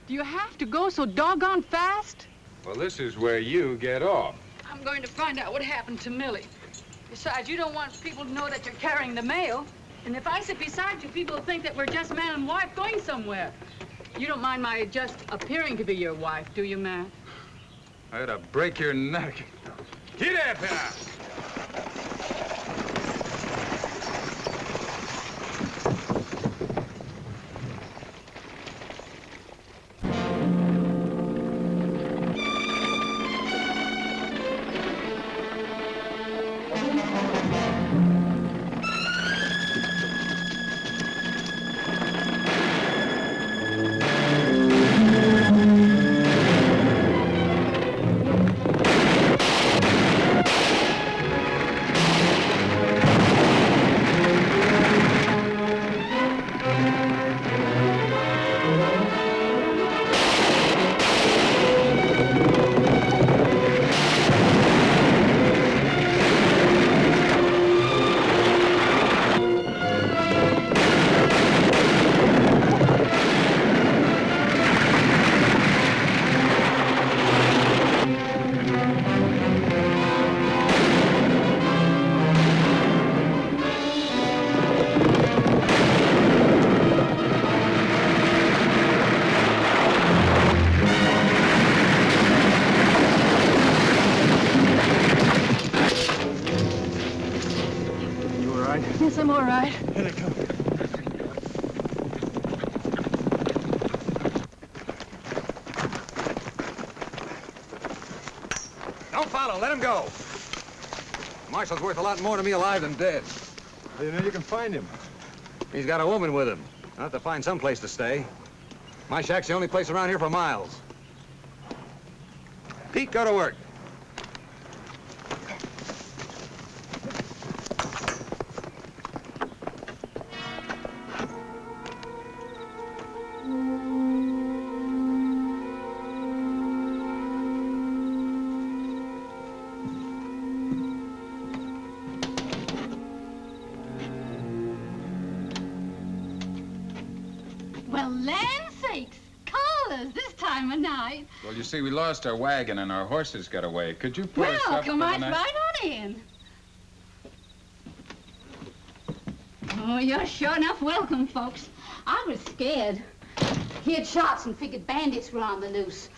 Do you have to go so doggone fast? Well, this is where you get off. I'm going to find out what happened to Millie. Besides, you don't want people to know that you're carrying the mail. And if I sit beside you, people will think that we're just man and wife going somewhere. You don't mind my just appearing to be your wife, do you, Matt? I ought to break your neck. Get up here! Yes, I'm all right. Here they come. Don't follow. Let him go. Marshall's worth a lot more to me alive than dead. How do you know you can find him? He's got a woman with him. I'll have to find some place to stay. My shack's the only place around here for miles. Pete, go to work. Well, land sakes, callers this time of night. Well, you see, we lost our wagon and our horses got away. Could you put us Well, up come for the right night? on in. Oh, you're sure enough welcome, folks. I was scared. Heard shots and figured bandits were on the loose.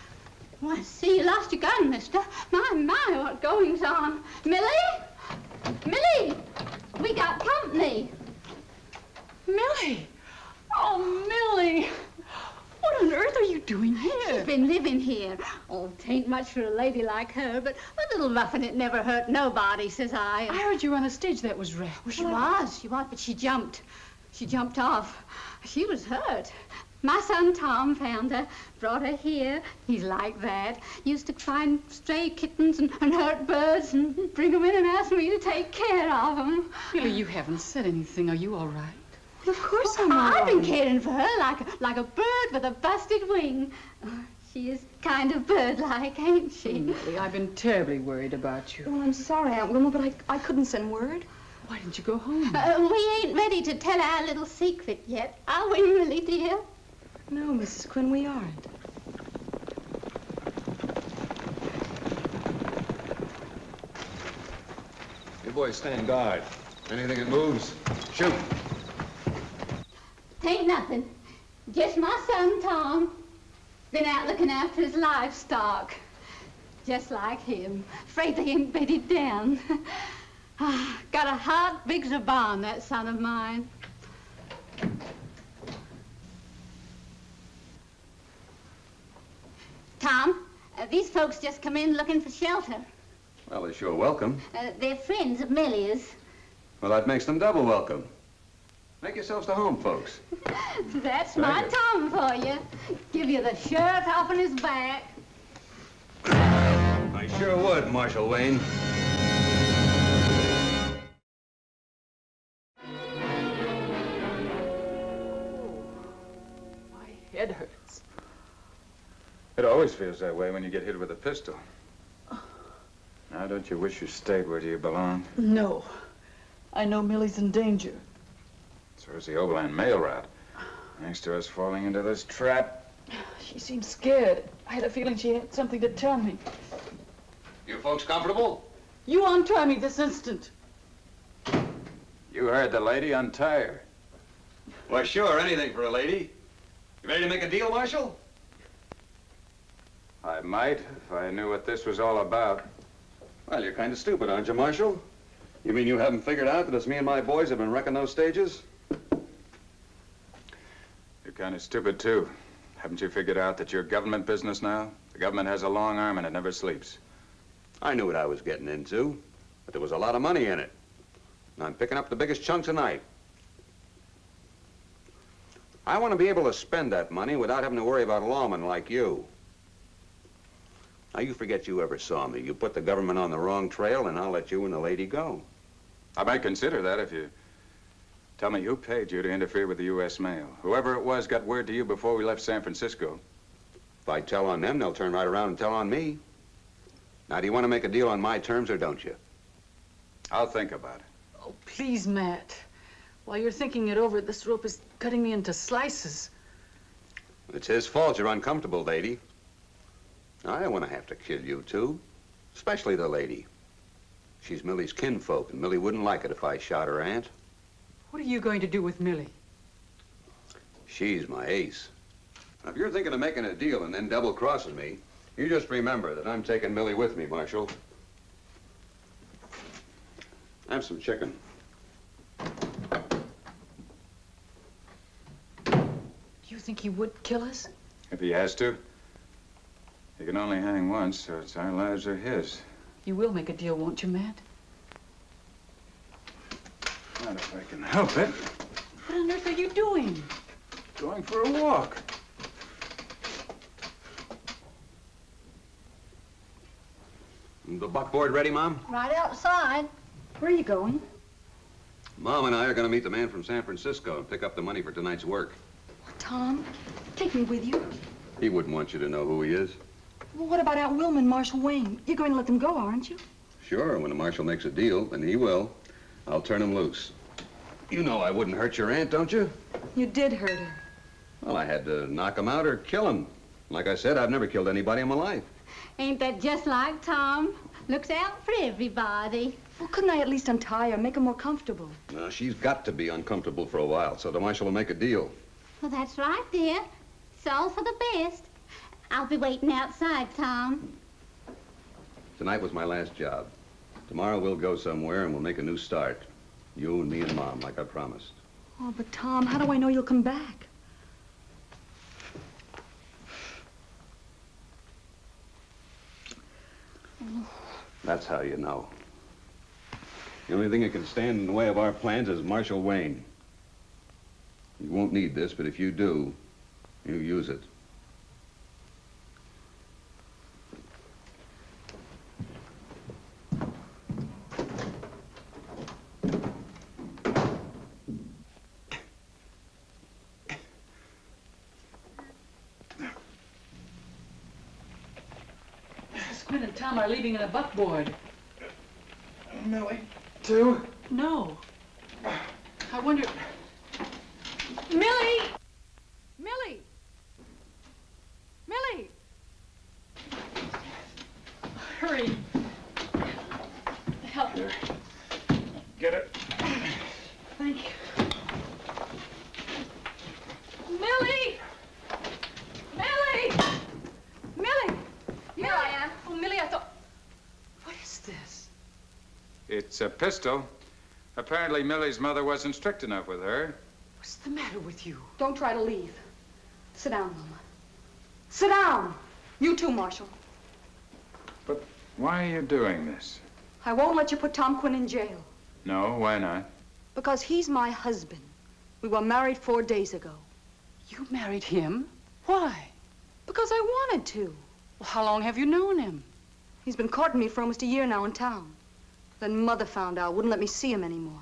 Well, I see you lost your gun, mister. My, what goings on. Millie? Millie! We got company. Millie! Oh, Millie! What What on earth are you doing here? She's been living here. Oh, tain't much for a lady like her, but a little roughing it never hurt nobody, says I. I heard you were on the stage that was wrecked. Well, she was, but she jumped. She jumped off. She was hurt. My son Tom found her, brought her here. He's like that. Used to find stray kittens and hurt birds and bring them in and ask me to take care of them. Really, you haven't said anything. Are you all right? Well, of course I'm all right. I've been caring for her like a bird with a busted wing. She is kind of bird-like, ain't she? Millie, I've been terribly worried about you. Well, I'm sorry, Aunt Wilma, but I couldn't send word. Why didn't you go home? We ain't ready to tell our little secret yet, are we, Millie, dear? No, Mrs. Quinn, we aren't. You boys stand guard. Anything that moves, shoot. Tain't nothing. Just my son, Tom. Been out looking after his livestock. Just like him. Afraid they ain't bedded down. Got a heart big as a barn, that son of mine. Tom, these folks just come in looking for shelter. Well, they're sure welcome. They're friends of Millie's. Well, that makes them double welcome. Make yourselves to home, folks. That's my Tom for you. Give you the shirt off on his back. I sure would, Marshal Wayne. My head hurts. It always feels that way when you get hit with a pistol. Now, don't you wish you stayed where you belong? No. I know Millie's in danger. So is the Overland Mail route. Thanks to us falling into this trap. She seemed scared. I had a feeling she had something to tell me. You folks comfortable? You untie me this instant. You heard the lady. Untie her. Why, sure, anything for a lady. You ready to make a deal, Marshal? I might, if I knew what this was all about. Well, you're kind of stupid, aren't you, Marshal? You mean you haven't figured out that it's me and my boys have been wrecking those stages? You're kind of stupid, too. Haven't you figured out that you're government business now? The government has a long arm and it never sleeps. I knew what I was getting into, but there was a lot of money in it. And I'm picking up the biggest chunk tonight. I want to be able to spend that money without having to worry about lawmen like you. Now, you forget you ever saw me. You put the government on the wrong trail, and I'll let you and the lady go. I might consider that if you tell me who paid you to interfere with the U.S. mail. Whoever it was got word to you before we left San Francisco. If I tell on them, they'll turn right around and tell on me. Now, do you want to make a deal on my terms, or don't you? I'll think about it. Oh, please, Matt. While you're thinking it over, this rope is cutting me into slices. It's his fault you're uncomfortable, lady. I don't want to have to kill you, too. Especially the lady. She's Millie's kinfolk, and Millie wouldn't like it if I shot her aunt. What are you going to do with Millie? She's my ace. Now, if you're thinking of making a deal and then double-crossing me, you just remember that I'm taking Millie with me, Marshal. Have some chicken. Do you think he would kill us? If he has to. He can only hang once, so it's our lives or his. You will make a deal, won't you, Matt? Not if I can help it. What on earth are you doing? Going for a walk. The buckboard ready, Mom? Right outside. Where are you going? Mom and I are going to meet the man from San Francisco and pick up the money for tonight's work. Tom, take me with you. He wouldn't want you to know who he is. Well, what about Aunt Wilma and Marshal Wayne? You're going to let them go, aren't you? Sure, when the marshal makes a deal, and he will, I'll turn him loose. You know I wouldn't hurt your aunt, don't you? You did hurt her. Well, I had to knock him out or kill him. Like I said, I've never killed anybody in my life. Ain't that just like Tom? Looks out for everybody. Well, couldn't I at least untie her, make her more comfortable? No, she's got to be uncomfortable for a while, so the marshal will make a deal. Well, that's right, dear. It's all for the best. I'll be waiting outside, Tom. Tonight was my last job. Tomorrow we'll go somewhere and we'll make a new start. You and me and Mom, like I promised. Oh, but Tom, how do I know you'll come back? That's how you know. The only thing that can stand in the way of our plans is Marshal Wayne. You won't need this, but if you do, you use it. Quinn and Tom are leaving in a buckboard. Millie, too? No. I wonder... Millie! Millie! Millie! Hurry. Help her. Get it. Thank you. Millie! Millie! Millie! Here I am. Oh, Millie, I thought... What is this? It's a pistol. Apparently, Millie's mother wasn't strict enough with her. What's the matter with you? Don't try to leave. Sit down, Mama. Sit down. You too, Marshal. But why are you doing this? I won't let you put Tom Quinn in jail. No, why not? Because he's my husband. We were married 4 days ago. You married him? Why? Because I wanted to. Well, how long have you known him? He's been courting me for almost a year now in town. Then Mother found out, wouldn't let me see him anymore.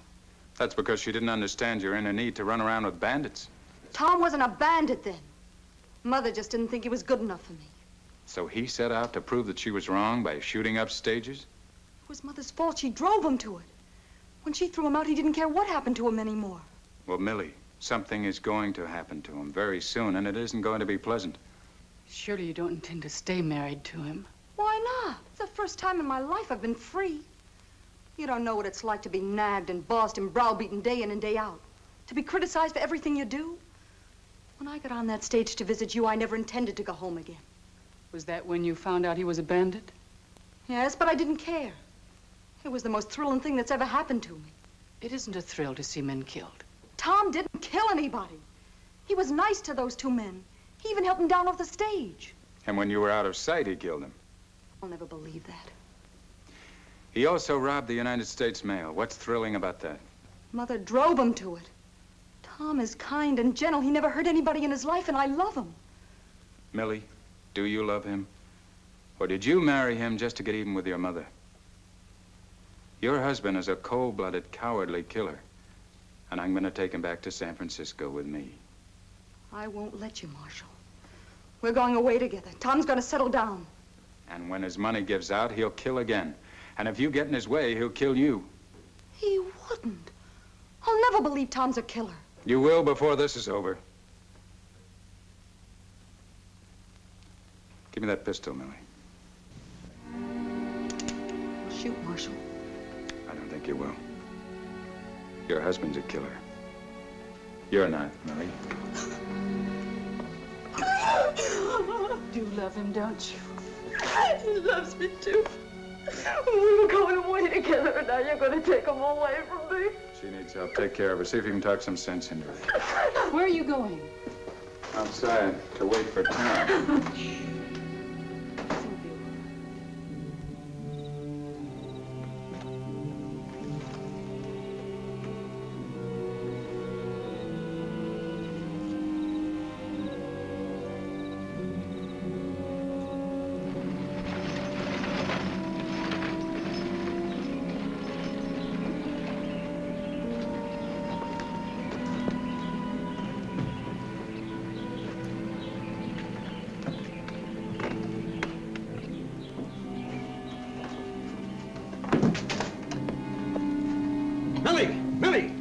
That's because she didn't understand your inner need to run around with bandits. Tom wasn't a bandit then. Mother just didn't think he was good enough for me. So he set out to prove that she was wrong by shooting up stages? It was Mother's fault. She drove him to it. When she threw him out, he didn't care what happened to him anymore. Well, Millie, something is going to happen to him very soon, and it isn't going to be pleasant. Surely you don't intend to stay married to him? Why not? It's the first time in my life I've been free. You don't know what it's like to be nagged and bossed and browbeaten day in and day out. To be criticized for everything you do. When I got on that stage to visit you, I never intended to go home again. Was that when you found out he was a bandit? Yes, but I didn't care. It was the most thrilling thing that's ever happened to me. It isn't a thrill to see men killed. Tom didn't kill anybody. He was nice to those 2 men. He even helped them down off the stage. And when you were out of sight, he killed him. I'll never believe that. He also robbed the United States mail. What's thrilling about that? Mother drove him to it. Tom is kind and gentle. He never hurt anybody in his life, and I love him. Millie, do you love him? Or did you marry him just to get even with your mother? Your husband is a cold-blooded, cowardly killer. And I'm going to take him back to San Francisco with me. I won't let you, Marshal. We're going away together. Tom's going to settle down. And when his money gives out, he'll kill again. And if you get in his way, he'll kill you. He wouldn't. I'll never believe Tom's a killer. You will before this is over. Give me that pistol, Millie. I'll shoot, Marshal. I don't think you will. Your husband's a killer. You're not, Millie. You love him, don't you? He loves me too. We were going away together, and now you're going to take him away from me. She needs help. Take care of her. See if you can talk some sense into her. Where are you going? Outside to wait for Tom.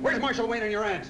Where's Marshal Wayne and your aunt?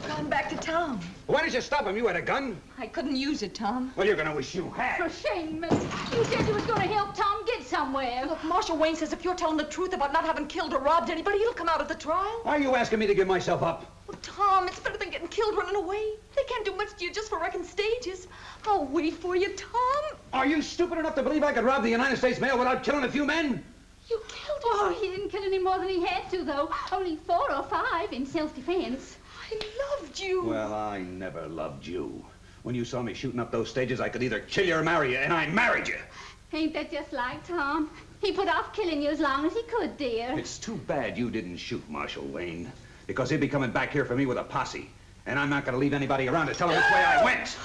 Gone back to town. Why did you stop him? You had a gun? I couldn't use it, Tom. Well, you're gonna wish you had. For shame, Millie. You said you was going to help Tom get somewhere. Look, Marshal Wayne says if you're telling the truth about not having killed or robbed anybody, he'll come out at the trial. Why are you asking me to give myself up? Well, Tom, it's better than getting killed running away. They can't do much to you just for wrecking stages. I'll wait for you, Tom. Are you stupid enough to believe I could rob the United States mail without killing a few men? You killed him. Oh, he didn't kill any more than he had to, though. Only 4 or 5 in self-defense. I loved you. Well, I never loved you. When you saw me shooting up those stages, I could either kill you or marry you, and I married you. Ain't that just like Tom? He put off killing you as long as he could, dear. It's too bad you didn't shoot Marshal Wayne, because he'd be coming back here for me with a posse. And I'm not going to leave anybody around to tell him which way I went.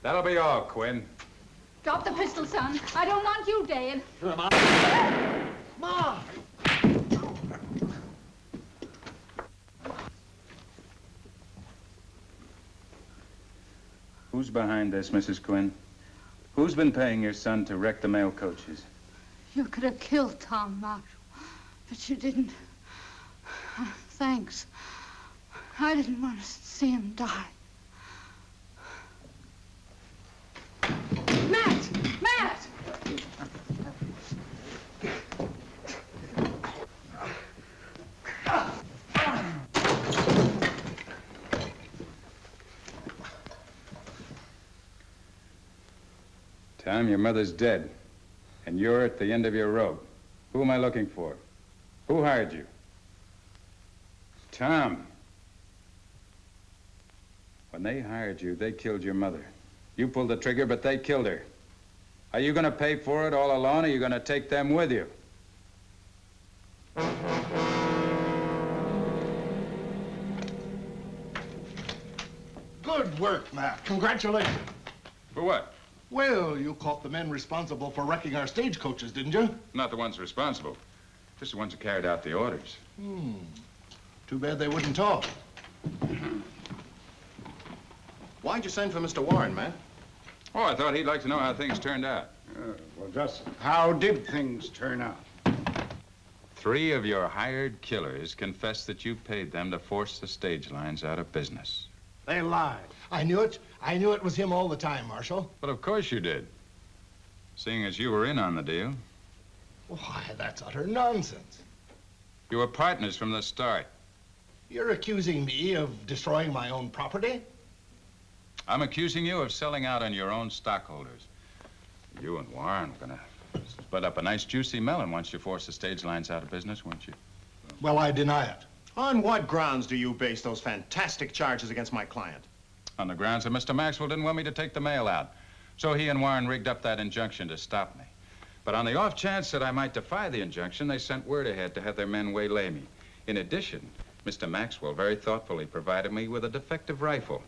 That'll be all, Quinn. Drop the pistol, son. I don't want you dead. Ma! Who's behind this, Mrs. Quinn? Who's been paying your son to wreck the mail coaches? You could have killed Tom Marshall, but you didn't. Thanks. I didn't want to see him die. Matt! Matt! Tom, your mother's dead, and you're at the end of your rope. Who am I looking for? Who hired you? Tom. When they hired you, they killed your mother. You pulled the trigger, but they killed her. Are you going to pay for it all alone, or are you going to take them with you? Good work, Matt. Congratulations. For what? Well, you caught the men responsible for wrecking our stagecoaches, didn't you? Not the ones responsible. Just the ones who carried out the orders. Too bad they wouldn't talk. Why'd you send for Mr. Warren, Matt? Oh, I thought he'd like to know how things turned out. Well, just how did things turn out? 3 of your hired killers confessed that you paid them to force the stage lines out of business. They lied. I knew it. I knew it was him all the time, Marshal. But of course you did. Seeing as you were in on the deal. Why, that's utter nonsense. You were partners from the start. You're accusing me of destroying my own property? I'm accusing you of selling out on your own stockholders. You and Warren were gonna split up a nice juicy melon once you forced the stage lines out of business, weren't you? Well, I deny it. On what grounds do you base those fantastic charges against my client? On the grounds that Mr. Maxwell didn't want me to take the mail out. So he and Warren rigged up that injunction to stop me. But on the off chance that I might defy the injunction, they sent word ahead to have their men waylay me. In addition, Mr. Maxwell very thoughtfully provided me with a defective rifle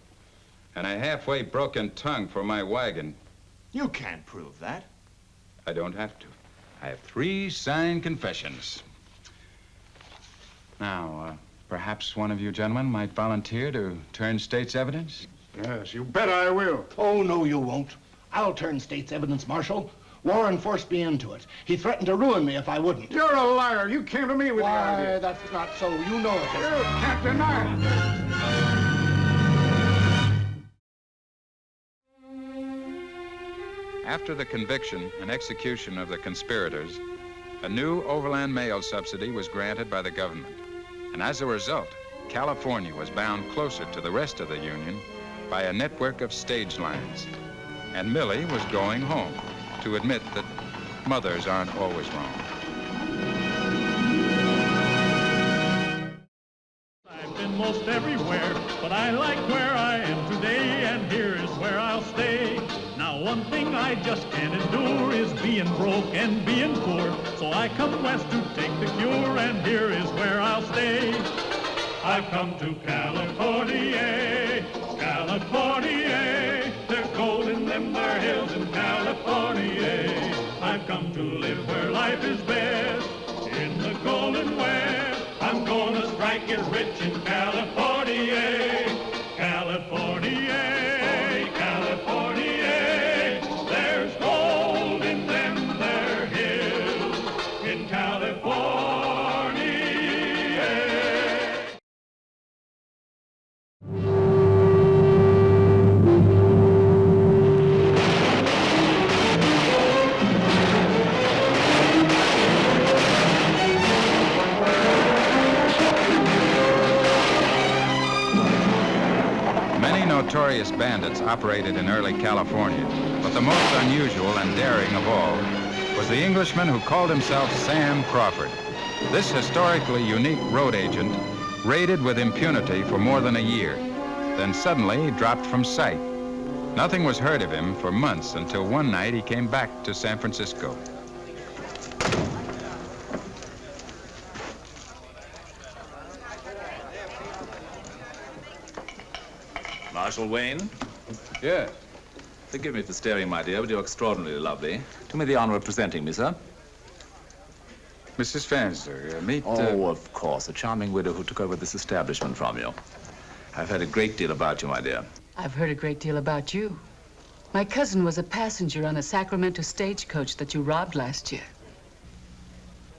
and a halfway broken tongue for my wagon. You can't prove that. I don't have to. I have 3 signed confessions. Now, perhaps one of you gentlemen might volunteer to turn state's evidence? Yes, you bet I will. Oh, no, you won't. I'll turn state's evidence, Marshal. Warren forced me into it. He threatened to ruin me if I wouldn't. You're a liar. You came to me with the idea. Why, that's not so. You know it. You can't deny it. After the conviction and execution of the conspirators, a new overland mail subsidy was granted by the government. And as a result, California was bound closer to the rest of the Union by a network of stage lines. And Millie was going home to admit that mothers aren't always wrong. I've been most everywhere, but I like where I am today, and here is where I'll stay. Now, one thing I just can't endure is being broke and being poor. So I come west to take the cure, and here is where I'll stay. I've come to California, California. There's gold in them there hills in California. I've come to live where life is best, in the Golden West. I'm gonna strike it rich in California, California, California. There's gold in them there hills in California. Notorious bandits operated in early California, but the most unusual and daring of all was the Englishman who called himself Sam Crawford. This historically unique road agent raided with impunity for more than a year, then suddenly dropped from sight. Nothing was heard of him for months until one night he came back to San Francisco. Marshal Wayne? Yes. Forgive me for staring, my dear, but you're extraordinarily lovely. Do me the honor of presenting me, sir. Mrs. Fansler, meet... Oh, of course, a charming widow who took over this establishment from you. I've heard a great deal about you, my dear. I've heard a great deal about you. My cousin was a passenger on the Sacramento stagecoach that you robbed last year.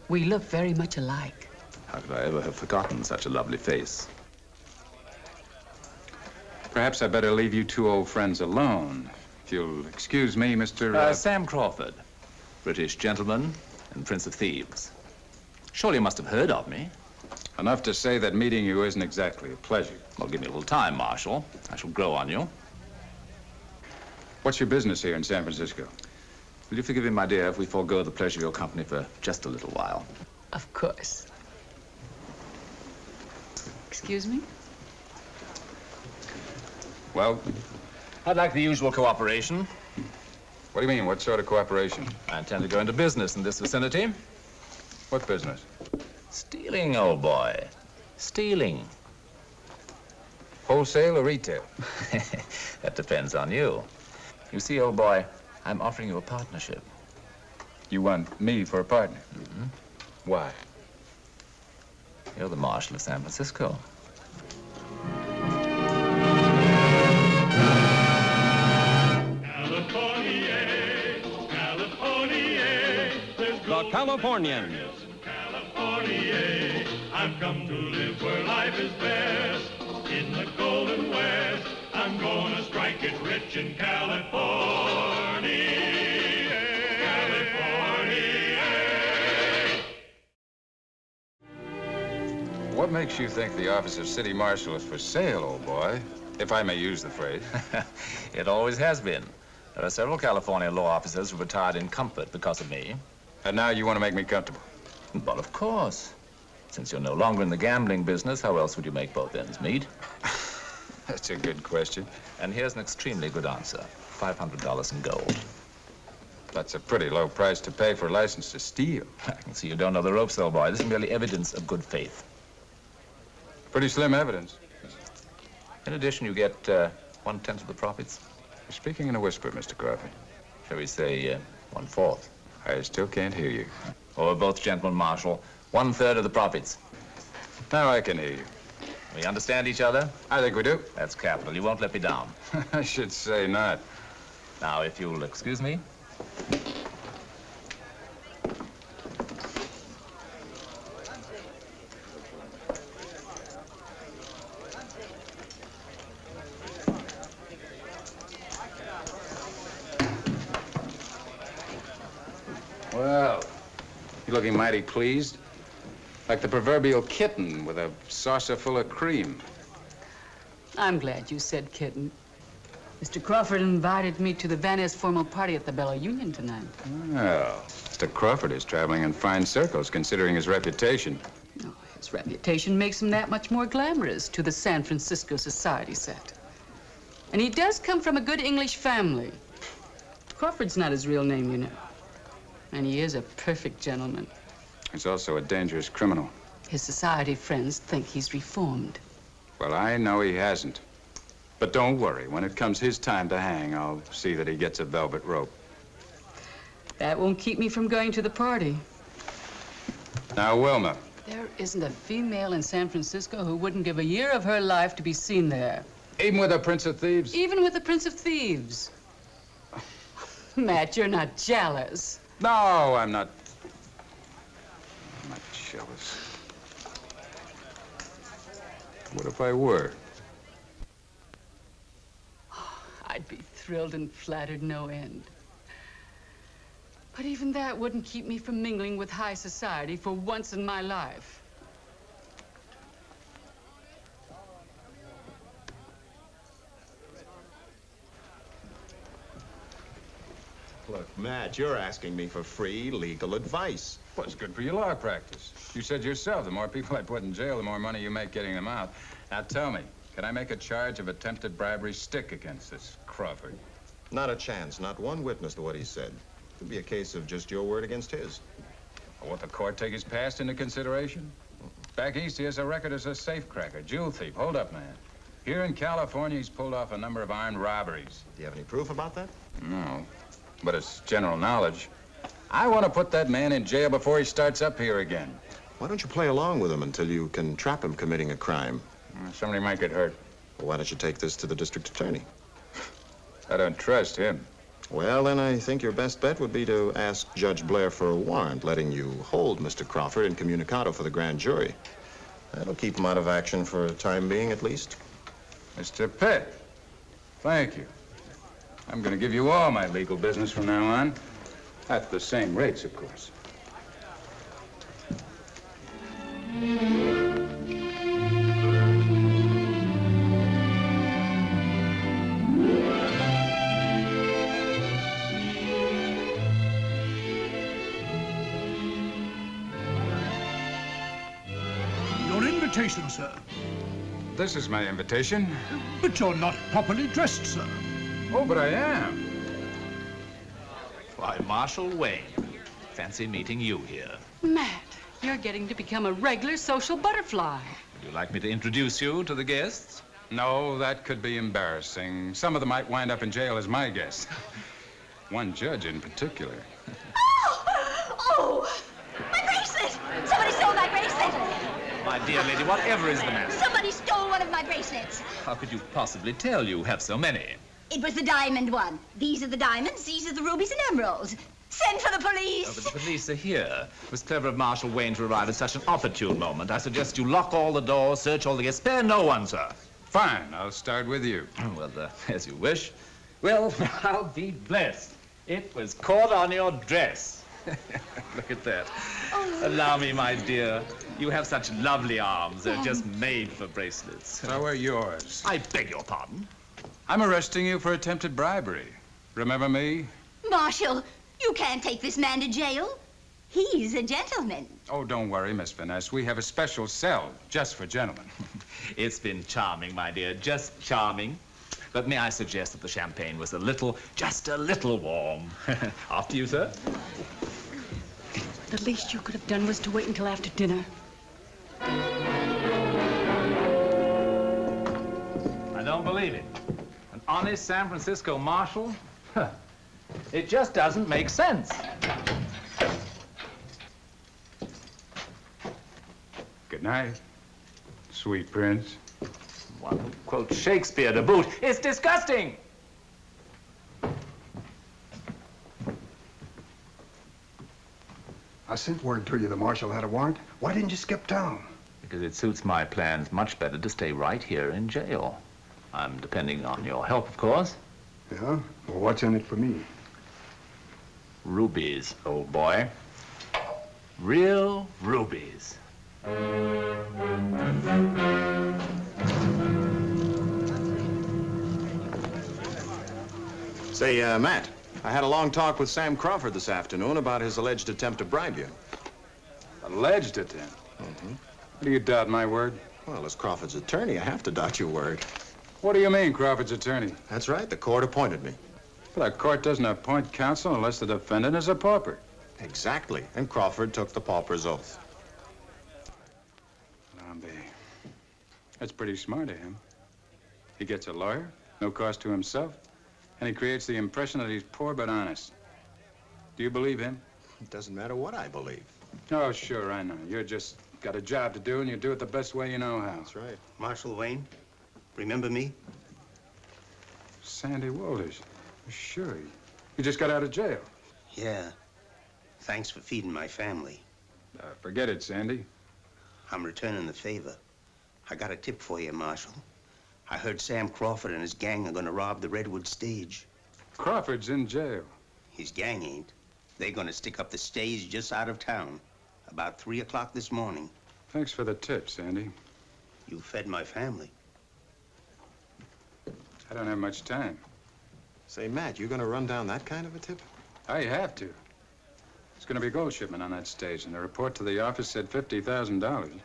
We look very much alike. How could I ever have forgotten such a lovely face? Perhaps I'd better leave you two old friends alone. If you'll excuse me, Mr. Sam Crawford, British gentleman and Prince of Thieves. Surely you must have heard of me. Enough to say that meeting you isn't exactly a pleasure. Well, give me a little time, Marshal. I shall grow on you. What's your business here in San Francisco? Will you forgive me, my dear, if we forego the pleasure of your company for just a little while? Of course. Excuse me? Well? I'd like the usual cooperation. What do you mean? What sort of cooperation? I intend to go into business in this vicinity. What business? Stealing, old boy. Stealing. Wholesale or retail? That depends on you. You see, old boy, I'm offering you a partnership. You want me for a partner? Mm-hmm. Why? You're the Marshal of San Francisco. The Californians. California, I've come to live where life is best. In the Golden West, I'm gonna strike it rich in California. California. What makes you think the office of city marshal is for sale, old boy? If I may use the phrase. It always has been. There are several California law officers who retired in comfort because of me. And now you want to make me comfortable? But of course. Since you're no longer in the gambling business, how else would you make both ends meet? That's a good question. And here's an extremely good answer. $500 in gold. That's a pretty low price to pay for a license to steal. I can see you don't know the ropes, old boy. This is merely evidence of good faith. Pretty slim evidence. In addition, you get 1/10 of the profits. You're speaking in a whisper, Mr. Crawford. Shall we say 1/4? I still can't hear you. Oh, we're both gentlemen, Marshal. 1/3 of the profits. Now I can hear you. We understand each other? I think we do. That's capital. You won't let me down. I should say not. Now, if you'll excuse me. Well, you're looking mighty pleased. Like the proverbial kitten with a saucer full of cream. I'm glad you said kitten. Mr. Crawford invited me to the Van Ness formal party at the Bella Union tonight. Well, Mr. Crawford is traveling in fine circles, considering his reputation. Oh, his reputation makes him that much more glamorous to the San Francisco society set. And he does come from a good English family. Crawford's not his real name, you know. And he is a perfect gentleman. He's also a dangerous criminal. His society friends think he's reformed. Well, I know he hasn't. But don't worry. When it comes his time to hang, I'll see that he gets a velvet rope. That won't keep me from going to the party. Now, Wilma. There isn't a female in San Francisco who wouldn't give a year of her life to be seen there. Even with the Prince of Thieves? Even with the Prince of Thieves. Matt, you're not jealous. No, I'm not. I'm not jealous. What if I were? I'd be thrilled and flattered no end. But even that wouldn't keep me from mingling with high society for once in my life. Look, Matt, you're asking me for free legal advice. Well, it's good for your law practice. You said yourself, the more people I put in jail, the more money you make getting them out. Now tell me, can I make a charge of attempted bribery stick against this Crawford? Not a chance. Not one witness to what he said. Could be a case of just your word against his. Well, won't the court take his past into consideration? Back east, he has a record as a safecracker, jewel thief. Hold up, man. Here in California, he's pulled off a number of armed robberies. Do you have any proof about that? No, but it's general knowledge. I want to put that man in jail before he starts up here again. Why don't you play along with him until you can trap him committing a crime? Somebody might get hurt. Well, why don't you take this to the district attorney? I don't trust him. Well, then I think your best bet would be to ask Judge Blair for a warrant letting you hold Mr. Crawford incommunicado for the grand jury. That'll keep him out of action for a time being, at least. Mr. Pitt, thank you. I'm going to give you all my legal business from now on. At the same rates, of course. Your invitation, sir. This is my invitation. But you're not properly dressed, sir. Oh, but I am. Why, Marshal Wayne. Fancy meeting you here. Matt, you're getting to become a regular social butterfly. Would you like me to introduce you to the guests? No, that could be embarrassing. Some of them might wind up in jail as my guests. One judge in particular. Oh! My bracelet! Somebody stole my bracelet! My dear lady, whatever is the matter? Somebody stole one of my bracelets. How could you possibly tell you have so many? It was the diamond one. These are the diamonds, these are the rubies and emeralds. Send for the police! Oh, but the police are here. It was clever of Marshal Wayne to arrive at such an opportune moment. I suggest you lock all the doors, search all the guests, spare no one, sir. Fine, I'll start with you. Well, as you wish. Well, I'll be blessed. It was caught on your dress. Look at that. Oh. Allow me, my dear. You have such lovely arms. They're just made for bracelets. So are yours. I beg your pardon. I'm arresting you for attempted bribery. Remember me? Marshal, you can't take this man to jail. He's a gentleman. Oh, don't worry, Miss Finesse. We have a special cell just for gentlemen. It's been charming, my dear, just charming. But may I suggest that the champagne was just a little warm. After you, sir. The least you could have done was to wait until after dinner. I don't believe it. An honest San Francisco marshal? It just doesn't make sense. Good night, sweet prince. One who quotes Shakespeare to boot. It's disgusting! I sent word to you the marshal had a warrant. Why didn't you skip town? Because it suits my plans much better to stay right here in jail. I'm depending on your help, of course. Yeah? Well, what's in it for me? Rubies, old boy. Real rubies. Say, Matt, I had a long talk with Sam Crawford this afternoon about his alleged attempt to bribe you. Alleged attempt? Mm-hmm. Do you doubt my word? Well, as Crawford's attorney, I have to doubt your word. What do you mean, Crawford's attorney? That's right. The court appointed me. Well, the court doesn't appoint counsel unless the defendant is a pauper. Exactly. And Crawford took the pauper's oath. That's pretty smart of him. He gets a lawyer, no cost to himself, and he creates the impression that he's poor but honest. Do you believe him? It doesn't matter what I believe. Oh, sure, I know. You're just got a job to do, and you do it the best way you know how. That's right. Marshal Wayne, remember me? Sandy Walters. Sure. You just got out of jail. Yeah. Thanks for feeding my family. Forget it, Sandy. I'm returning the favor. I got a tip for you, Marshal. I heard Sam Crawford and his gang are gonna rob the Redwood stage. Crawford's in jail. His gang ain't. They're gonna stick up the stage just out of town. About 3 o'clock this morning. Thanks for the tip, Sandy. You fed my family. I don't have much time. Say, Matt, you gonna run down that kind of a tip? I have to. There's gonna be a gold shipment on that stage, and the report to the office said $50,000.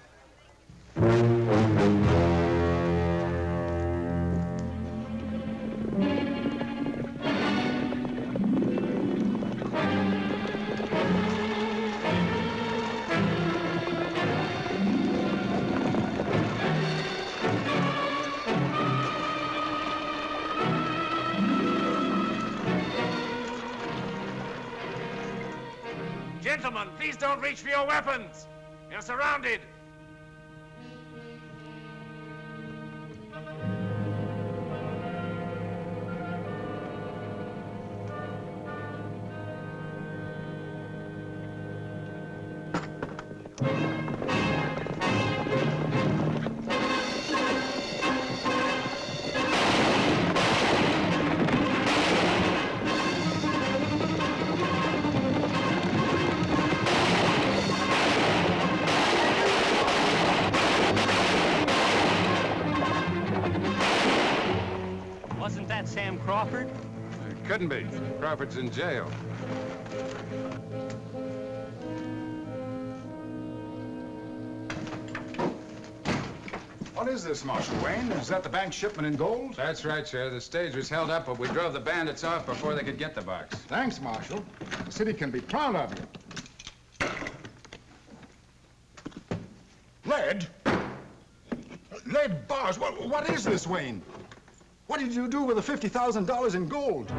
Gentlemen, please don't reach for your weapons. You're surrounded. Wasn't that Sam Crawford? It couldn't be. Crawford's in jail. What is this, Marshal Wayne? Is that the bank shipment in gold? That's right, Sheriff. The stage was held up, but we drove the bandits off before they could get the box. Thanks, Marshal. The city can be proud of you. Lead? Lead bars? What is this, Wayne? What did you do with the $50,000 in gold?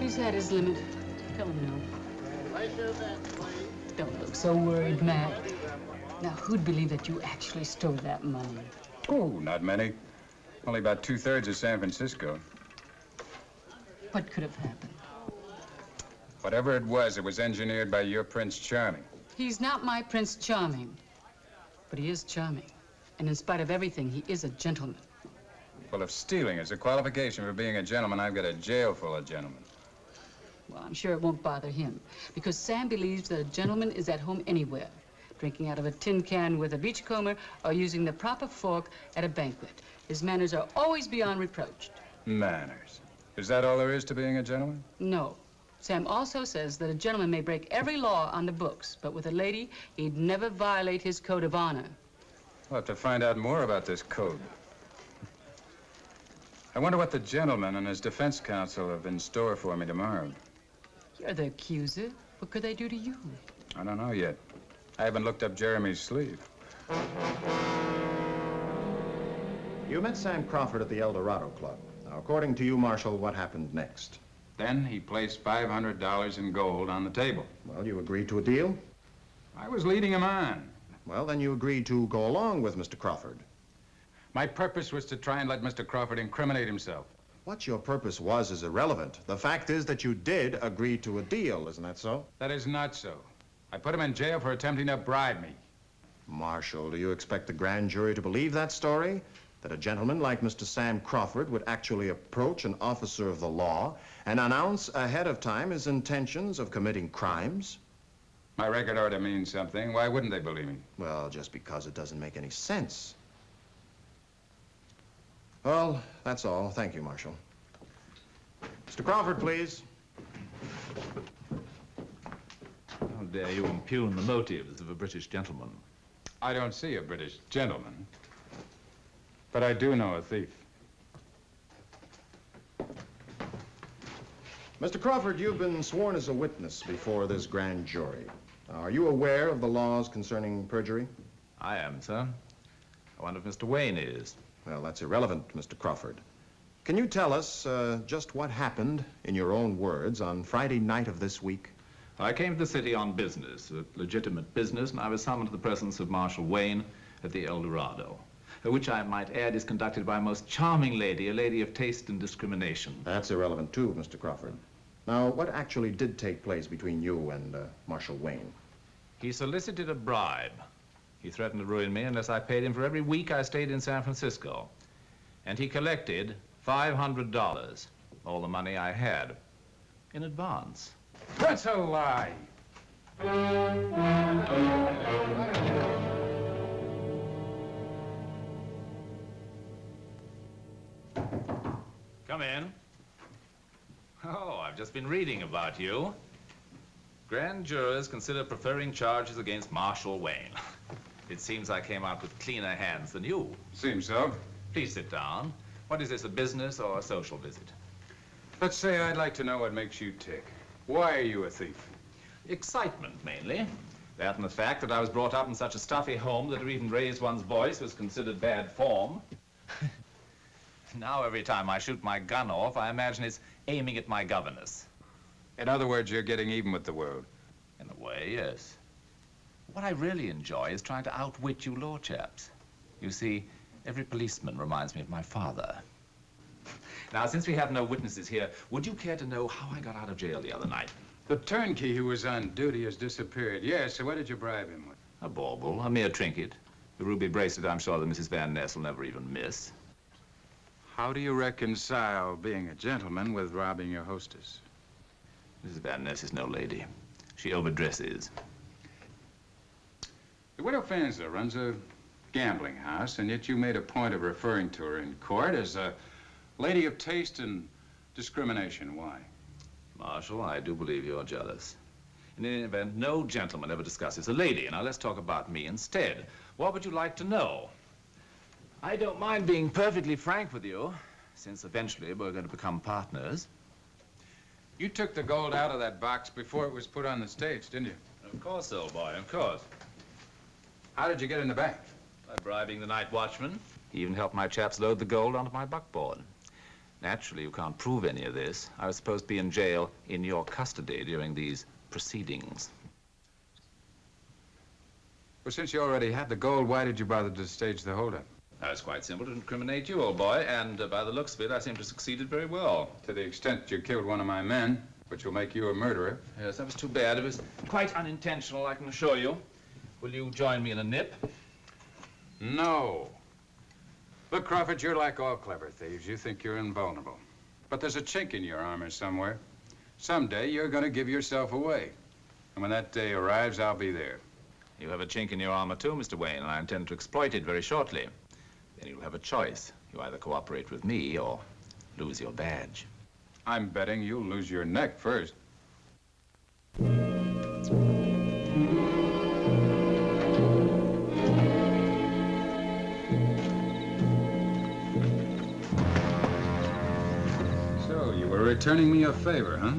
He's had his limit. Tell him no. Don't look so worried, Matt. Now, who'd believe that you actually stole that money? Oh, not many. Only about 2/3 of San Francisco. What could have happened? Whatever it was engineered by your Prince Charming. He's not my Prince Charming, but he is charming. And in spite of everything, he is a gentleman. Well, if stealing is a qualification for being a gentleman, I've got a jail full of gentlemen. Well, I'm sure it won't bother him, because Sam believes that a gentleman is at home anywhere, drinking out of a tin can with a beachcomber or using the proper fork at a banquet. His manners are always beyond reproach. Manners. Is that all there is to being a gentleman? No. Sam also says that a gentleman may break every law on the books, but with a lady, he'd never violate his code of honor. We'll have to find out more about this code. I wonder what the gentleman and his defense counsel have in store for me tomorrow. You're the accuser. What could they do to you? I don't know yet. I haven't looked up Jeremy's sleeve. You met Sam Crawford at the El Dorado Club. Now, according to you, Marshal, what happened next? Then he placed $500 in gold on the table. Well, you agreed to a deal? I was leading him on. Well, then you agreed to go along with Mr. Crawford. My purpose was to try and let Mr. Crawford incriminate himself. What your purpose was is irrelevant. The fact is that you did agree to a deal, isn't that so? That is not so. I put him in jail for attempting to bribe me. Marshal, do you expect the grand jury to believe that story? That a gentleman like Mr. Sam Crawford would actually approach an officer of the law and announce ahead of time his intentions of committing crimes? My record ought to mean something. Why wouldn't they believe me? Well, just because it doesn't make any sense. Well, that's all. Thank you, Marshal. Mr. Crawford, please. How dare you impugn the motives of a British gentleman? I don't see a British gentleman, but I do know a thief. Mr. Crawford, you've been sworn as a witness before this grand jury. Are you aware of the laws concerning perjury? I am, sir. I wonder if Mr. Wayne is. Well, that's irrelevant, Mr. Crawford. Can you tell us just what happened, in your own words, on Friday night of this week? I came to the city on business, a legitimate business, and I was summoned to the presence of Marshal Wayne at the El Dorado, which I might add is conducted by a most charming lady, a lady of taste and discrimination. That's irrelevant, too, Mr. Crawford. Now, what actually did take place between you and Marshal Wayne? He solicited a bribe. He threatened to ruin me unless I paid him for every week I stayed in San Francisco. And he collected $500, all the money I had, in advance. That's a lie. Come in. Oh, I've just been reading about you. Grand jurors consider preferring charges against Marshal Wayne. It seems I came out with cleaner hands than you. Seems so. Please sit down. What is this, a business or a social visit? Let's say I'd like to know what makes you tick. Why are you a thief? Excitement, mainly. That and the fact that I was brought up in such a stuffy home that to even raise one's voice was considered bad form. Now every time I shoot my gun off, I imagine it's aiming at my governess. In other words, you're getting even with the world. In a way, yes. What I really enjoy is trying to outwit you law chaps. You see, every policeman reminds me of my father. Now, since we have no witnesses here, would you care to know how I got out of jail the other night? The turnkey who was on duty has disappeared. Yes, so what did you bribe him with? A bauble, a mere trinket. The ruby bracelet I'm sure that Mrs. Van Ness will never even miss. How do you reconcile being a gentleman with robbing your hostess? Mrs. Van Ness is no lady. She overdresses. The widow Fansler runs a gambling house, and yet you made a point of referring to her in court as a lady of taste and discrimination. Why? Marshal, I do believe you're jealous. In any event, no gentleman ever discusses a lady. Now, let's talk about me instead. What would you like to know? I don't mind being perfectly frank with you, since eventually we're going to become partners. You took the gold out of that box before it was put on the stage, didn't you? Of course, old boy, of course. How did you get in the bank? By bribing the night watchman. He even helped my chaps load the gold onto my buckboard. Naturally, you can't prove any of this. I was supposed to be in jail in your custody during these proceedings. Well, since you already had the gold, why did you bother to stage the holdup? It's quite simple to incriminate you, old boy, and by the looks of it, I seem to have succeeded very well. To the extent you killed one of my men, which will make you a murderer. Yes, that was too bad. It was quite unintentional, I can assure you. Will you join me in a nip? No. Look, Crawford, you're like all clever thieves. You think you're invulnerable. But there's a chink in your armor somewhere. Someday you're going to give yourself away. And when that day arrives, I'll be there. You have a chink in your armor too, Mr. Wayne, and I intend to exploit it very shortly. Then you'll have a choice. You either cooperate with me or lose your badge. I'm betting you'll lose your neck first. So, you were returning me a favor, huh?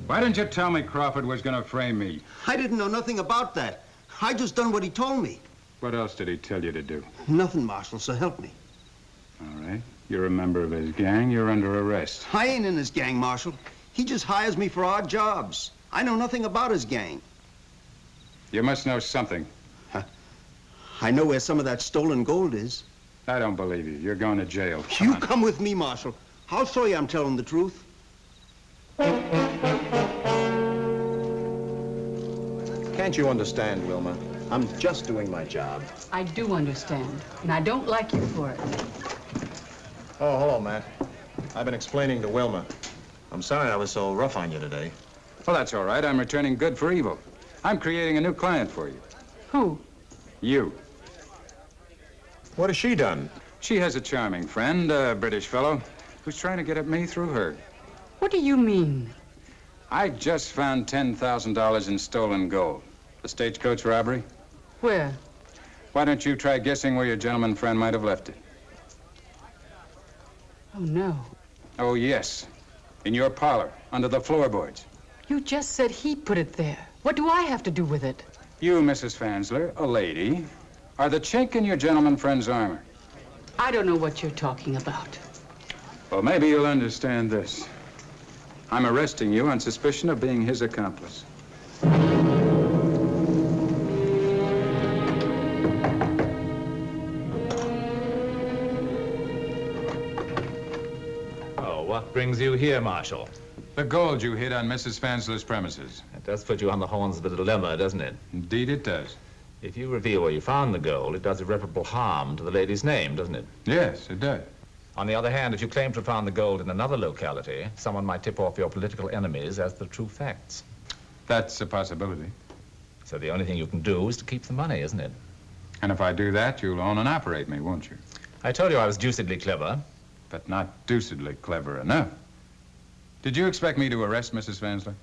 Why didn't you tell me Crawford was going to frame me? I didn't know nothing about that. I just done what he told me. What else did he tell you to do? Nothing, Marshal, so help me. All right. You're a member of his gang. You're under arrest. I ain't in his gang, Marshal. He just hires me for odd jobs. I know nothing about his gang. You must know something. I know where some of that stolen gold is. I don't believe you. You're going to jail. Come with me, Marshal. I'll show you I'm telling the truth. Can't you understand, Wilma? I'm just doing my job. I do understand, and I don't like you for it. Oh, hello, Matt. I've been explaining to Wilma. I'm sorry I was so rough on you today. Well, that's all right. I'm returning good for evil. I'm creating a new client for you. Who? You. What has she done? She has a charming friend, a British fellow, who's trying to get at me through her. What do you mean? I just found $10,000 in stolen gold. The stagecoach robbery. Where? Why don't you try guessing where your gentleman friend might have left it? Oh, no. Oh, yes. In your parlor, under the floorboards. You just said he put it there. What do I have to do with it? You, Mrs. Fansler, a lady, are the chink in your gentleman friend's armor. I don't know what you're talking about. Well, maybe you'll understand this. I'm arresting you on suspicion of being his accomplice. What brings you here, Marshal? The gold you hid on Mrs. Fansler's premises. It does put you on the horns of a dilemma, doesn't it? Indeed it does. If you reveal where you found the gold, it does irreparable harm to the lady's name, doesn't it? Yes, it does. On the other hand, if you claim to have found the gold in another locality, someone might tip off your political enemies as the true facts. That's a possibility. So the only thing you can do is to keep the money, isn't it? And if I do that, you'll own and operate me, won't you? I told you I was deucedly clever. But not deucedly clever enough. Did you expect me to arrest Mrs. Fansler?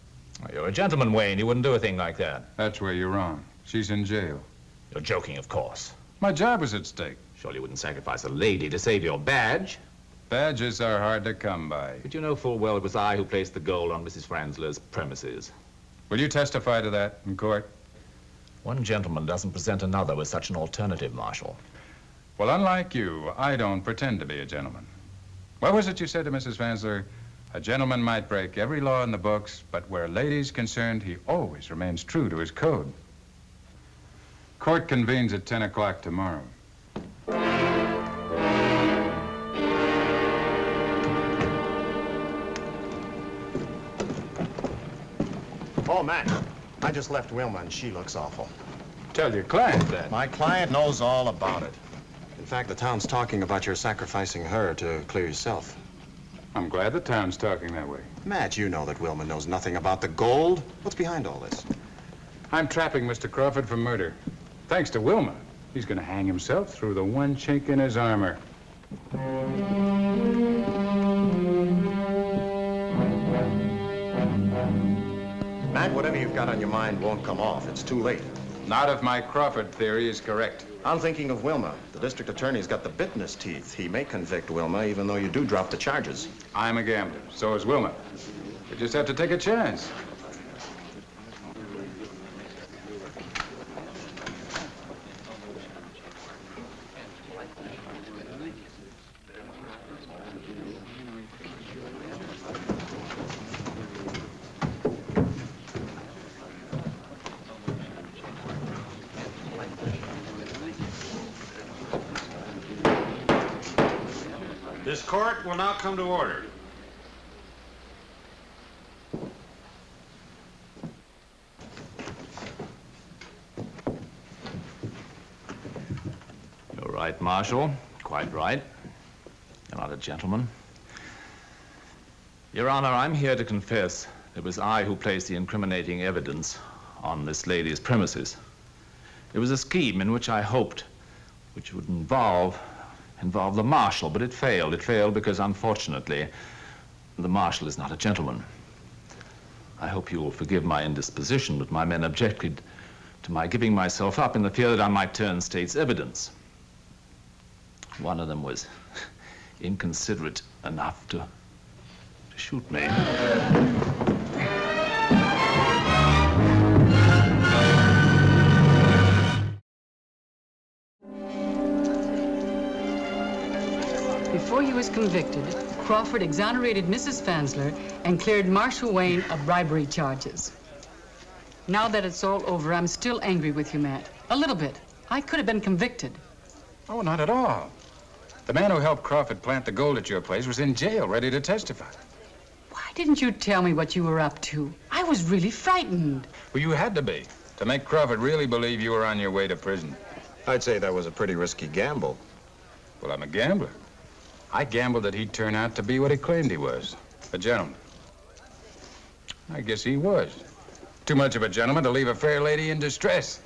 Well, you're a gentleman, Wayne. You wouldn't do a thing like that. That's where you're wrong. She's in jail. You're joking, of course. My job was at stake. Surely you wouldn't sacrifice a lady to save your badge. Badges are hard to come by. But you know full well it was I who placed the gold on Mrs. Fansler's premises. Will you testify to that in court? One gentleman doesn't present another with such an alternative, Marshal. Well, unlike you, I don't pretend to be a gentleman. What was it you said to Mrs. Vansler? A gentleman might break every law in the books, but where a lady's concerned, he always remains true to his code. Court convenes at 10 o'clock tomorrow. Oh, Matt, I just left Wilma and she looks awful. Tell your client that. My client knows all about it. In fact, the town's talking about your sacrificing her to clear yourself. I'm glad the town's talking that way. Matt, you know that Wilma knows nothing about the gold. What's behind all this? I'm trapping Mr. Crawford for murder. Thanks to Wilma. He's going to hang himself through the one chink in his armor. Matt, whatever you've got on your mind won't come off. It's too late. Not if my Crawford theory is correct. I'm thinking of Wilma. The district attorney's got the bit in his teeth. He may convict Wilma, even though you do drop the charges. I'm a gambler. So is Wilma. We just have to take a chance. This court will now come to order. You're right, Marshal. Quite right. You're not a gentleman. Your Honor, I'm here to confess it was I who placed the incriminating evidence on this lady's premises. It was a scheme in which I hoped, which would involve the marshal, but it failed. It failed because, unfortunately, the marshal is not a gentleman. I hope you will forgive my indisposition, but my men objected to my giving myself up in the fear that I might turn state's evidence. One of them was inconsiderate enough to shoot me. Before he was convicted, Crawford exonerated Mrs. Vansler and cleared Marshal Wayne of bribery charges. Now that it's all over, I'm still angry with you, Matt. A little bit. I could have been convicted. Oh, not at all. The man who helped Crawford plant the gold at your place was in jail, ready to testify. Why didn't you tell me what you were up to? I was really frightened. Well, you had to be, to make Crawford really believe you were on your way to prison. I'd say that was a pretty risky gamble. Well, I'm a gambler. I gambled that he'd turn out to be what he claimed he was, a gentleman. I guess he was. Too much of a gentleman to leave a fair lady in distress.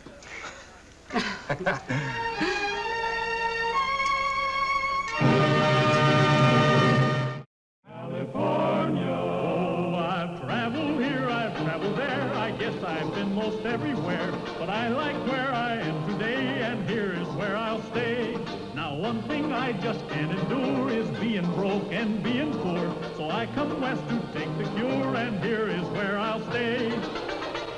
I've been most everywhere, but I like where I am today, and here is where I'll stay. Now one thing I just can't endure is being broke and being poor, so I come west to take the cure, and here is where I'll stay.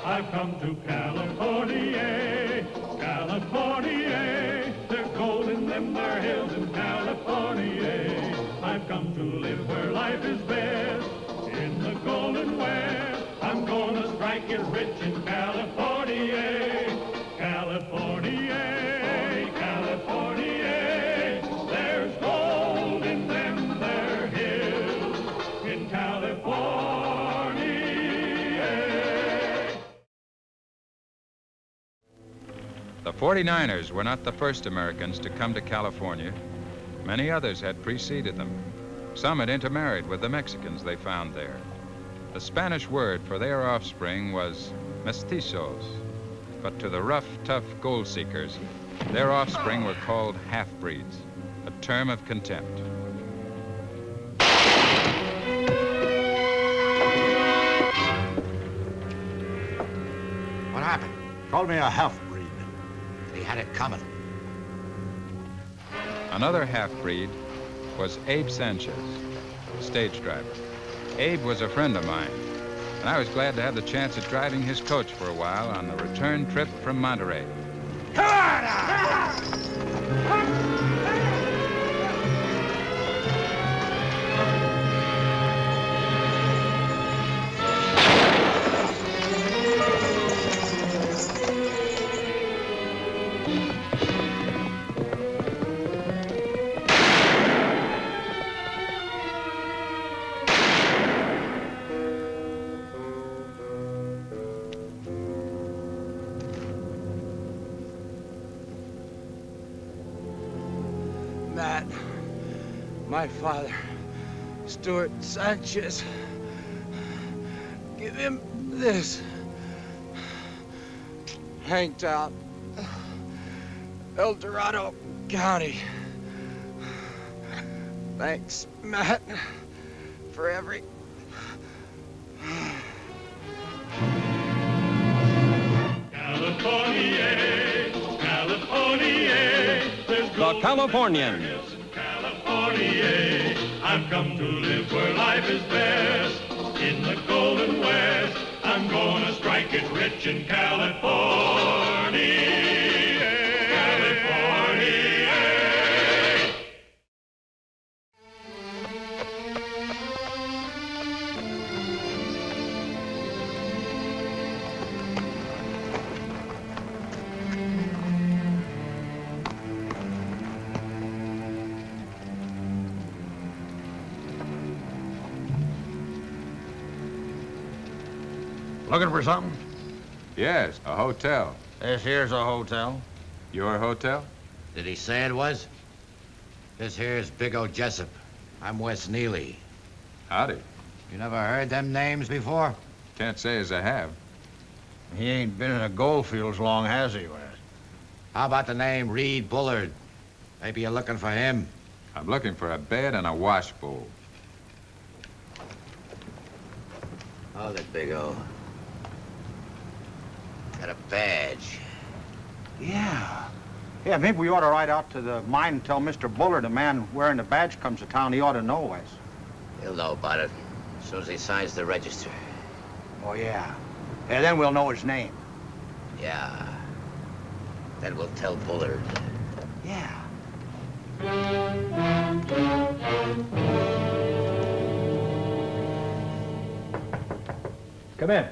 I've come to California, California. There's gold in them there hills in California. I've come to live where life is best, in the Golden West. I'm gonna strike it rich in California, California, California. There's gold in them there hills in California. The 49ers were not the first Americans to come to California. Many others had preceded them. Some had intermarried with the Mexicans they found there. The Spanish word for their offspring was mestizos, but to the rough, tough gold seekers, their offspring were called half-breeds, a term of contempt. What happened? Called me a half-breed. He had it coming. Another half-breed was Abe Sanchez, stage driver. Abe was a friend of mine, and I was glad to have the chance of driving his coach for a while on the return trip from Monterey. Come on now! my father, Stuart Sanchez. Give him this. Hangtown, El Dorado County. Thanks, Matt, for every... The Californians. California, I've come to live where life is best. In the Golden West, I'm gonna strike it rich in California. Looking for something? Yes, a hotel. This here's a hotel. Your hotel? Did he say it was? This here's Big O Jessup. I'm Wes Neely. Howdy. You never heard them names before? Can't say as I have. He ain't been in a gold fields long, has he, Wes? How about the name Reed Bullard? Maybe you're looking for him. I'm looking for a bed and a wash bowl. Hold it, Big O. Got a badge. Yeah. Yeah, maybe we ought to ride out to the mine and tell Mr. Bullard, the man wearing the badge comes to town. He ought to know, Wes. He'll know about it as soon as he signs the register. Oh, yeah. Yeah, then we'll know his name. Yeah. Then we'll tell Bullard. Yeah. Come in.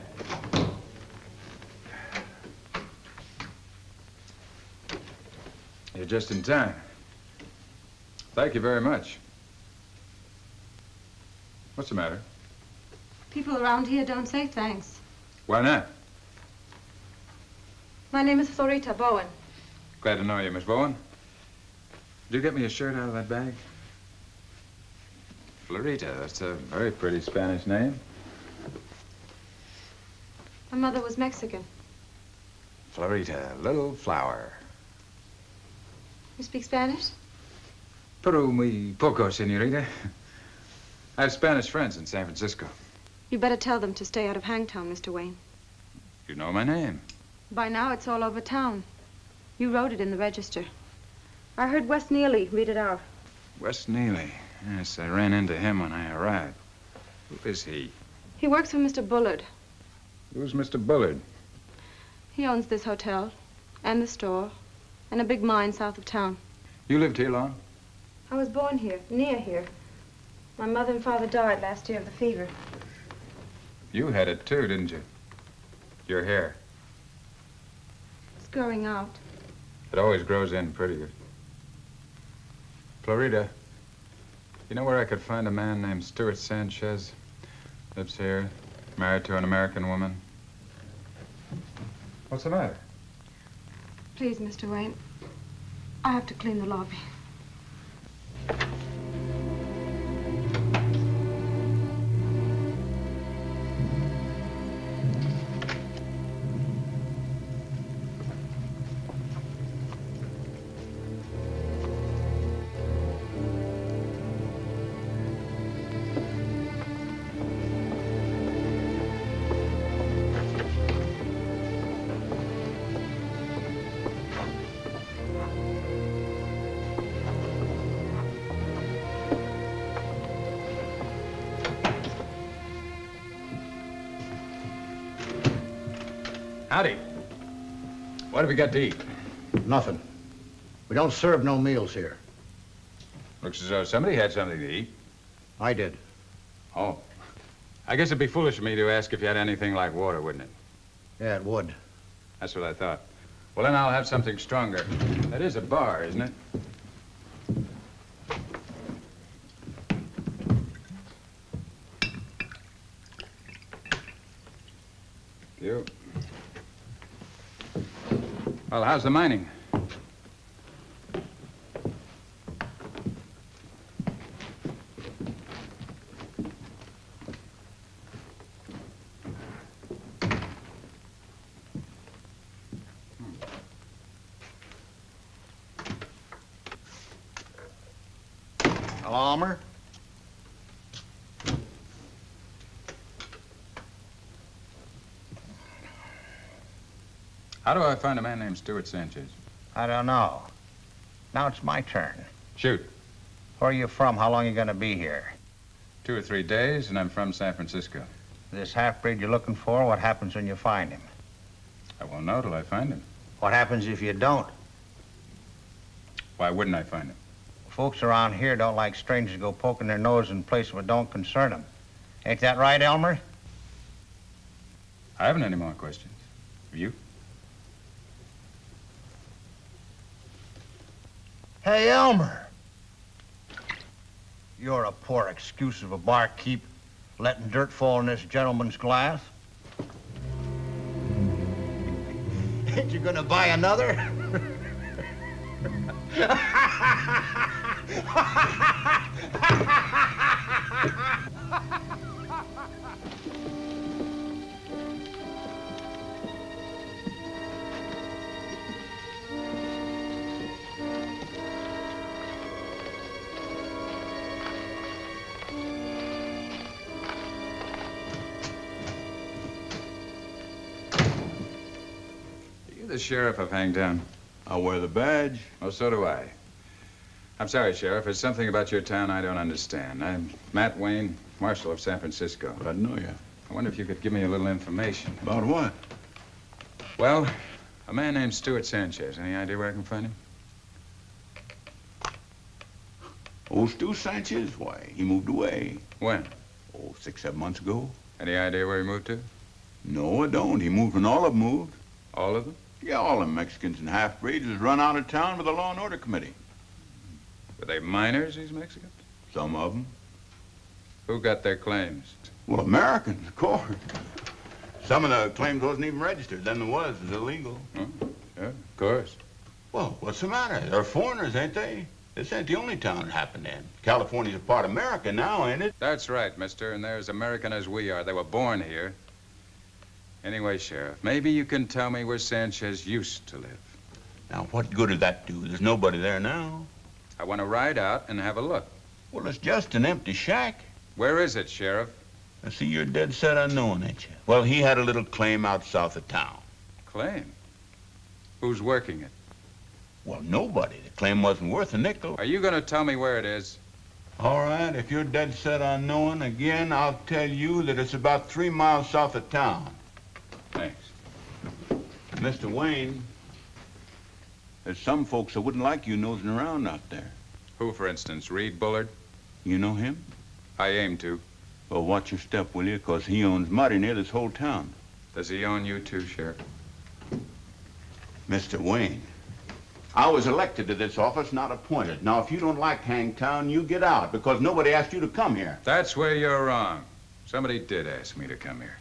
You're just in time. Thank you very much. What's the matter? People around here don't say thanks. Why not? My name is Florita Bowen. Glad to know you, Miss Bowen. Did you get me a shirt out of that bag? Florita, that's a very pretty Spanish name. My mother was Mexican. Florita, little flower. You speak Spanish? Pero muy poco, señorita. I have Spanish friends in San Francisco. You better tell them to stay out of Hangtown, Mr. Wayne. You know my name. By now, it's all over town. You wrote it in the register. I heard Wes Neely read it out. Wes Neely. Yes, I ran into him when I arrived. Who is he? He works for Mr. Bullard. Who's Mr. Bullard? He owns this hotel, and the store, and a big mine south of town. You lived here long? I was born here, near here. My mother and father died last year of the fever. You had it too, didn't you? Your hair. It's growing out. It always grows in prettier. Florida, you know where I could find a man named Stuart Sanchez? Lives here, married to an American woman. What's the matter? Please, Mr. Wayne. I have to clean the lobby. Howdy. What have you got to eat? Nothing. We don't serve no meals here. Looks as though somebody had something to eat. I did. Oh. I guess it'd be foolish of me to ask if you had anything like water, wouldn't it? Yeah, it would. That's what I thought. Well, then I'll have something stronger. That is a bar, isn't it? You. Well, how's the mining? Hello, Elmer? How do I find a man named Stuart Sanchez? I don't know. Now it's my turn. Shoot. Where are you from? How long are you going to be here? 2 or 3 days, and I'm from San Francisco. This half-breed you're looking for, what happens when you find him? I won't know till I find him. What happens if you don't? Why wouldn't I find him? Folks around here don't like strangers to go poking their nose in places that don't concern them. Ain't that right, Elmer? I haven't any more questions. Have you? Hey, Elmer. You're a poor excuse of a barkeep letting dirt fall in this gentleman's glass. Ain't you gonna buy another? The sheriff of Hangtown. I wear the badge. Oh, so do I. I'm sorry, Sheriff. There's something about your town I don't understand. I'm Matt Wayne, Marshal of San Francisco. I know you. I wonder if you could give me a little information. About what? Well, a man named Stuart Sanchez. Any idea where I can find him? Old Stu Sanchez? Why, he moved away. When? Oh, 6, 7 months ago. Any idea where he moved to? No, I don't. He moved when all of them moved. All of them? Yeah, all them Mexicans and half-breeds was run out of town with the Law and Order Committee. Were they minors, these Mexicans? Some of them. Who got their claims? Well, Americans, of course. Some of the claims wasn't even registered. Then there was illegal. Oh, yeah, of course. Well, what's the matter? They're foreigners, ain't they? This ain't the only town it happened in. California's a part of America now, ain't it? That's right, mister, and they're as American as we are. They were born here. Anyway, Sheriff, maybe you can tell me where Sanchez used to live. Now, what good did that do? There's nobody there now. I want to ride out and have a look. Well, it's just an empty shack. Where is it, Sheriff? I see you're dead set on knowing, ain't you? Well, he had a little claim out south of town. Claim? Who's working it? Well, nobody. The claim wasn't worth a nickel. Are you going to tell me where it is? All right, if you're dead set on knowing, again, I'll tell you that it's about 3 miles south of town. Thanks. Mr. Wayne, there's some folks that wouldn't like you nosing around out there. Who, for instance, Reed Bullard? You know him? I aim to. Well, watch your step, will you? Because he owns mighty near this whole town. Does he own you too, Sheriff? Mr. Wayne, I was elected to this office, not appointed. Now, if you don't like Hangtown, you get out, because nobody asked you to come here. That's where you're wrong. Somebody did ask me to come here.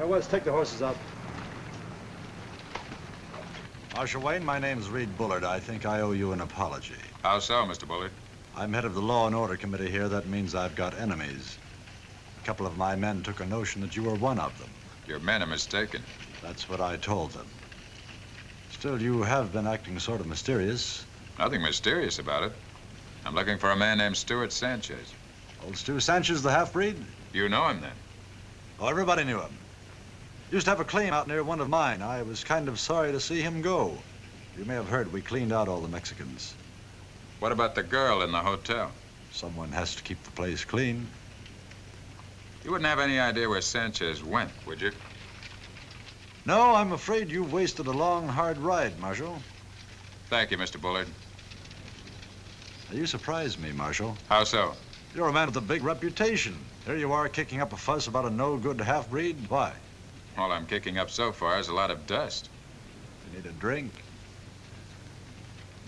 Let's take the horses up. Marshal Wayne, my name's Reed Bullard. I think I owe you an apology. How so, Mr. Bullard? I'm head of the Law and Order Committee here. That means I've got enemies. A couple of my men took a notion that you were one of them. Your men are mistaken. That's what I told them. Still, you have been acting sort of mysterious. Nothing mysterious about it. I'm looking for a man named Stuart Sanchez. Old Stu Sanchez, the half-breed? You know him, then? Oh, everybody knew him. Used to have a claim out near one of mine. I was kind of sorry to see him go. You may have heard we cleaned out all the Mexicans. What about the girl in the hotel? Someone has to keep the place clean. You wouldn't have any idea where Sanchez went, would you? No, I'm afraid you've wasted a long, hard ride, Marshal. Thank you, Mr. Bullard. You surprised me, Marshal. How so? You're a man with a big reputation. Here you are kicking up a fuss about a no-good half-breed. Why? All I'm kicking up so far is a lot of dust. You need a drink?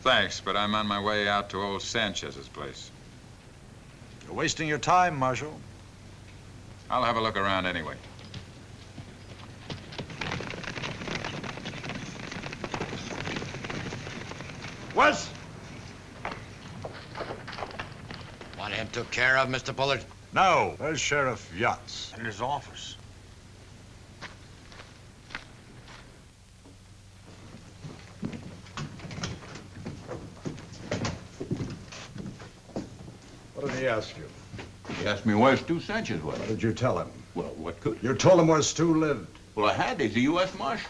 Thanks, but I'm on my way out to old Sanchez's place. You're wasting your time, Marshal. I'll have a look around anyway. Wes! took care of, Mr. Bullard? No, there's Sheriff Yachts in his office. What did he ask you? He asked me where Stu Sanchez was. What did you tell him? Well, what could... You told him where Stu lived. Well, I had. He's a U.S. Marshal.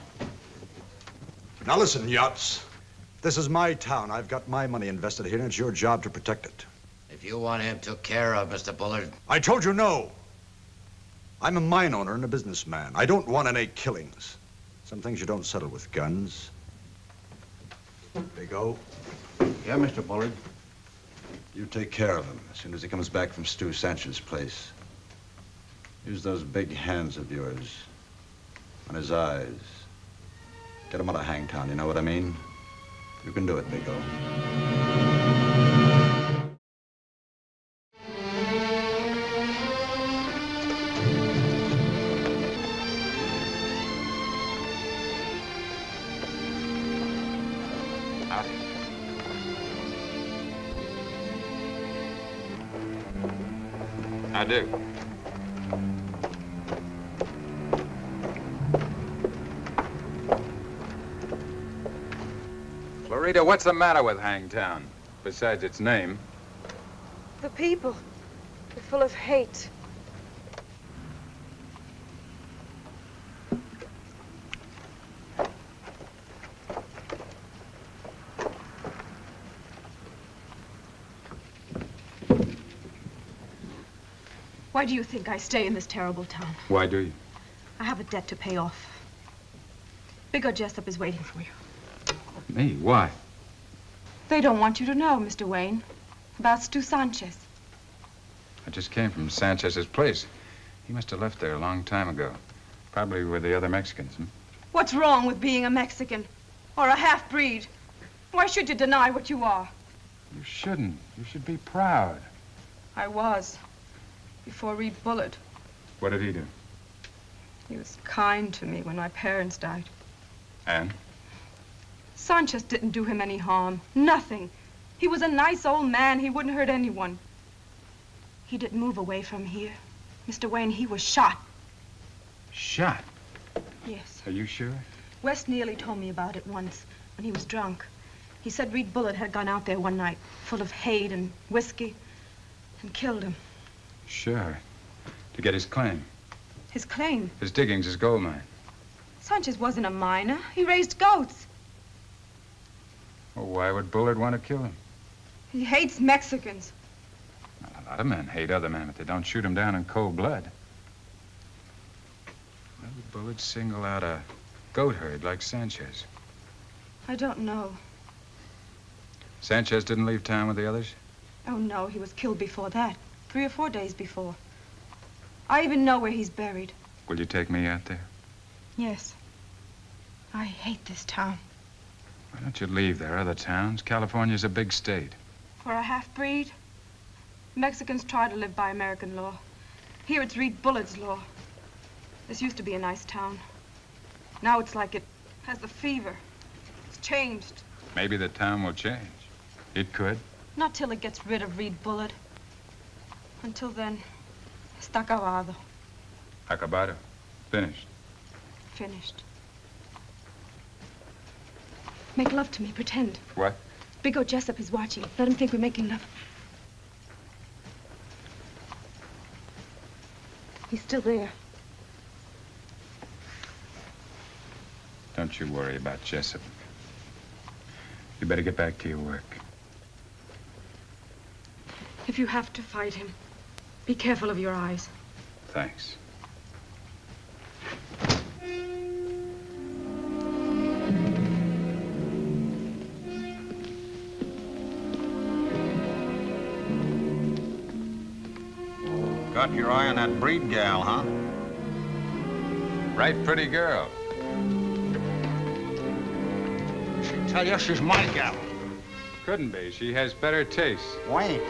Now listen, Yachts. This is my town. I've got my money invested here, and it's your job to protect it. If you want him took care of, Mr. Bullard... I told you no. I'm a mine owner and a businessman. I don't want any killings. Some things you don't settle with guns. Big O. Yeah, Mr. Bullard. You take care of him as soon as he comes back from Stu Sanchez's place. Use those big hands of yours on his eyes. Get him out of Hangtown, you know what I mean? You can do it, Big O. I do. Florida, what's the matter with Hangtown, besides its name? The people. They're full of hate. Why do you think I stay in this terrible town? Why do you? I have a debt to pay off. Big O Jessup is waiting for you. Me? Why? They don't want you to know, Mr. Wayne, about Stu Sanchez. I just came from Sanchez's place. He must have left there a long time ago. Probably with the other Mexicans, What's wrong with being a Mexican? Or a half-breed? Why should you deny what you are? You shouldn't. You should be proud. I was. Before Reed Bullard. What did he do? He was kind to me when my parents died. And? Sanchez didn't do him any harm. Nothing. He was a nice old man. He wouldn't hurt anyone. He didn't move away from here. Mr. Wayne, he was shot. Shot? Yes. Are you sure? Wes Neely told me about it once when he was drunk. He said Reed Bullard had gone out there one night full of hate and whiskey and killed him. Sure. To get his claim. His claim? His diggings, his gold mine. Sanchez wasn't a miner. He raised goats. Well, why would Bullard want to kill him? He hates Mexicans. A lot of men hate other men, but they don't shoot them down in cold blood. Why would Bullard single out a goat herd like Sanchez? I don't know. Sanchez didn't leave town with the others? Oh, no, he was killed before that. 3 or 4 days before. I even know where he's buried. Will you take me out there? Yes. I hate this town. Why don't you leave? There are other towns. California's a big state. For a half-breed, Mexicans try to live by American law. Here it's Reed Bullard's law. This used to be a nice town. Now it's like it has the fever. It's changed. Maybe the town will change. It could. Not till it gets rid of Reed Bullard. Until then, está acabado. Acabado. Finished. Finished. Make love to me, pretend. What? Big O Jessup is watching. Let him think we're making love. He's still there. Don't you worry about Jessup. You better get back to your work. If you have to fight him, be careful of your eyes. Thanks. Got your eye on that breed gal, huh? Right pretty girl. She tell you she's my gal. Couldn't be. She has better taste. Wayne.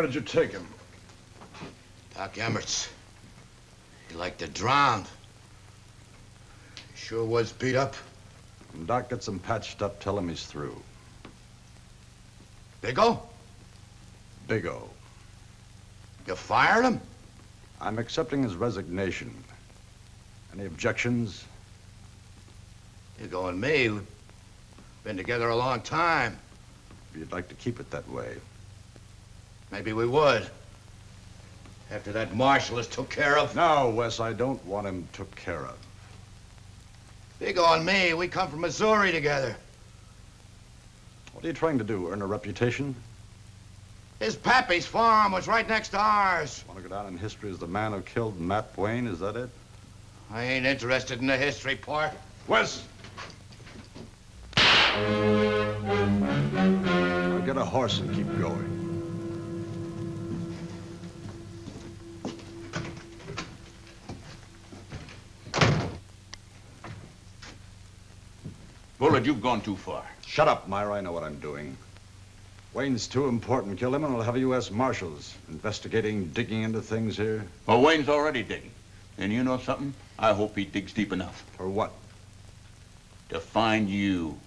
did you take him? Doc Emmert's. He liked to drown. He sure was beat up. When Doc gets him patched up, tell him he's through. Big-O? Big-O. You fired him? I'm accepting his resignation. Any objections? Big-O and me, we've been together a long time. You'd like to keep it that way. Maybe we would. After that marshal is took care of. No, Wes, I don't want him took care of. Big-O and me, we come from Missouri together. What are you trying to do, earn a reputation? His pappy's farm was right next to ours. Want to go down in history as the man who killed Matt Wayne, is that it? I ain't interested in the history part. Wes! Now get a horse and keep going. Bullard, you've gone too far. Shut up, Myra. I know what I'm doing. Wayne's too important. Kill him and we'll have U.S. Marshals investigating, digging into things here. Well, Wayne's already digging. And you know something? I hope he digs deep enough. For what? To find you.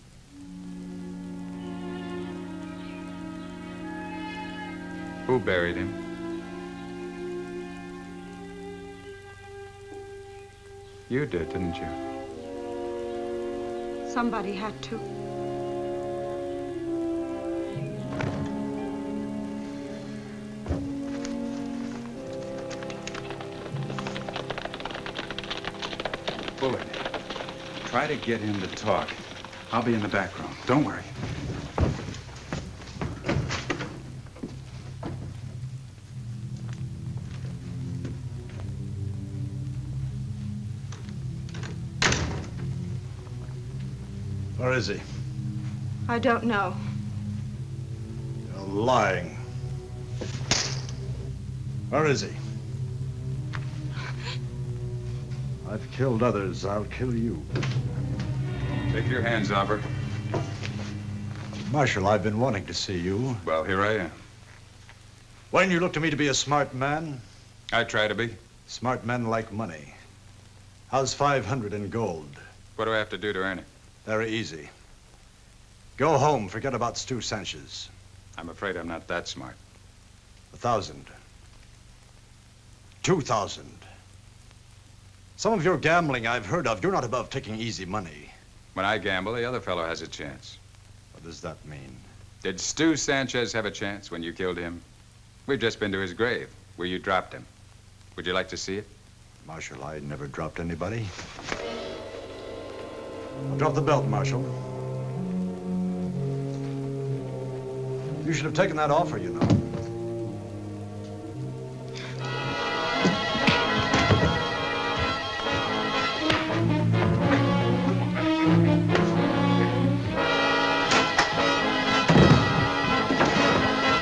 Who buried him? You did, didn't you? Somebody had to. Bullard, try to get him to talk. I'll be in the back room. Don't worry. Where is he? I don't know. You're lying. Where is he? I've killed others. I'll kill you. Take your hands off her. Marshal, I've been wanting to see you. Well, here I am. Wayne, you look to me to be a smart man. I try to be. Smart men like money. How's 500 in gold? What do I have to do to earn it? Very easy. Go home. Forget about Stu Sanchez. I'm afraid I'm not that smart. 1,000. 2,000. Some of your gambling I've heard of. You're not above taking easy money. When I gamble, the other fellow has a chance. What does that mean? Did Stu Sanchez have a chance when you killed him? We've just been to his grave, where you dropped him. Would you like to see it? Marshal, I never dropped anybody. I'll drop the belt, Marshal. You should have taken that offer, you know.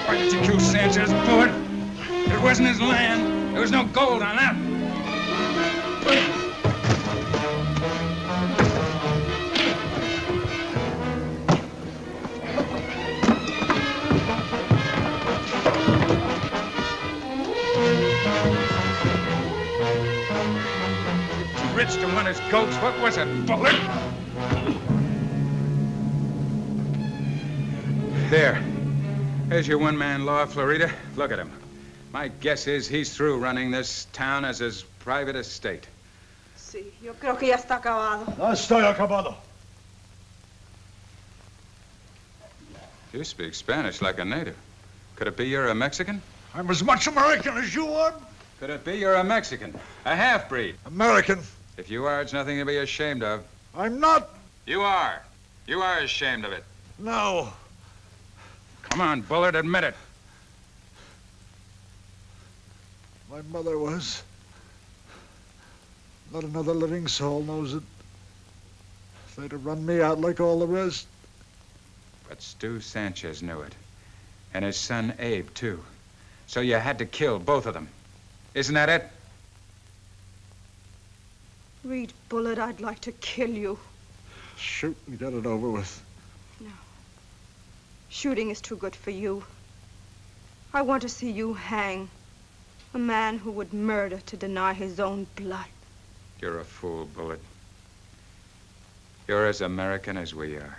Why did you kill Sanchez, Bullard? It wasn't his land. There was no gold on that. Rich to want his goats. What was it, Bullard? There's your one-man law, Florida. Look at him. My guess is he's through running this town as his private estate. Sí, yo creo que ya está acabado. No estoy acabado. You speak Spanish like a native. Could it be you're a Mexican? I'm as much American as you are. Could it be you're a Mexican? A half-breed? American. If you are, it's nothing to be ashamed of. I'm not. You are. You are ashamed of it. No. Come on, Bullard, admit it. My mother was. Not another living soul knows it. They'd have run me out like all the rest. But Stu Sanchez knew it. And his son, Abe, too. So you had to kill both of them. Isn't that it? Reed Bullard, I'd like to kill you. Shoot and get it over with. No. Shooting is too good for you. I want to see you hang. A man who would murder to deny his own blood. You're a fool, Bullet. You're as American as we are.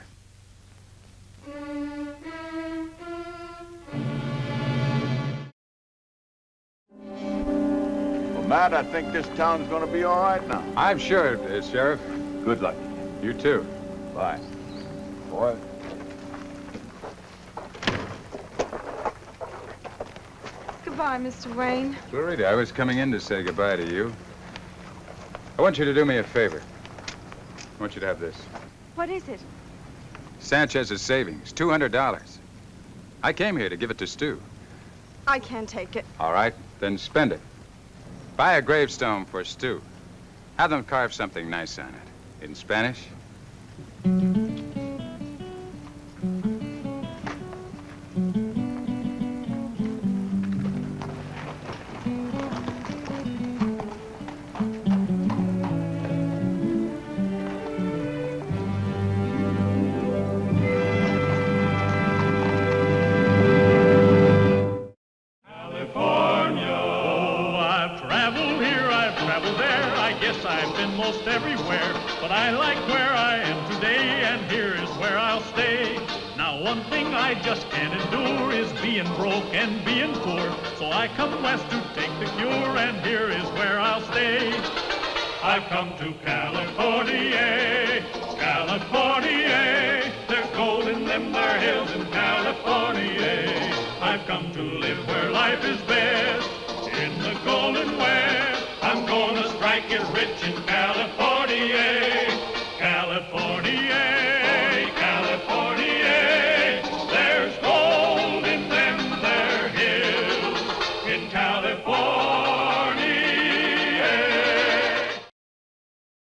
Well, Matt, I think this town's gonna be all right now. I'm sure it is, Sheriff. Good luck. You too. Bye. Boy. Goodbye, Mr. Wayne. Clarita, I was coming in to say goodbye to you. I want you to do me a favor. I want you to have this. What is it? Sanchez's savings, $200. I came here to give it to Stu. I can't take it. All right, then spend it. Buy a gravestone for Stu. Have them carve something nice on it. In Spanish. Most everywhere, but I like where I am today, and here is where I'll stay. Now one thing I just can't endure is being broke and being poor, so I come west to take the cure, and here is where I'll stay. I've come to California, California. There's gold in them there hills in California. I've come to live where life is best, in the Golden West. I'm gonna strike it rich in California.